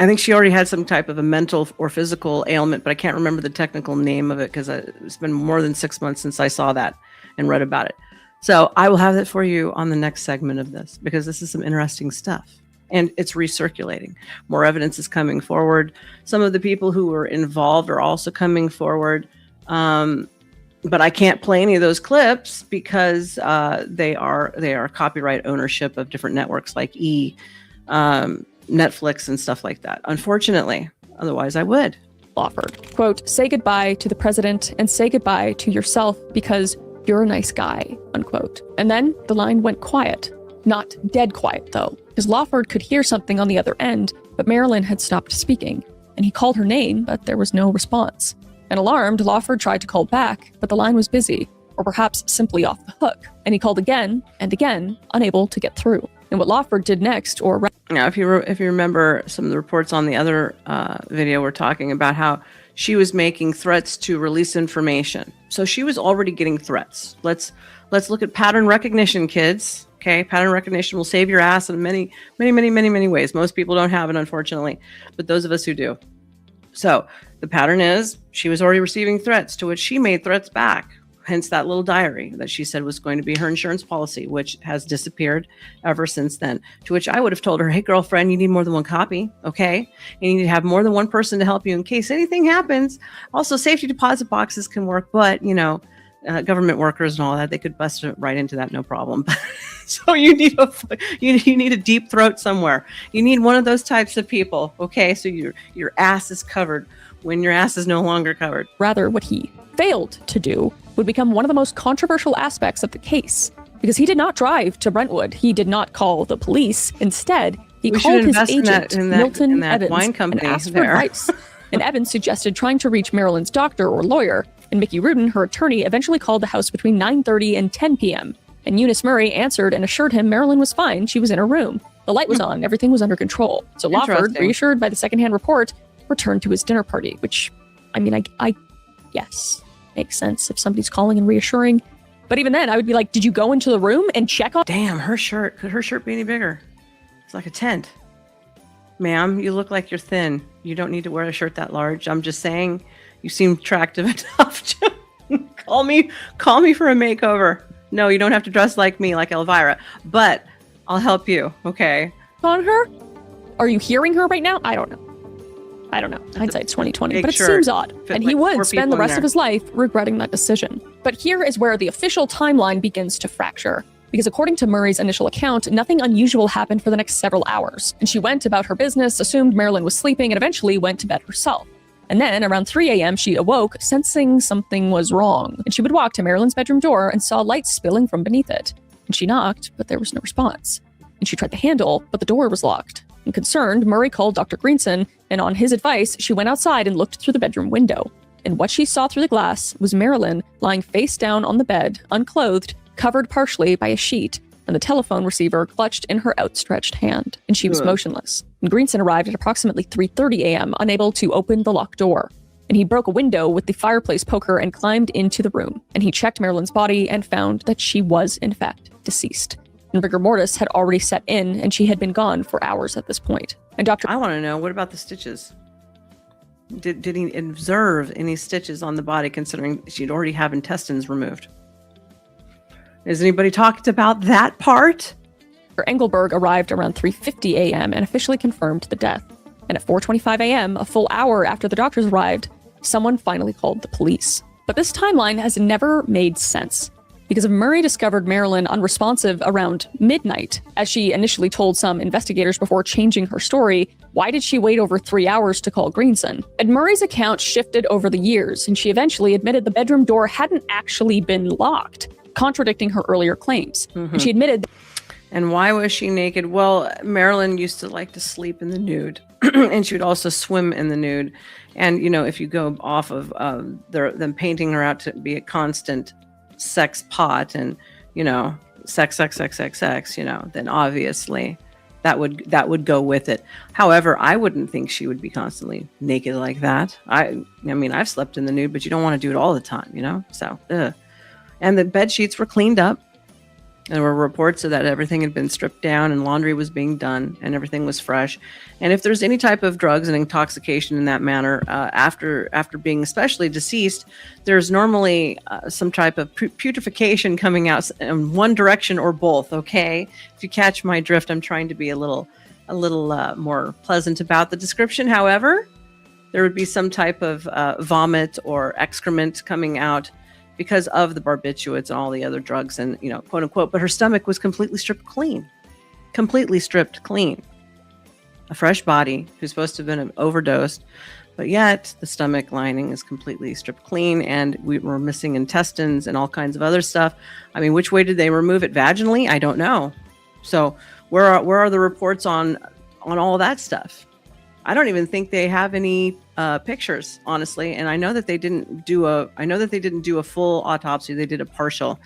I think she already had some type of a mental or physical ailment, but I can't remember the technical name of it because it's been more than 6 months since I saw that and read about it. So I will have that for you on the next segment of this, because this is some interesting stuff. And it's recirculating. More evidence is coming forward. Some of the people who were involved are also coming forward. But I can't play any of those clips because they are copyright ownership of different networks like Netflix and stuff like that. Unfortunately, otherwise I would. Lawford, quote, say goodbye to the president and say goodbye to yourself because you're a nice guy, unquote. And then the line went quiet. Not dead quiet, though, because Lawford could hear something on the other end, but Marilyn had stopped speaking, and he called her name, but there was no response. And alarmed, Lawford tried to call back, but the line was busy, or perhaps simply off the hook, and he called again and again, unable to get through. And what Lawford did next, now, if you remember some of the reports on the other video, we're talking about how she was making threats to release information. So she was already getting threats. Let's look at pattern recognition, kids. Okay, pattern recognition will save your ass in many ways. Most people don't have it, unfortunately, but those of us who do. So the pattern is she was already receiving threats, to which she made threats back. Hence that little diary that she said was going to be her insurance policy, which has disappeared ever since then. To which I would have told her, hey, girlfriend, you need more than one copy, okay? You need to have more than one person to help you in case anything happens. Also, safety deposit boxes can work, but, government workers and all that, they could bust it right into that, no problem. So you need a deep throat somewhere. You need one of those types of people, okay? So your ass is covered when your ass is no longer covered. Rather, what he failed to do would become one of the most controversial aspects of the case, because he did not drive to Brentwood. He did not call the police. Instead, he called his agent, Milton Evans, wine company and asked for advice. And Evans suggested trying to reach Marilyn's doctor or lawyer. And Mickey Rudin, her attorney, eventually called the house between 9:30 and 10 p.m. And Eunice Murray answered and assured him Marilyn was fine. She was in her room. The light was on. Everything was under control. So Lawford, reassured by the secondhand report, returned to his dinner party, which, I guess makes sense if somebody's calling and reassuring. But even then, I would be like, did you go into the room and check on? Damn, her shirt. Could her shirt be any bigger? It's like a tent. Ma'am, you look like you're thin. You don't need to wear a shirt that large. I'm just saying, you seem attractive enough to call me for a makeover. No, you don't have to dress like me, like Elvira, but I'll help you, okay? On her? Are you hearing her right now? I don't know. Hindsight's 2020, but it seems odd. And he would spend the rest of his life regretting that decision. But here is where the official timeline begins to fracture. Because according to Murray's initial account, nothing unusual happened for the next several hours. And she went about her business, assumed Marilyn was sleeping, and eventually went to bed herself. And then around 3 a.m., she awoke, sensing something was wrong. And she would walk to Marilyn's bedroom door and saw light spilling from beneath it. And she knocked, but there was no response. And she tried the handle, but the door was locked. And concerned, Murray called Dr. Greenson, and on his advice, she went outside and looked through the bedroom window. And what she saw through the glass was Marilyn lying face down on the bed, unclothed, covered partially by a sheet, and the telephone receiver clutched in her outstretched hand. And she was motionless. And Greenson arrived at approximately 3:30 a.m., unable to open the locked door. And he broke a window with the fireplace poker and climbed into the room. And he checked Marilyn's body and found that she was, in fact, deceased. And rigor mortis had already set in, and she had been gone for hours at this point. And I want to know, what about the stitches? Did he observe any stitches on the body, considering she'd already have intestines removed? Has anybody talked about that part? Engelberg arrived around 3:50 a.m. and officially confirmed the death. And at 4:25 a.m., a full hour after the doctors arrived, someone finally called the police. But this timeline has never made sense. Because if Murray discovered Marilyn unresponsive around midnight, as she initially told some investigators before changing her story, why did she wait over 3 hours to call Greenson? And Murray's account shifted over the years, and she eventually admitted the bedroom door hadn't actually been locked, contradicting her earlier claims. And she admitted... And why was she naked? Well, Marilyn used to like to sleep in the nude, and she would also swim in the nude. And, if you go off of them painting her out to be a constant sex pot and, sex, then obviously that would go with it. However, I wouldn't think she would be constantly naked like that. I've slept in the nude, but you don't want to do it all the time, So, and the bed sheets were cleaned up. There were reports that everything had been stripped down and laundry was being done and everything was fresh. And if there's any type of drugs and intoxication in that manner, after being especially deceased, there's normally some type of putrefaction coming out in one direction or both. Okay, if you catch my drift, I'm trying to be a little more pleasant about the description. However, there would be some type of vomit or excrement coming out because of the barbiturates and all the other drugs and, quote unquote, but her stomach was completely stripped clean. A fresh body who's supposed to have been overdosed, but yet the stomach lining is completely stripped clean and we were missing intestines and all kinds of other stuff. I mean, which way did they remove it? Vaginally? I don't know. So where are the reports on all that stuff? I don't even think they have any pictures, honestly. And I know that they didn't do a full autopsy. They did a partial.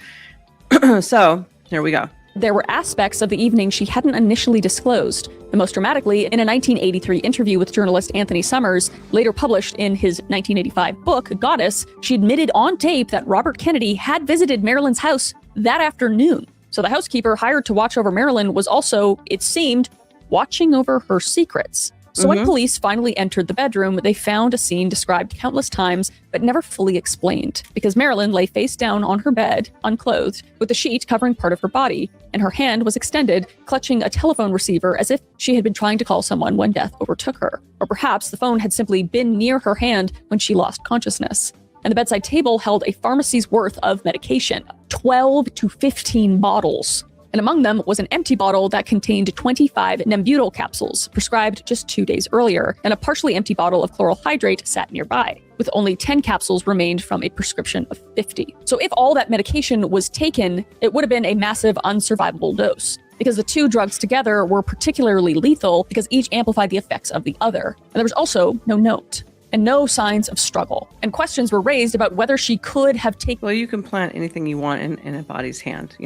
So here we go. There were aspects of the evening she hadn't initially disclosed. The most dramatically, in a 1983 interview with journalist Anthony Summers, later published in his 1985 book, Goddess, she admitted on tape that Robert Kennedy had visited Marilyn's house that afternoon. So the housekeeper hired to watch over Marilyn was also, it seemed, watching over her secrets. So when police finally entered the bedroom, they found a scene described countless times, but never fully explained, because Marilyn lay face down on her bed, unclothed, with a sheet covering part of her body, and her hand was extended, clutching a telephone receiver as if she had been trying to call someone when death overtook her. Or perhaps the phone had simply been near her hand when she lost consciousness. And the bedside table held a pharmacy's worth of medication, 12 to 15 bottles. And among them was an empty bottle that contained 25 Nembutal capsules, prescribed just 2 days earlier, and a partially empty bottle of chloral hydrate sat nearby, with only 10 capsules remained from a prescription of 50. So if all that medication was taken, it would have been a massive unsurvivable dose, because the two drugs together were particularly lethal because each amplified the effects of the other. And there was also no note, and no signs of struggle. And questions were raised about whether she could have taken... Well, you can plant anything you want in a body's hand,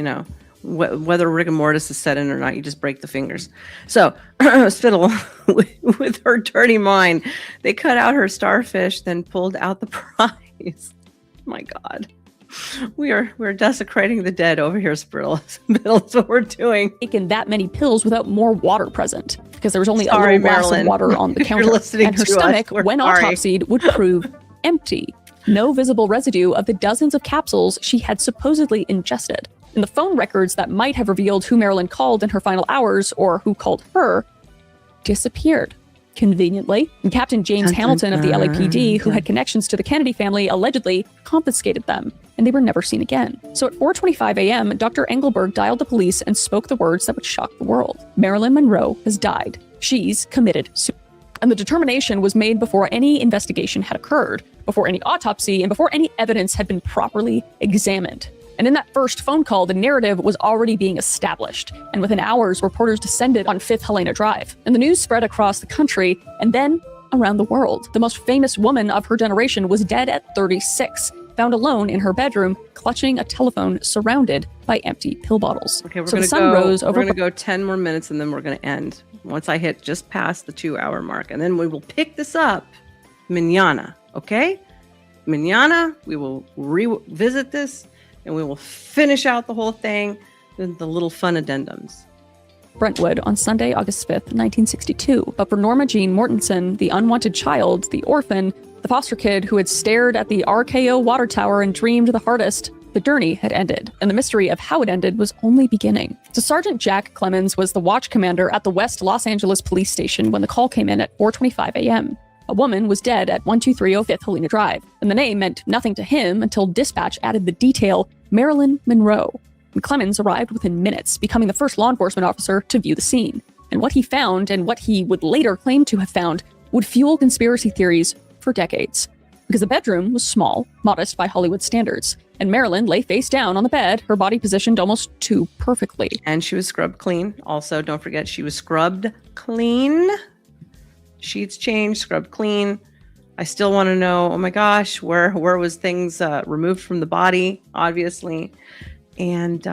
whether rigor mortis is set in or not, you just break the fingers. So Spittle, with her dirty mind, they cut out her starfish, then pulled out the prize. My God. We're desecrating the dead over here, Spittle. That's what we're doing. Taken that many pills without more water present, because there was only a little glass of water on the counter. And her stomach, when autopsied, would prove empty. No visible residue of the dozens of capsules she had supposedly ingested. And the phone records that might have revealed who Marilyn called in her final hours, or who called her, disappeared. Conveniently, and Captain James Hamilton of the LAPD, who had connections to the Kennedy family, allegedly confiscated them, and they were never seen again. So at 4:25 a.m., Dr. Engelberg dialed the police and spoke the words that would shock the world. Marilyn Monroe has died. She's committed suicide. And the determination was made before any investigation had occurred, before any autopsy, and before any evidence had been properly examined. And in that first phone call, the narrative was already being established. And within hours, reporters descended on 5th Helena Drive. And the news spread across the country and then around the world. The most famous woman of her generation was dead at 36, found alone in her bedroom, clutching a telephone surrounded by empty pill bottles. Okay, we're so going to go 10 more minutes and then we're going to end once I hit just past the 2-hour mark. And then we will pick this up mañana, okay? Mañana, we will revisit this. And we will finish out the whole thing with the little fun addendums. Brentwood on Sunday, August 5th, 1962. But for Norma Jean Mortensen, the unwanted child, the orphan, the foster kid who had stared at the RKO water tower and dreamed the hardest, the journey had ended. And the mystery of how it ended was only beginning. So Sergeant Jack Clemens was the watch commander at the West Los Angeles Police Station when the call came in at 4:25 a.m. A woman was dead at 12305 5th Helena Drive, and the name meant nothing to him until dispatch added the detail Marilyn Monroe. And Clemens arrived within minutes, becoming the first law enforcement officer to view the scene. And what he found, and what he would later claim to have found, would fuel conspiracy theories for decades. Because the bedroom was small, modest by Hollywood standards, and Marilyn lay face down on the bed, her body positioned almost too perfectly. And she was scrubbed clean. Also, don't forget, she was scrubbed clean. Sheets changed, scrubbed clean. I still want to know, oh my gosh, where was things removed from the body, obviously. And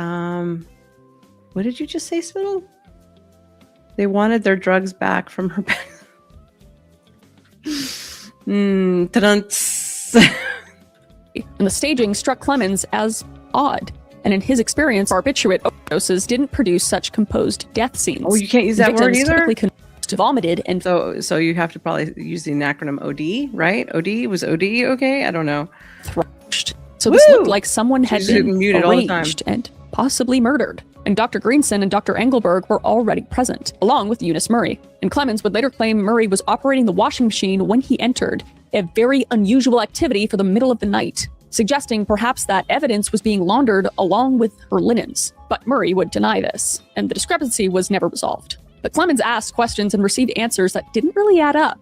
what did you just say, Spittle? They wanted their drugs back from her back. And the staging struck Clemens as odd. And in his experience, barbiturate overdoses didn't produce such composed death scenes. Oh, you can't use that word Victims either? typically vomited and So you have to probably use the acronym OD, right? OD? Was OD okay? I don't know. thrashed. So this looked like someone had She's getting been muted all the time. arranged and possibly murdered. And Dr. Greenson and Dr. Engelberg were already present, along with Eunice Murray. And Clemens would later claim Murray was operating the washing machine when he entered, a very unusual activity for the middle of the night, suggesting perhaps that evidence was being laundered along with her linens. But Murray would deny this, and the discrepancy was never resolved. But Clemens asked questions and received answers that didn't really add up.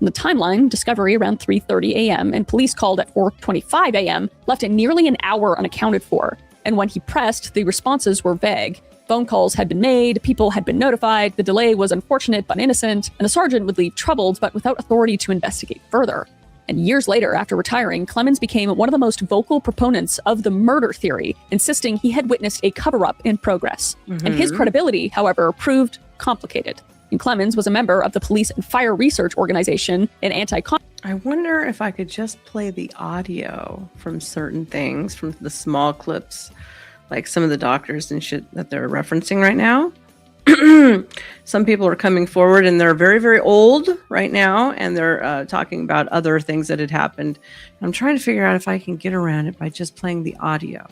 In the timeline, discovery around 3:30 a.m. and police called at 4:25 a.m. left it nearly an hour unaccounted for. And when he pressed, the responses were vague. Phone calls had been made, people had been notified, the delay was unfortunate but innocent, and the sergeant would leave troubled but without authority to investigate further. And years later, after retiring, Clemens became one of the most vocal proponents of the murder theory, insisting he had witnessed a cover-up in progress. And his credibility, however, proved complicated. And Clemens was a member of the Police and Fire Research Organization, an anti-con. I wonder if I could just play the audio from certain things, from the small clips, like some of the doctors and shit that they're referencing right now. Some people are coming forward and they're very, very old right now, and they're talking about other things that had happened. I'm trying to figure out if I can get around it by just playing the audio.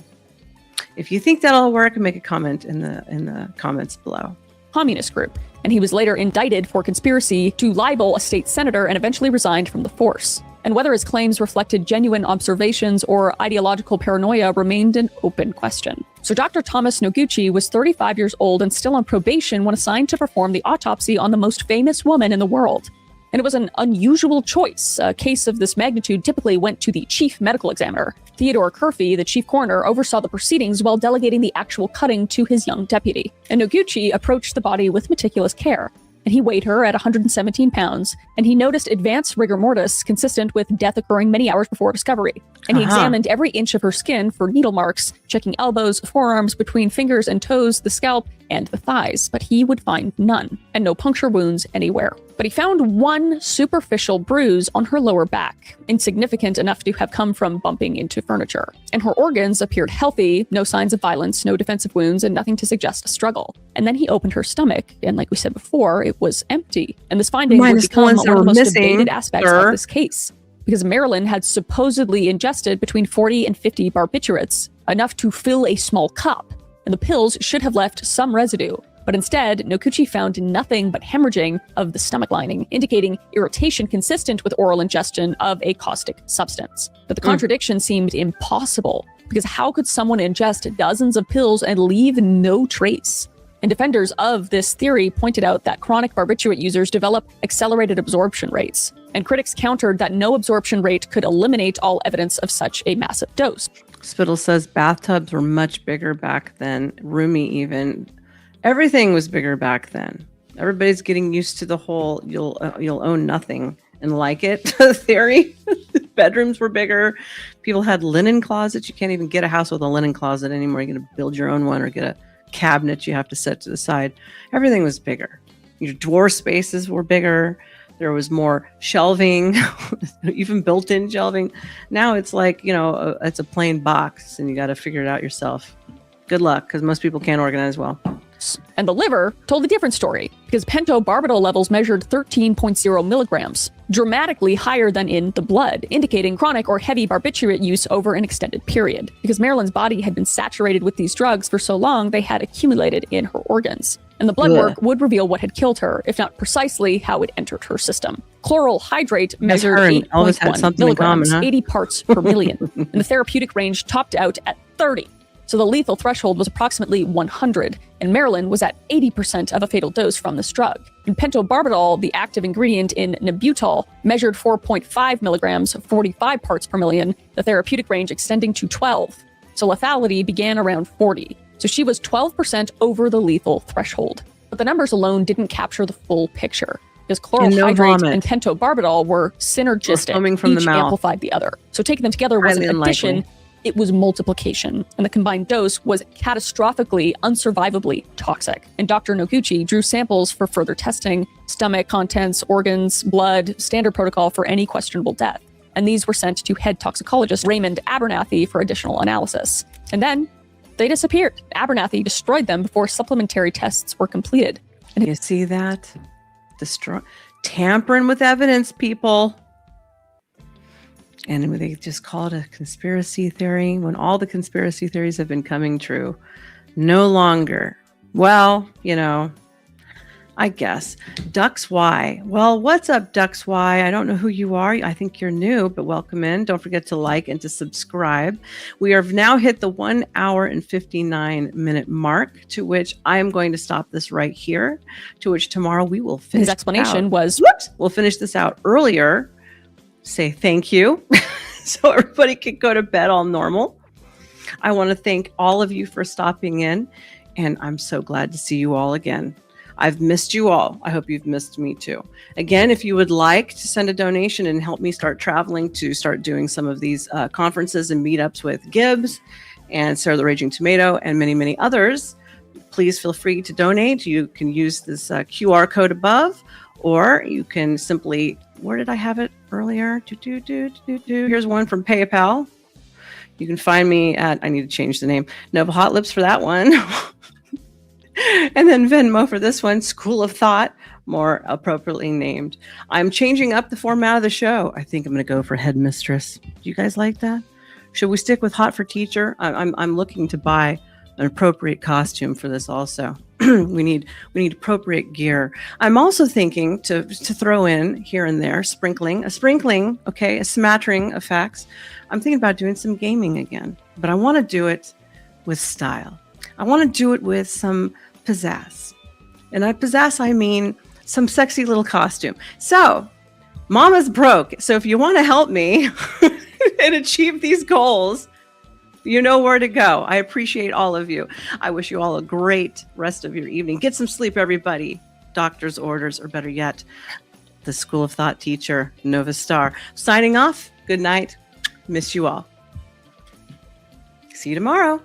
If you think that'll work, make a comment in the comments below. Communist group, and he was later indicted for conspiracy to libel a state senator and eventually resigned from the force. And whether his claims reflected genuine observations or ideological paranoia remained an open question. So Dr. Thomas Noguchi was 35 years old and still on probation when assigned to perform the autopsy on the most famous woman in the world. And it was an unusual choice. A case of this magnitude typically went to the chief medical examiner. Theodore Curfey, the chief coroner, oversaw the proceedings while delegating the actual cutting to his young deputy. And Noguchi approached the body with meticulous care. And he weighed her at 117 pounds, and he noticed advanced rigor mortis consistent with death occurring many hours before discovery. And he examined every inch of her skin for needle marks, checking elbows, forearms, between fingers and toes, the scalp, and the thighs, but he would find none, and no puncture wounds anywhere. But he found one superficial bruise on her lower back, insignificant enough to have come from bumping into furniture. And her organs appeared healthy, no signs of violence, no defensive wounds, and nothing to suggest a struggle. And then he opened her stomach, and like we said before, it was empty. And this finding would become one of the most debated aspects of this case, because Marilyn had supposedly ingested between 40 and 50 barbiturates, enough to fill a small cup, and the pills should have left some residue. But instead, Noguchi found nothing but hemorrhaging of the stomach lining, indicating irritation consistent with oral ingestion of a caustic substance. But the contradiction seemed impossible, because how could someone ingest dozens of pills and leave no trace? And defenders of this theory pointed out that chronic barbiturate users develop accelerated absorption rates. And critics countered that no absorption rate could eliminate all evidence of such a massive dose. Spittle says bathtubs were much bigger back then, roomy even. Everything was bigger back then. Everybody's getting used to the whole you'll own nothing and like it theory. Bedrooms were bigger. People had linen closets. You can't even get a house with a linen closet anymore. You're going to build your own one or get a cabinet you have to set to the side. Everything was bigger. Your drawer spaces were bigger. There was more shelving, even built-in shelving. Now it's like, it's a plain box and you got to figure it out yourself. Good luck, because most people can't organize well. And the liver told a different story, because pentobarbital levels measured 13.0 milligrams, dramatically higher than in the blood, indicating chronic or heavy barbiturate use over an extended period. Because Marilyn's body had been saturated with these drugs for so long, they had accumulated in her organs. And the blood work would reveal what had killed her, if not precisely how it entered her system. Chloral hydrate measured 8.1 milligrams, 80 parts per million, and the therapeutic range topped out at 30. So the lethal threshold was approximately 100, and Marilyn was at 80% of a fatal dose from this drug. And pentobarbital, the active ingredient in Nembutal, measured 4.5 milligrams, 45 parts per million, the therapeutic range extending to 12. So lethality began around 40. So she was 12% over the lethal threshold. But the numbers alone didn't capture the full picture, because chloral hydrate and pentobarbital were synergistic, from each amplified the other. So taking them together wasn't addition, it was multiplication, and the combined dose was catastrophically, unsurvivably toxic. And Dr. Noguchi drew samples for further testing, stomach contents, organs, blood, standard protocol for any questionable death. And these were sent to head toxicologist Raymond Abernathy for additional analysis. And then They disappeared. Abernathy destroyed them before supplementary tests were completed. And You see that? Tampering with evidence, people. And they just call it a conspiracy theory when all the conspiracy theories have been coming true. No longer. Well, I guess. Ducks Y. Well, what's up, Ducks Y? I don't know who you are. I think you're new, but welcome in. Don't forget to like and to subscribe. We have now hit the 1 hour and 59-minute mark, to which I am going to stop this right here, to which tomorrow we will finish. his explanation was, Whoops! We'll finish this out earlier. Say thank you so everybody can go to bed all normal. I want to thank all of you for stopping in, and I'm so glad to see you all again. I've missed you all. I hope you've missed me too. Again, if you would like to send a donation and help me start traveling to start doing some of these conferences and meetups with Gibbs and Sarah the Raging Tomato and many, many others, please feel free to donate. You can use this QR code above, or you can simply, where did I have it earlier? Here's one from PayPal. You can find me at, I need to change the name, Nova Hot Lips for that one. And then Venmo for this one, School of Thot, more appropriately named. I'm changing up the format of the show. I think I'm going to go for Headmistress. Do you guys like that? Should we stick with Hot for Teacher? I'm looking to buy an appropriate costume for this also. we need appropriate gear. I'm also thinking to throw in here and there, a sprinkling, okay, a smattering of facts. I'm thinking about doing some gaming again, but I want to do it with style. I want to do it with some pizzazz. And by pizzazz, I mean some sexy little costume. So, Mama's broke. So if you want to help me and achieve these goals, you know where to go. I appreciate all of you. I wish you all a great rest of your evening. Get some sleep, everybody. Doctor's orders, or better yet, the School of Thot teacher, NovaStar. Signing off. Good night. Miss you all. See you tomorrow.